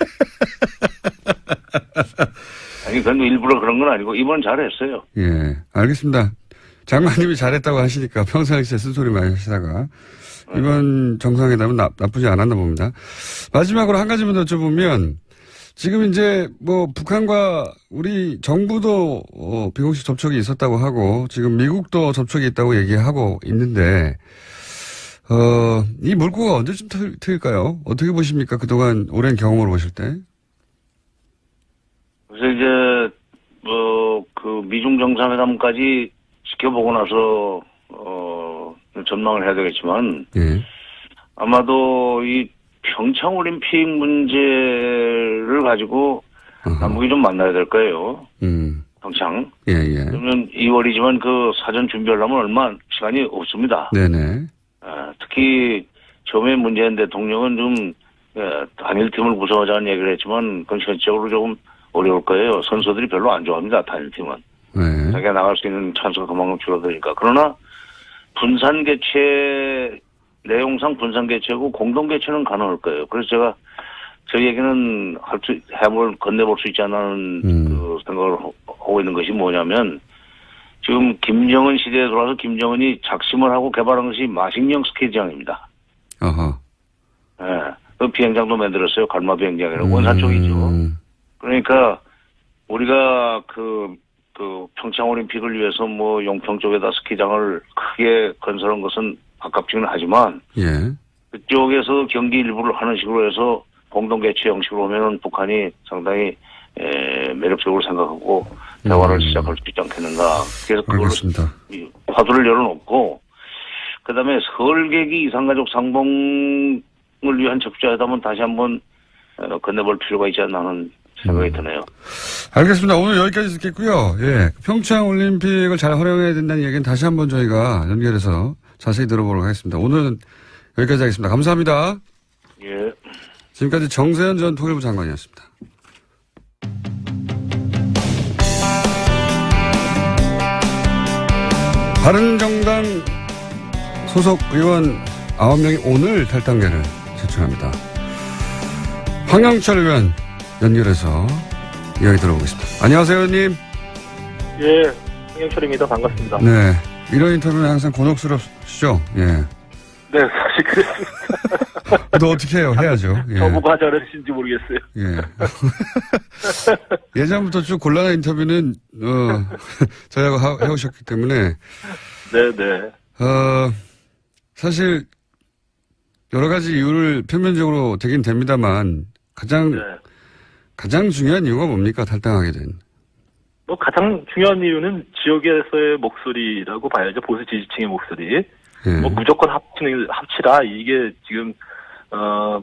아니, 그건 일부러 그런 건 아니고, 이번 잘했어요. 예. 알겠습니다. 장관님이 잘했다고 하시니까 평상시에 쓴소리 많이 하시다가, 이번 정상회담은 나쁘지 않았나 봅니다. 마지막으로 한 가지만 더 여쭤보면, 지금 이제 뭐 북한과 우리 정부도 비공식 접촉이 있었다고 하고 지금 미국도 접촉이 있다고 얘기하고 있는데 이 물꼬가 언제쯤 트일까요? 어떻게 보십니까? 그동안 오랜 경험으로 보실 때. 그래서 이제 그 미중 정상회담까지 지켜보고 나서 전망을 해야 되겠지만 예. 아마도 이 평창 올림픽 문제를 가지고 남북이 좀 만나야 될 거예요. 평창. 예, 예. 그러면 2월이지만 그 사전 준비하려면 얼마 시간이 없습니다. 네네. 특히 처음에 문재인 대통령은 좀 단일팀을 구성하자는 얘기를 했지만 그건 현실적으로 조금 어려울 거예요. 선수들이 별로 안 좋아합니다. 단일팀은. 네. 자기가 나갈 수 있는 찬스가 그만큼 줄어드니까. 그러나 분산 개최 내용상 분산 개최고 공동 개최는 가능할 거예요. 그래서 제가 저 얘기는 건네볼 수 있지 않는 그 생각을 하고 있는 것이 뭐냐면 지금 김정은 시대에 들어와서 김정은이 작심을 하고 개발한 것이 마식령 스키장입니다. 어허. 예. 그 비행장도 만들었어요. 갈마 비행장이라고 원산 쪽이죠. 그러니까 우리가 그 평창 올림픽을 위해서 뭐 용평 쪽에다 스키장을 크게 건설한 것은 아깝지는 하지만 예. 그쪽에서 경기 일부를 하는 식으로 해서 공동 개최 형식으로 하면은 북한이 상당히 매력적으로 생각하고 대화를 시작할 수 있지 않겠는가. 그래서 그걸 화두를 열어놓고 그다음에 설계기 이산가족 상봉을 위한 적자회담은 다시 한번 건네볼 필요가 있지 않나 하는 생각이 드네요. 알겠습니다. 오늘 여기까지 듣겠고요. 예. 평창 올림픽을 잘 활용해야 된다는 얘기는 다시 한번 저희가 연결해서 자세히 들어보도록 하겠습니다. 오늘은 여기까지 하겠습니다. 감사합니다. 예. 지금까지 정세현 전 통일부 장관이었습니다. 바른정당 소속 의원 9명이 오늘 탈당계를 제출합니다. 황영철 의원 연결해서 이야기 들어보겠습니다. 안녕하세요, 의원님. 예, 황영철입니다. 반갑습니다. 네. 이런 인터뷰는 항상 곤혹스럽시죠? 예. 네, 사실 그랬습니다. 또 어떻게 해요? 해야죠. 예. 저보고 하자 그러신지 모르겠어요. 예. 예전부터 쭉 곤란한 인터뷰는, 저희하고 해오셨기 때문에. 네네. 사실, 여러 가지 이유를 표면적으로 되긴 됩니다만, 가장 중요한 이유가 뭡니까? 탈당하게 된. 뭐 가장 중요한 이유는 지역에서의 목소리라고 봐야죠. 보수 지지층의 목소리. 예. 뭐 무조건 합치라. 이게 지금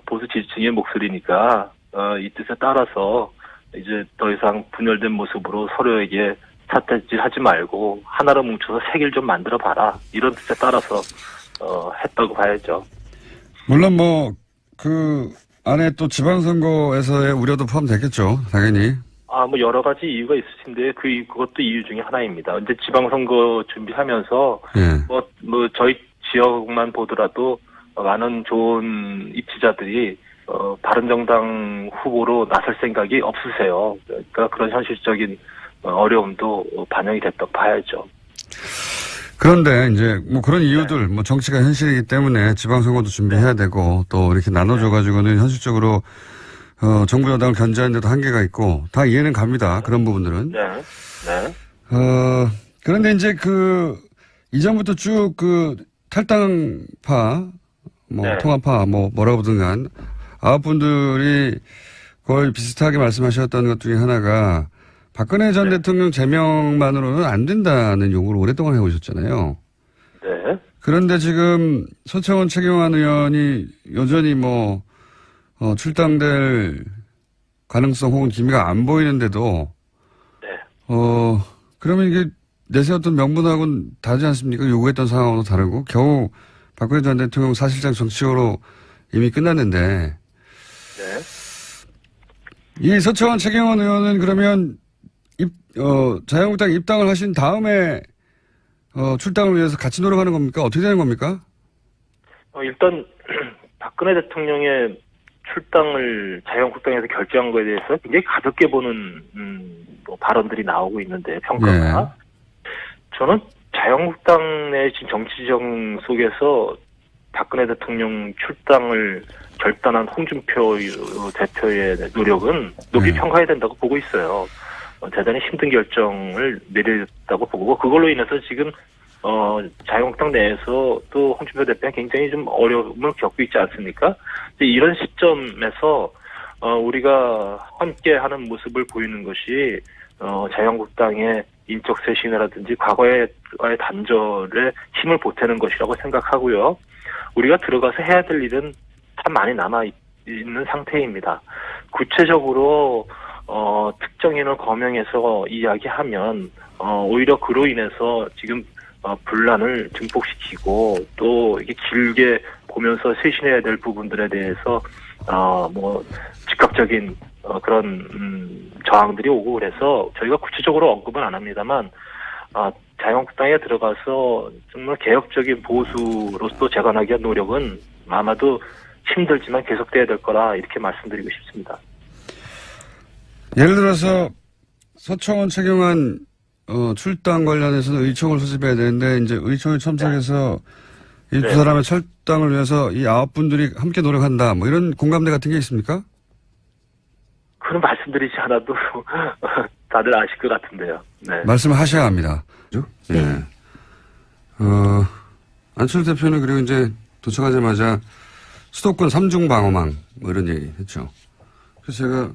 보수 지지층의 목소리니까 이 뜻에 따라서 이제 더 이상 분열된 모습으로 서로에게 삿대질하지 말고 하나로 뭉쳐서 세계를 좀 만들어 봐라. 이런 뜻에 따라서 했다고 봐야죠. 물론 뭐 그 안에 또 지방선거에서의 우려도 포함되겠죠. 당연히. 뭐 여러 가지 이유가 있으신데 그것도 이유 중에 하나입니다. 이제 지방선거 준비하면서 예. 저희 지역만 보더라도 많은 좋은 입지자들이 바른정당 후보로 나설 생각이 없으세요. 그러니까 그런 현실적인 어려움도 반영이 됐다고 봐야죠. 그런데 이제 뭐 그런 이유들, 뭐 정치가 현실이기 때문에 지방선거도 준비해야 되고 또 이렇게 나눠줘가지고는 현실적으로 정부 여당을 견제하는데도 한계가 있고 다 이해는 갑니다. 그런 부분들은. 네. 네. 그런데 이제 이전부터 쭉 탈당파, 네. 통합파, 뭐라고 보든 간, 9분들이 거의 비슷하게 말씀하셨던 것 중에 하나가 박근혜 전 대통령 제명만으로는 안 된다는 요구를 오랫동안 해오셨잖아요. 네. 그런데 지금 서청원 최경환 의원이 여전히 출당될 가능성 혹은 기미가 안 보이는데도, 네. 그러면 이게 내세웠던 명분하고는 다르지 않습니까? 요구했던 상황하고도 다르고, 겨우 박근혜 전 대통령 사실상 정치적으로 이미 끝났는데, 네. 이 서청원 최경환 의원은 그러면 자유한국당 입당을 하신 다음에 출당을 위해서 같이 노력하는 겁니까? 어떻게 되는 겁니까? 일단 박근혜 대통령의 출당을 자유한국당에서 결정한 거에 대해서 굉장히 가볍게 보는 발언들이 나오고 있는데 평가가 예. 저는 자유한국당 내 지금 정치정 속에서 박근혜 대통령 출당을 결단한 홍준표 대표의 노력은 높이 예. 평가해야 된다고 보고 있어요. 대단히 힘든 결정을 내렸다고 보고 그걸로 인해서 지금 자유한국당 내에서 또 홍준표 대표가 굉장히 좀 어려움을 겪고 있지 않습니까? 이런 시점에서 우리가 함께하는 모습을 보이는 것이 자유한국당의 인적 쇄신이라든지 과거의 단절에 힘을 보태는 것이라고 생각하고요. 우리가 들어가서 해야 될 일은 참 많이 남아 있는 상태입니다. 구체적으로 특정인을 거명해서 이야기하면 오히려 그로 인해서 지금 분란을 증폭시키고 또 이게 길게 보면서 쇄신해야 될 부분들에 대해서 즉각적인 그런 저항들이 오고 그래서 저희가 구체적으로 언급은 안 합니다만 자유한국당에 들어가서 정말 개혁적인 보수로서 재건하기 위한 노력은 아마도 힘들지만 계속돼야 될 거라 이렇게 말씀드리고 싶습니다. 예를 들어서 서청원 최경환 출당 관련해서는 의총을 소집해야 되는데 이제 의총에 참석해서 이 두 사람의 철당을 위해서 이 9분들이 함께 노력한다 뭐 이런 공감대 같은 게 있습니까? 그런 말씀드리지 않아도 다들 아실 것 같은데요. 네. 말씀을 하셔야 합니다. 네. 예. 안철수 대표는 그리고 이제 도착하자마자 수도권 3중 방어망 뭐 이런 얘기 했죠. 그래서 제가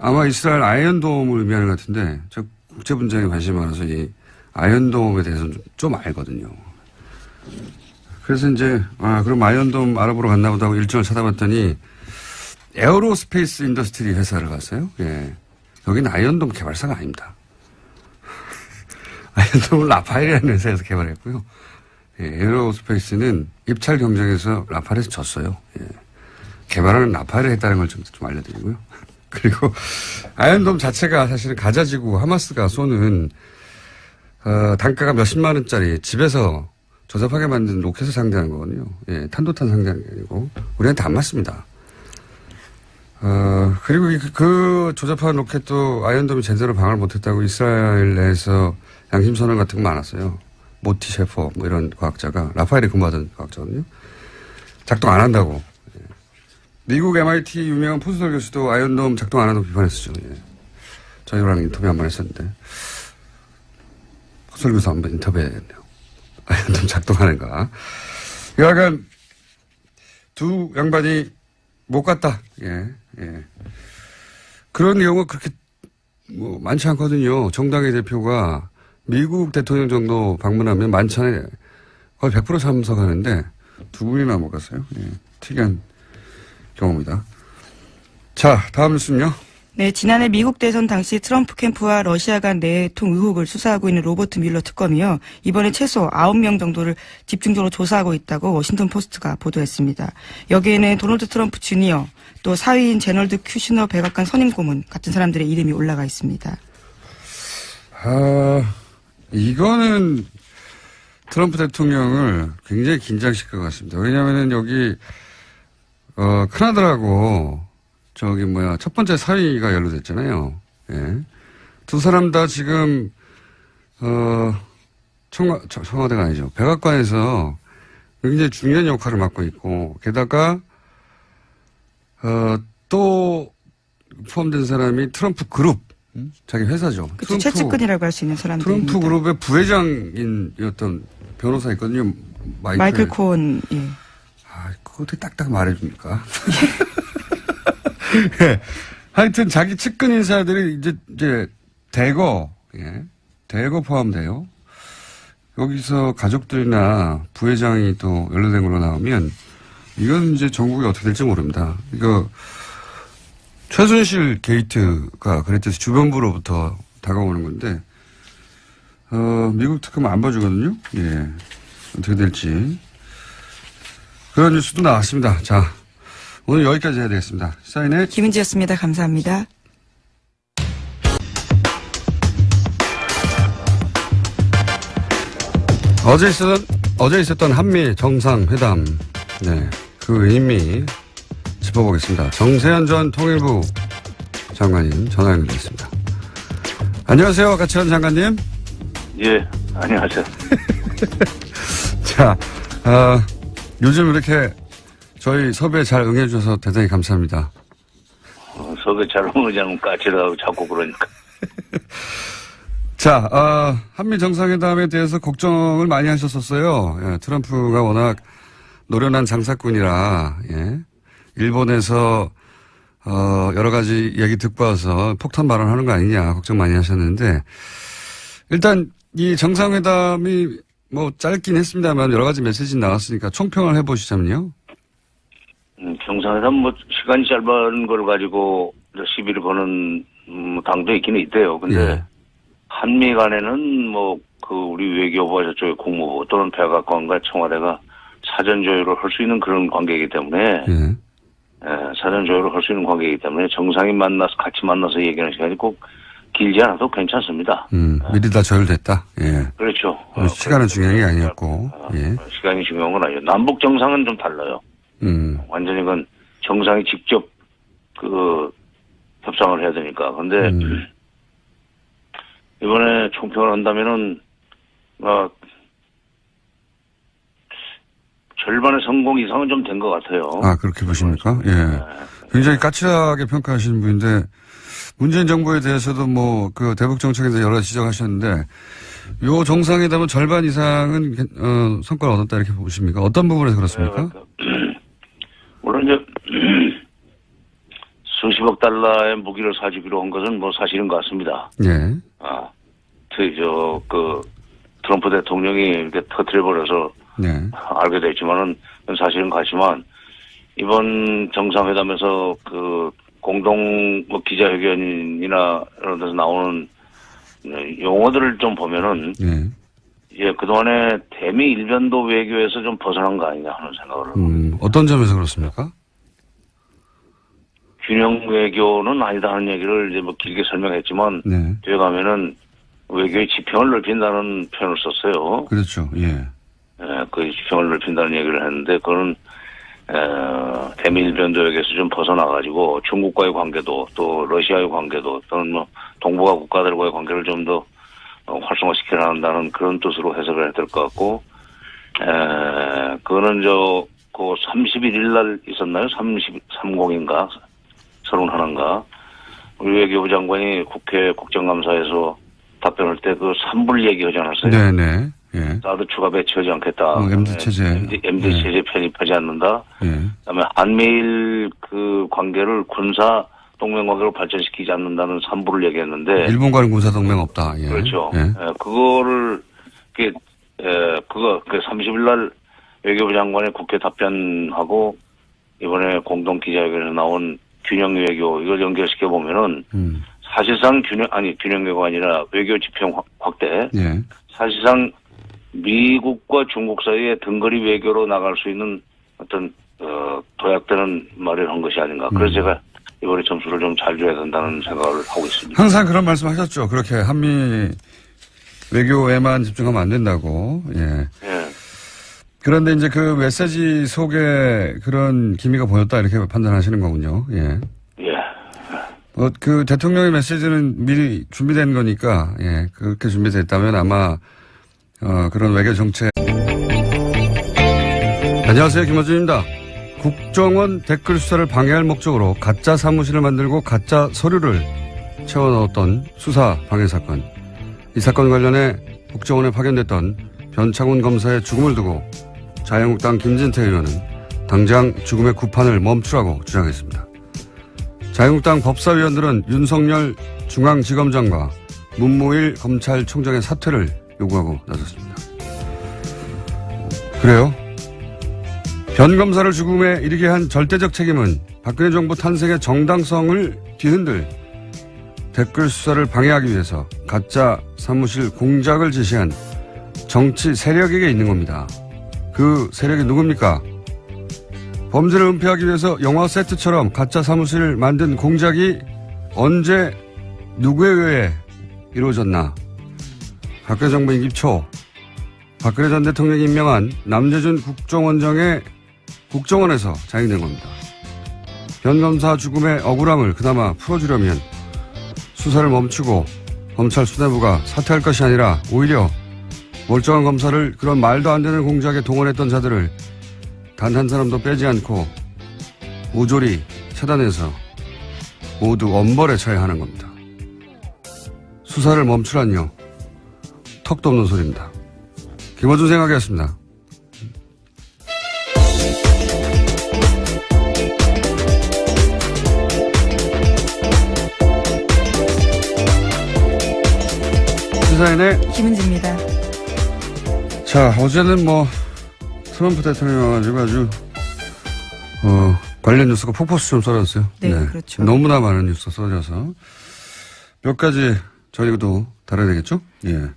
아마 이스라엘 아이언돔을 의미하는 것 같은데 저 국제 분쟁에 관심이 많아서 이 아이언돔에 대해서는 좀 알거든요. 그래서 이제 그럼 아이언돔 알아보러 갔나 보다 하고 일정을 찾아봤더니 에어로스페이스 인더스트리 회사를 갔어요. 예. 여기는 아이언돔 개발사가 아닙니다. 아이언돔을 라파엘이라는 회사에서 개발했고요. 예, 에어로스페이스는 입찰 경쟁에서 라파엘에서 졌어요. 예. 개발하는 라파엘을 했다는 걸 좀 알려드리고요. 그리고 아이언돔 자체가 사실은 가자지구 하마스가 쏘는 단가가 몇십만 원짜리 집에서 조잡하게 만든 로켓을 상대하는 거거든요. 예, 탄도탄 상대하는 게 아니고 우리한테 안 맞습니다. 그리고 그 조잡한 로켓도 아이언돔이 제대로 방어를 못했다고 이스라엘 내에서 양심선언 같은 거 많았어요. 모티 셰퍼 뭐 이런 과학자가 라파엘에 근무하던 과학자거든요. 작동 안 한다고. 예. 미국 MIT 유명한 포스덜 교수도 아이언돔 작동 안 한다고 비판했었죠. 예. 저희랑 인터뷰 한 번 했었는데 포스덜 교수 한번 인터뷰해야겠네요. 아이언돔 작동하는가. 약간 두 양반이 못 갔다. 예, 예. 그런 경우가 그렇게 많지 않거든요. 정당의 대표가 미국 대통령 정도 방문하면 만찬에 거의 100% 참석하는데 두 분이나 못 갔어요. 예, 특이한 경우입니다. 자, 다음 뉴스는요. 네, 지난해 미국 대선 당시 트럼프 캠프와 러시아 간 내통 의혹을 수사하고 있는 로버트 뮬러 특검이요. 이번에 최소 9명 정도를 집중적으로 조사하고 있다고 워싱턴 포스트가 보도했습니다. 여기에는 도널드 트럼프 주니어, 또 사위인 제널드 큐시너 백악관 선임 고문 같은 사람들의 이름이 올라가 있습니다. 이거는 트럼프 대통령을 굉장히 긴장시킬 것 같습니다. 왜냐하면 여기 큰아들하고 첫 번째 사위가 연루됐잖아요. 예. 두 사람 다 지금 청와대가 아니죠. 백악관에서 굉장히 중요한 역할을 맡고 있고, 게다가 또 포함된 사람이 트럼프 그룹, 자기 회사죠. 그렇죠. 최측근이라고 할 수 있는 사람들입니다. 트럼프 그룹의 부회장이었던 변호사 있거든요. 마이클 코온. 예. 그거 어떻게 딱딱 말해줍니까? 예. 하여튼 자기 측근 인사들이 이제 대거 포함돼요. 여기서 가족들이나 부회장이 또 연루된 걸로 나오면 이건 이제 전국이 어떻게 될지 모릅니다. 이거 최순실 게이트가 그랬듯이 주변부로부터 다가오는 건데 미국 특검 안 봐주거든요. 예. 어떻게 될지. 그런 뉴스도 나왔습니다. 자, 오늘 여기까지 해야 되겠습니다. 사인의 김은지였습니다. 감사합니다. 어제 있었던 한미 정상회담, 네, 그 의미 짚어보겠습니다. 정세현 전 통일부 장관님 전화 연결됐습니다. 안녕하세요, 가치원 장관님. 예, 안녕하세요. 자, 요즘 이렇게 저희 섭외에 잘 응해주셔서 대단히 감사합니다. 섭외 잘 응하자면 까칠하고 자꾸 그러니까. 자, 한미 정상회담에 대해서 걱정을 많이 하셨었어요. 예, 트럼프가 워낙 노련한 장사꾼이라, 예, 일본에서 여러 가지 얘기 듣고 와서 폭탄 발언하는 거 아니냐 걱정 많이 하셨는데, 일단 이 정상회담이 뭐 짧긴 했습니다만 여러 가지 메시지 나왔으니까 총평을 해보시자면요. 정상회담 시간이 짧은 걸 가지고 시비를 거는 당도 있기는 있대요. 근데 예. 한미 간에는 우리 외교부와 저쪽의 국무부 또는 백악관과 청와대가 사전 조율을 할 수 있는 그런 관계이기 때문에, 예. 사전 조율을 할 수 있는 관계이기 때문에 정상이 같이 만나서 얘기하는 시간이 꼭 길지 않아도 괜찮습니다. 미리 다 조율됐다. 예. 그렇죠. 시간은 중요한 게 아니었고, 예. 시간이 중요한 건 아니에요. 남북 정상은 좀 달라요. 완전히 그건 정상이 직접 협상을 해야 되니까. 근데 이번에 총평을 한다면은 절반의 성공 이상은 좀 된 것 같아요. 그렇게 보십니까? 예. 굉장히 까칠하게 평가하시는 분인데, 문재인 정부에 대해서도 대북 정책에 대해서 여러 가지 지적하셨는데, 요 정상회담은 절반 이상은 성과를 얻었다 이렇게 보십니까? 어떤 부분에서 그렇습니까? 물론 이제 수십억 달러의 무기를 사주기로 한 것은 사실인 것 같습니다. 예. 트럼프 대통령이 이렇게 터뜨려버려서 네. 알게 됐지만은 사실은 같지만 이번 정상회담에서 공동 기자회견이나 이런 데서 나오는 용어들을 좀 보면은 그동안에 대미 일변도 외교에서 좀 벗어난 거 아니냐 하는 생각을 합니다. 어떤 점에서 그렇습니까? 균형 외교는 아니다 하는 얘기를 이제 길게 설명했지만 뒤에 가면은 외교의 지평을 넓힌다는 표현을 썼어요. 그렇죠. 예. 그 지평을 넓힌다는 얘기를 했는데 그거는 대미일변도에서 좀 벗어나가지고 중국과의 관계도 또 러시아의 관계도 또는 동북아 국가들과의 관계를 좀 더 활성화시켜야 한다는 그런 뜻으로 해석을 해야 될 것 같고, 그거는 31일 날 있었나요? 30인가? 31인가? 우리 외교부 장관이 국회 국정감사에서 답변할 때 3불 얘기하지 않았어요? 네네. 예. 사드 추가 배치하지 않겠다. MD 체제. MD 체제 편입하지 않는다. 예. 그다음에 한미일 관계를 군사 동맹 관계로 발전시키지 않는다는 3부를 얘기했는데. 일본과는 군사 동맹 없다. 예. 그렇죠. 예. 그거를 30일 날 외교부 장관의 국회 답변하고 이번에 공동 기자회견에 나온 균형 외교 이걸 연결시켜 보면은 사실상 균형 외교가 아니라 외교 지평 확대. 예. 사실상 미국과 중국 사이에 등거리 외교로 나갈 수 있는 어떤 도약되는 말을 한 것이 아닌가. 그래서 제가 이번에 점수를 좀 잘 줘야 된다는 생각을 하고 있습니다. 항상 그런 말씀하셨죠. 그렇게 한미 외교에만 집중하면 안 된다고. 예. 예. 그런데 이제 그 메시지 속에 그런 기미가 보였다 이렇게 판단하시는 거군요. 예. 예. 그 대통령의 메시지는 미리 준비된 거니까, 예. 그렇게 준비됐다면 아마, 그런 외교 정책. 안녕하세요. 김어준입니다. 국정원 댓글 수사를 방해할 목적으로 가짜 사무실을 만들고 가짜 서류를 채워 넣었던 수사 방해 사건. 이 사건 관련해 국정원에 파견됐던 변창훈 검사의 죽음을 두고 자유한국당 김진태 의원은 당장 죽음의 구판을 멈추라고 주장했습니다. 자유한국당 법사위원들은 윤석열 중앙지검장과 문무일 검찰총장의 사퇴를 요구하고 나섰습니다. 그래요? 변 검사를 죽음에 이르게 한 절대적 책임은 박근혜 정부 탄생의 정당성을 뒤흔들 댓글 수사를 방해하기 위해서 가짜 사무실 공작을 지시한 정치 세력에게 있는 겁니다. 그 세력이 누굽니까? 범죄를 은폐하기 위해서 영화 세트처럼 가짜 사무실을 만든 공작이 언제 누구에 의해 이루어졌나? 박근혜 정부 임기 초 박근혜 전 대통령이 임명한 남재준 국정원장의 국정원에서 자행된 겁니다. 변 검사 죽음의 억울함을 그나마 풀어주려면 수사를 멈추고 검찰 수뇌부가 사퇴할 것이 아니라 오히려 멀쩡한 검사를 그런 말도 안 되는 공작에 동원했던 자들을 단 한 사람도 빼지 않고 모조리 차단해서 모두 엄벌에 처해야 하는 겁니다. 수사를 멈추란요. 턱도 없는 소리입니다. 김어준 생각이었습니다. 시사인의 김은지입니다. 자, 어제는 트럼프 대통령이 와가지고 아주, 관련 뉴스가 폭포수처럼 쏟아졌어요. 네, 그렇죠. 너무나 많은 뉴스가 쏟아져서 몇 가지 저희도 다뤄야 되겠죠? 예.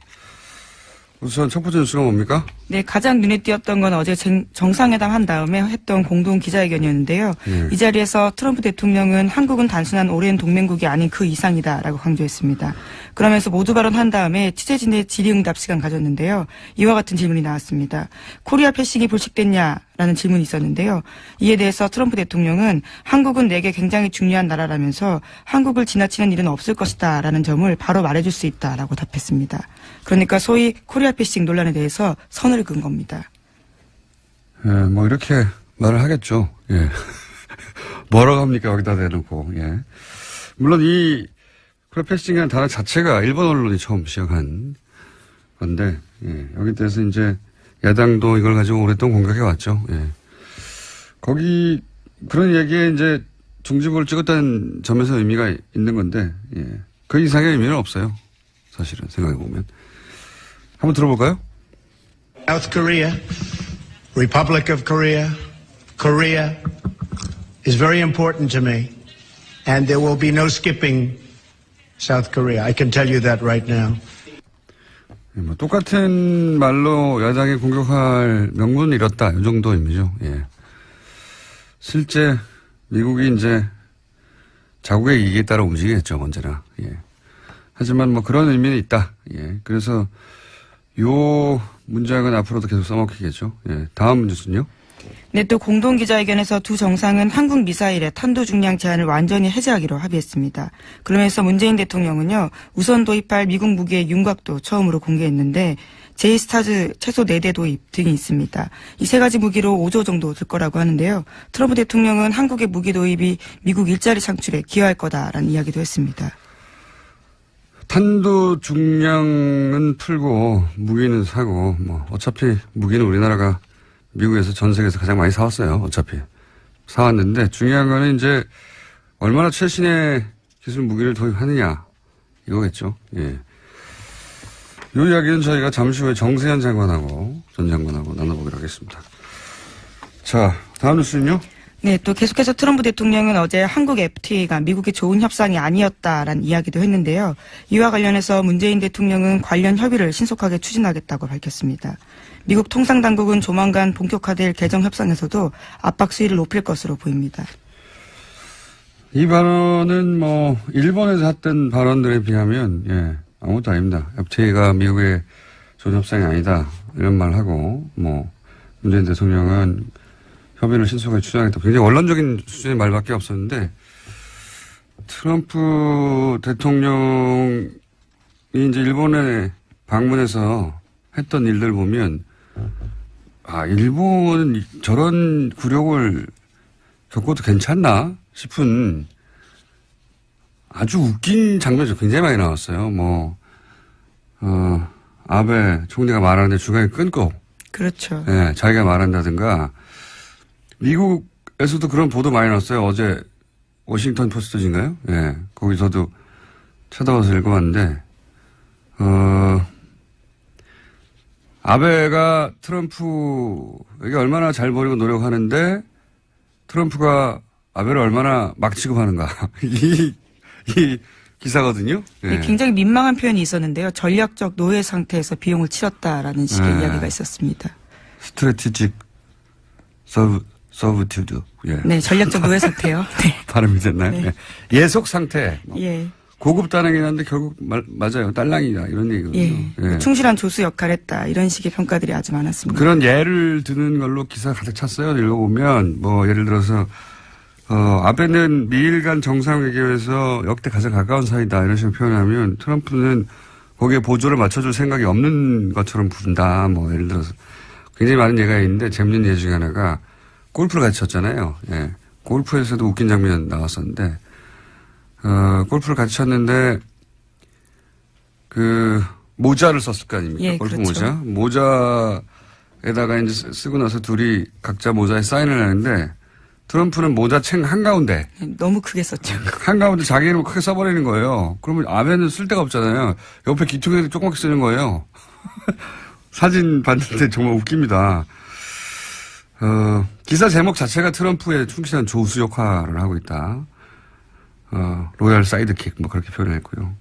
우선 첫 번째 뉴스가 뭡니까? 네, 가장 눈에 띄었던 건 어제 정상회담 한 다음에 했던 공동 기자회견이었는데요. 이 자리에서 트럼프 대통령은 한국은 단순한 오랜 동맹국이 아닌 그 이상이다라고 강조했습니다. 그러면서 모두 발언한 다음에 취재진의 질의응답 시간 가졌는데요. 이와 같은 질문이 나왔습니다. 코리아 패싱이 불식됐냐라는 질문이 있었는데요. 이에 대해서 트럼프 대통령은 한국은 내게 굉장히 중요한 나라라면서 한국을 지나치는 일은 없을 것이다라는 점을 바로 말해줄 수 있다라고 답했습니다. 그러니까 소위 코리아 패싱 논란에 대해서 선을 그은 겁니다. 예, 이렇게 말을 하겠죠. 예. 뭐라고 합니까? 여기다 대놓고. 예. 물론 이 코리아 패싱이라는 단어 자체가 일본 언론이 처음 시작한 건데, 예. 여기 대해서 이제 야당도 이걸 가지고 오랫동안 공격해 왔죠. 예. 거기 그런 얘기에 이제 중지부를 찍었다는 점에서 의미가 있는 건데, 예. 그 이상의 의미는 없어요. 사실은 생각해 보면. 한번 들어볼까요? South Korea, Republic of Korea, Korea is very important to me, and there will be no skipping South Korea. I can tell you that right now. 똑같은 말로 야당이 공격할 명분을 잃었다. 이 정도 의미죠. 예. 실제 미국이 이제 자국의 이익에 따라 움직이겠죠. 언제나. 예. 하지만 그런 의미는 있다. 예. 그래서 요 문장은 앞으로도 계속 써먹히겠죠. 예. 다음 뉴스는요? 네, 또 공동 기자회견에서 두 정상은 한국 미사일의 탄도 중량 제한을 완전히 해제하기로 합의했습니다. 그러면서 문재인 대통령은요, 우선 도입할 미국 무기의 윤곽도 처음으로 공개했는데 제이스타즈 최소 4대 도입 등이 있습니다. 이 세 가지 무기로 5조 정도 들 거라고 하는데요. 트럼프 대통령은 한국의 무기 도입이 미국 일자리 창출에 기여할 거다라는 이야기도 했습니다. 탄도 중량은 풀고 무기는 사고 어차피 무기는 우리나라가 미국에서 전 세계에서 가장 많이 사왔어요. 어차피 사왔는데 중요한 거는 이제 얼마나 최신의 기술 무기를 도입하느냐 이거겠죠. 예. 이 이야기는 저희가 잠시 후에 정세현 장관하고 전 장관하고 나눠보기로 하겠습니다. 자, 다음 뉴스는요? 네, 또 계속해서 트럼프 대통령은 어제 한국 FTA가 미국의 좋은 협상이 아니었다라는 이야기도 했는데요. 이와 관련해서 문재인 대통령은 관련 협의를 신속하게 추진하겠다고 밝혔습니다. 미국 통상당국은 조만간 본격화될 개정 협상에서도 압박 수위를 높일 것으로 보입니다. 이 발언은 뭐 일본에서 했던 발언들에 비하면 예, 아무것도 아닙니다. FTA가 미국의 좋은 협상이 아니다 이런 말을 하고 뭐 문재인 대통령은 협의를 신속하게 추진하겠다. 굉장히 원론적인 수준의 말밖에 없었는데 트럼프 대통령이 이제 일본에 방문해서 했던 일들 보면 아 일본은 저런 굴욕을 겪어도 괜찮나 싶은 아주 웃긴 장면이 굉장히 많이 나왔어요. 뭐 아베 총리가 말하는데 중간에 끊고 그렇죠. 예, 자기가 말한다든가 미국에서도 그런 보도 많이 났어요. 어제 워싱턴 포스트인가요? 예, 거기서도 찾아와서 읽어봤는데 아베가 트럼프에게 얼마나 잘 보려고 노력하는데 트럼프가 아베를 얼마나 막 취급하는가. 이 기사거든요. 예. 네, 굉장히 민망한 표현이 있었는데요. 전략적 노예 상태에서 비용을 치렀다라는 식의 이야기가 있었습니다. 스트래티직 서브튜드. 예. 네, 전략적 노예 상태요. 네. 발음이 됐나요? 네. 예. 예속 상태. 예. 고급 단행이긴 한데 결국 맞아요. 딸랑이다 이런 얘기거든요. 예. 예. 충실한 조수 역할을 했다. 이런 식의 평가들이 아주 많았습니다. 그런 예를 드는 걸로 기사 가득 찼어요. 읽어보면 뭐 예를 들어서 아베는 미일 간 정상회담에서 역대 가장 가까운 사이다 이런 식으로 표현하면 트럼프는 거기에 보조를 맞춰줄 생각이 없는 것처럼 부른다. 뭐 예를 들어서 굉장히 많은 예가 있는데 재밌는 예 중에 하나가 골프를 같이 쳤잖아요. 예. 골프에서도 웃긴 장면 나왔었는데 골프를 같이 쳤는데 그 모자를 썼을 거 아닙니까? 예, 골프 그렇죠. 모자에다가 이제 쓰고 나서 둘이 각자 모자에 사인을 하는데 트럼프는 모자챙 한가운데. 너무 크게 썼죠. 한가운데 자기 이름을 크게 써버리는 거예요. 그러면 아베는 쓸 데가 없잖아요. 옆에 기퉁에도 조그맣게 쓰는 거예요. 사진 봤는데 정말 웃깁니다. 기사 제목 자체가 트럼프의 충실한 조수 역할을 하고 있다. 로얄 사이드킥 뭐 그렇게 표현을 했고요.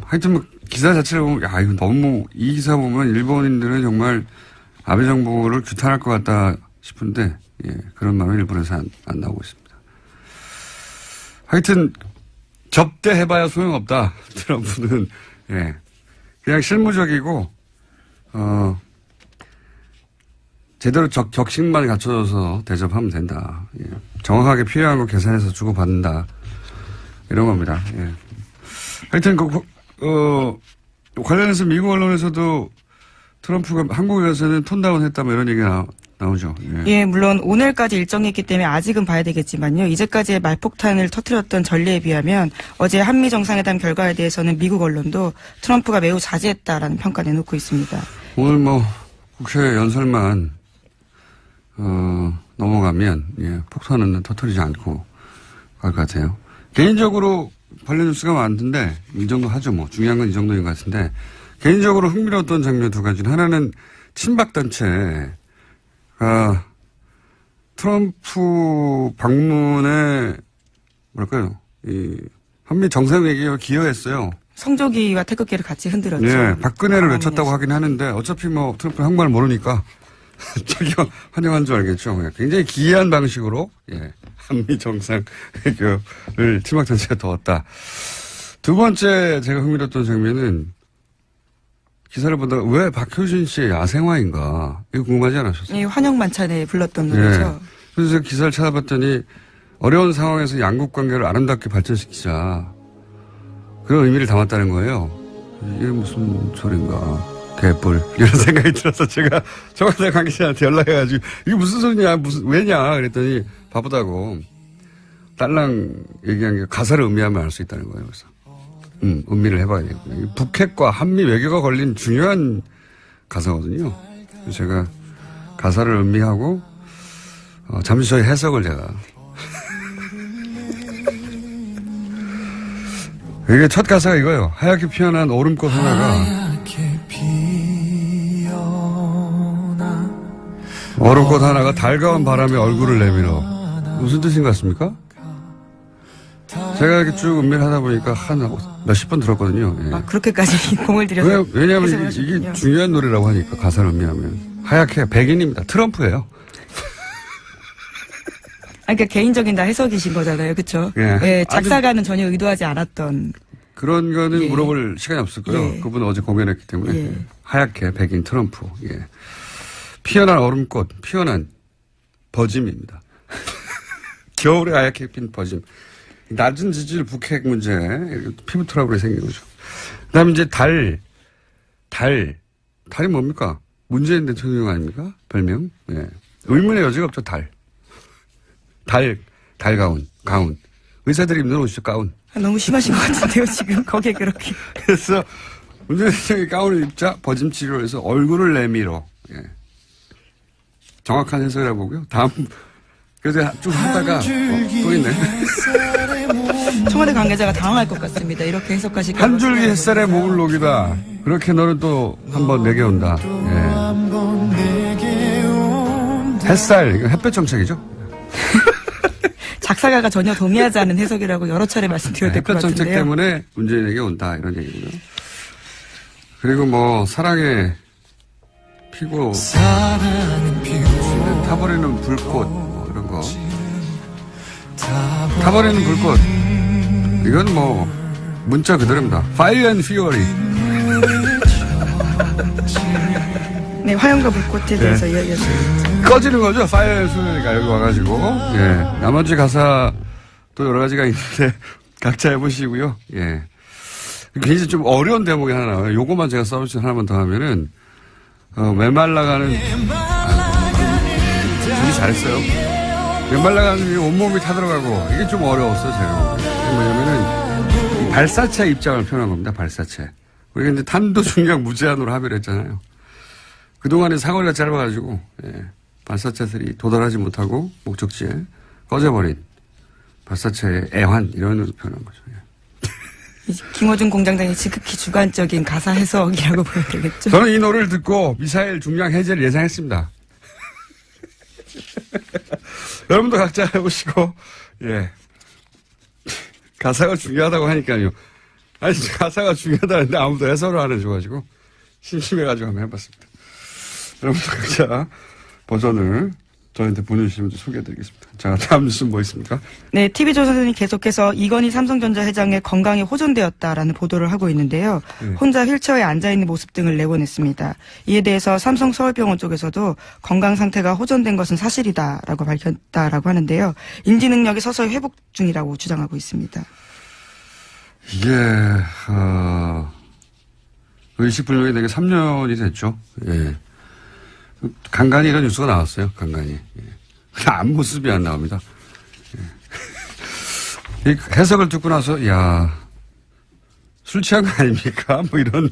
하여튼 뭐 기사 자체를 보면 야 이거 너무 이 기사 보면 일본인들은 정말 아베 정부를 규탄할 것 같다 싶은데 예, 그런 마음이 일본에서 안 나오고 있습니다. 하여튼 접대해봐야 소용없다. 트럼프는 예, 그냥 실무적이고 제대로 격식만 갖춰져서 대접하면 된다. 예. 정확하게 필요한 거 계산해서 주고받는다. 이런 겁니다. 예. 하여튼 관련해서 미국 언론에서도 트럼프가 한국에 가서는 톤다운 했다 뭐 이런 얘기가 나오죠. 예. 예, 물론 오늘까지 일정이 있기 때문에 아직은 봐야 되겠지만요. 이제까지의 말폭탄을 터뜨렸던 전례에 비하면 어제 한미 정상회담 결과에 대해서는 미국 언론도 트럼프가 매우 자제했다라는 평가 내놓고 있습니다. 오늘 뭐 국회 연설만 넘어가면 예, 폭탄은 터뜨리지 않고 갈 것 같아요. 개인적으로 관련 뉴스가 많은데 이 정도 하죠. 뭐 중요한 건 이 정도인 것 같은데 개인적으로 흥미로웠던 장면 두 가지. 하나는 친박단체가 트럼프 방문에 뭐랄까요, 이 한미 정상회담에 기여했어요. 성조기와 태극기를 같이 흔들었죠. 예, 박근혜를 외쳤다고 하긴 하는데 어차피 뭐 트럼프 한국말 모르니까 자기가 환영한 줄 알겠죠. 굉장히 기이한 방식으로 예, 한미 정상회담을 친박단체가 도왔다. 두 번째 제가 흥미로웠던 장면은 기사를 보다가 왜 박효신 씨의 야생화인가 이거 궁금하지 않으셨어요? 예, 환영 만찬에 불렀던 노래죠. 예. 그래서 기사를 찾아봤더니 어려운 상황에서 양국 관계를 아름답게 발전시키자 그런 의미를 담았다는 거예요. 이게 무슨 소린가 개뿔 이런 생각이 들어서 제가 청와대 관계자한테 연락해가지고 이게 무슨 소리냐 왜냐 그랬더니 바쁘다고 딸랑 얘기한 게 가사를 음미하면 알 수 있다는 거예요. 그래서 음미를 해봐야 되겠군요. 북핵과 한미 외교가 걸린 중요한 가사거든요. 그래서 제가 가사를 음미하고 잠시 저희 해석을 제가 이게 첫 가사가 이거예요. 하얗게 피어난 오름꽃 하나가 얼음꽃 하나가 달가운 바람에 얼굴을 내밀어. 무슨 뜻인 것 같습니까? 제가 이렇게 쭉 음미를 하다 보니까 한 몇십 번 들었거든요. 예. 아, 그렇게까지 공을 들여서. 왜냐하면 해석을 이게 하셨군요. 중요한 노래라고 하니까 가사를 음미하면. 하얗게 백인입니다. 트럼프예요. 그러니까 개인적인 다 해석이신 거잖아요. 그렇죠? 예. 예, 작사가는 전혀 의도하지 않았던. 그런 거는 예. 물어볼 시간이 없었고요. 예. 그분은 어제 공연했기 때문에. 예. 하얗게 백인 트럼프. 예. 피어난 얼음꽃, 피어난 버짐입니다. 겨울에 하얗게 핀 버짐. 낮은 지질 북핵 문제, 피부 트러블이 생긴 거죠. 그 다음에 이제 달이 뭡니까? 문재인 대통령 아닙니까? 별명? 예. 의문의 여지가 없죠, 가운. 의사들이 입는 옷이죠, 가운. 너무 심하신 것 같은데요, 지금. 거기에 그렇게. 그래서 문재인 대통령이 가운을 입자 버짐 치료를 해서 얼굴을 내밀어. 예. 정확한 해석이라고 보고요. 다음, 그래서 쭉 하다가, 또 있네. 청와대 관계자가 당황할 것 같습니다. 이렇게 해석하실 한 줄기 햇살에 목을 녹이다. 그렇게 너는 또 한번 내게 온다. 예. 햇살, 이거 햇볕 정책이죠? 작사가가 전혀 동의하지 않은 해석이라고 여러 차례 말씀드려야 될 것 햇볕 정책 같은데요. 때문에 문재인에게 온다. 이런 얘기고요. 그리고 뭐, 사랑의 피고, 타버리는 불꽃, 뭐 이런 거. 타버리는 불꽃. 이건 뭐, 문자 그대로입니다. Fire and Fury. 네, 화염과 불꽃에 대해서 이야기했습니다. 꺼지는 거죠. Fire and Fury가 여기 와가지고. 예. 나머지 가사 또 여러 가지가 있는데, 각자 해보시고요. 예. 굉장히 좀 어려운 대목이 하나 나와요. 요거만 제가 서비스 하나만 더 하면은, 메말라가는, 되게 잘했어요. 메말라가는 온몸이 타들어가고, 이게 좀 어려웠어요, 제가. 뭐냐면은, 발사체 입장을 표현한 겁니다, 발사체. 우리가 이제 탄도 중량 무제한으로 합의를 했잖아요. 그동안에 사거리가 짧아가지고, 예, 발사체들이 도달하지 못하고, 목적지에 꺼져버린 발사체의 애환, 이런 으로 표현한 거죠. 예. 김어준 공장장이 지극히 주관적인 가사 해석이라고 보면 되겠죠. 저는 이 노래를 듣고 미사일 중량 해제를 예상했습니다. 여러분도 각자 해보시고, 예. 가사가 중요하다고 하니까요. 아니, 가사가 중요하다는데 아무도 해설을 안 해줘가지고, 심심해가지고 한번 해봤습니다. 여러분도 각자 버전을 저희한테 보내주시면 소개해드리겠습니다. 자, 다음 뉴스는 뭐 있습니까? 네, TV조선이 계속해서 이건희 삼성전자 회장의 건강이 호전되었다라는 보도를 하고 있는데요. 혼자 휠체어에 앉아있는 모습 등을 내보냈습니다. 이에 대해서 삼성 서울병원 쪽에서도 건강 상태가 호전된 것은 사실이다라고 밝혔다라고 하는데요. 인지 능력이 서서히 회복 중이라고 주장하고 있습니다. 이게, 의식불명이 되게 3년이 됐죠. 예. 간간히 이런 뉴스가 나왔어요. 간간히. 예. 앞모습이 안 나옵니다. 예. 이 해석을 듣고 나서 야, 술 취한 거 아닙니까? 뭐 이런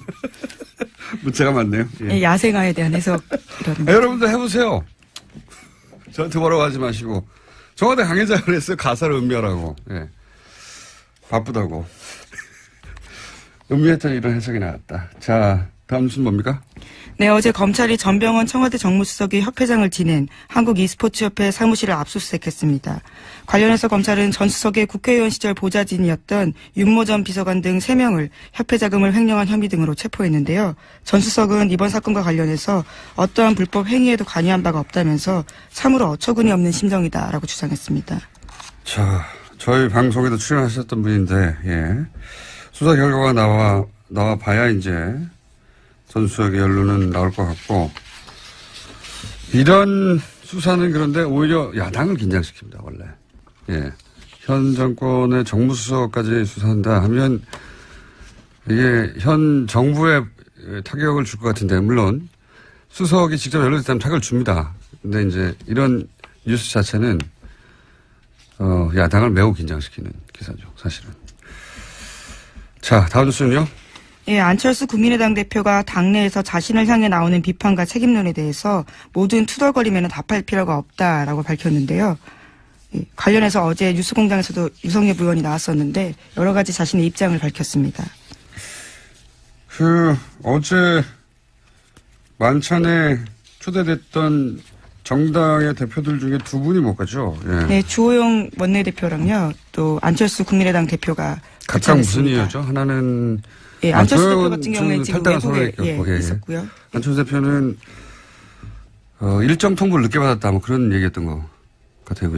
문자가 많네요. 예. 예, 야생화에 대한 해석. 여러분도 해보세요. 저한테 뭐라고 하지 마시고. 청와대 관계자가 그랬어요. 가사를 음미하라고. 예. 바쁘다고. 음미했더니 이런 해석이 나왔다. 자, 다음 뉴스는 뭡니까? 네, 어제 검찰이 전병헌 청와대 정무수석이 협회장을 지낸 한국e스포츠협회 사무실을 압수수색했습니다. 관련해서 검찰은 전 수석의 국회의원 시절 보좌진이었던 윤모 전 비서관 등 3명을 협회 자금을 횡령한 혐의 등으로 체포했는데요. 전 수석은 이번 사건과 관련해서 어떠한 불법 행위에도 관여한 바가 없다면서 참으로 어처구니 없는 심정이다라고 주장했습니다. 자, 저희 방송에도 출연하셨던 분인데, 예. 수사 결과가 나와 봐야 이제 전 수석의 연루는 나올 것 같고, 이런 수사는 그런데 오히려 야당을 긴장시킵니다, 원래. 예. 현 정권의 정무수석까지 수사한다 하면 이게 현 정부에 타격을 줄 것 같은데, 물론 수석이 직접 연루됐다면 타격을 줍니다. 근데 이제 이런 뉴스 자체는 야당을 매우 긴장시키는 기사죠, 사실은. 자, 다음 뉴스는요? 예, 안철수 국민의당 대표가 당내에서 자신을 향해 나오는 비판과 책임론에 대해서 모든 투덜거림에는 답할 필요가 없다라고 밝혔는데요. 예, 관련해서 어제 뉴스공장에서도 유성엽 의원이 나왔었는데 여러 가지 자신의 입장을 밝혔습니다. 어제 만찬에 초대됐던 정당의 대표들 중에 두 분이 못 갔죠. 예. 네, 주호영 원내대표랑요, 또 안철수 국민의당 대표가 각각 무슨 이유죠? 하나는 예, 안철수 대표 조영은 같은 경우에는 지금 탈당한 외국에 서울에 있었고요. 안철수 대표는 일정 통보를 늦게 받았다, 뭐 그런 얘기했던 것 같아요.